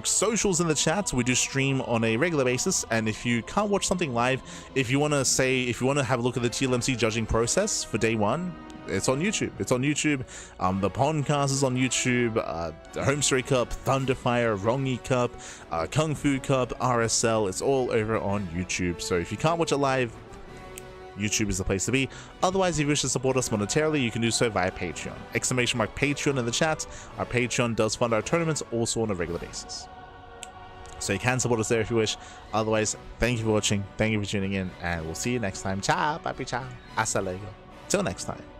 !socials in the chat. We do stream on a regular basis, and if you can't watch something live, if you want to have a look at the TLMC judging process for day 1, it's on YouTube. The podcast is on YouTube. The Home Story Cup, Thunderfire, Rongi Cup, Kung Fu Cup, RSL. It's all over on YouTube. So if you can't watch it live, YouTube is the place to be. Otherwise, if you wish to support us monetarily, you can do so via Patreon. !Patreon in the chat. Our Patreon does fund our tournaments also on a regular basis. So you can support us there if you wish. Otherwise, thank you for watching. Thank you for tuning in, and we'll see you next time. Ciao, papi, ciao. Hasta luego. Till next time.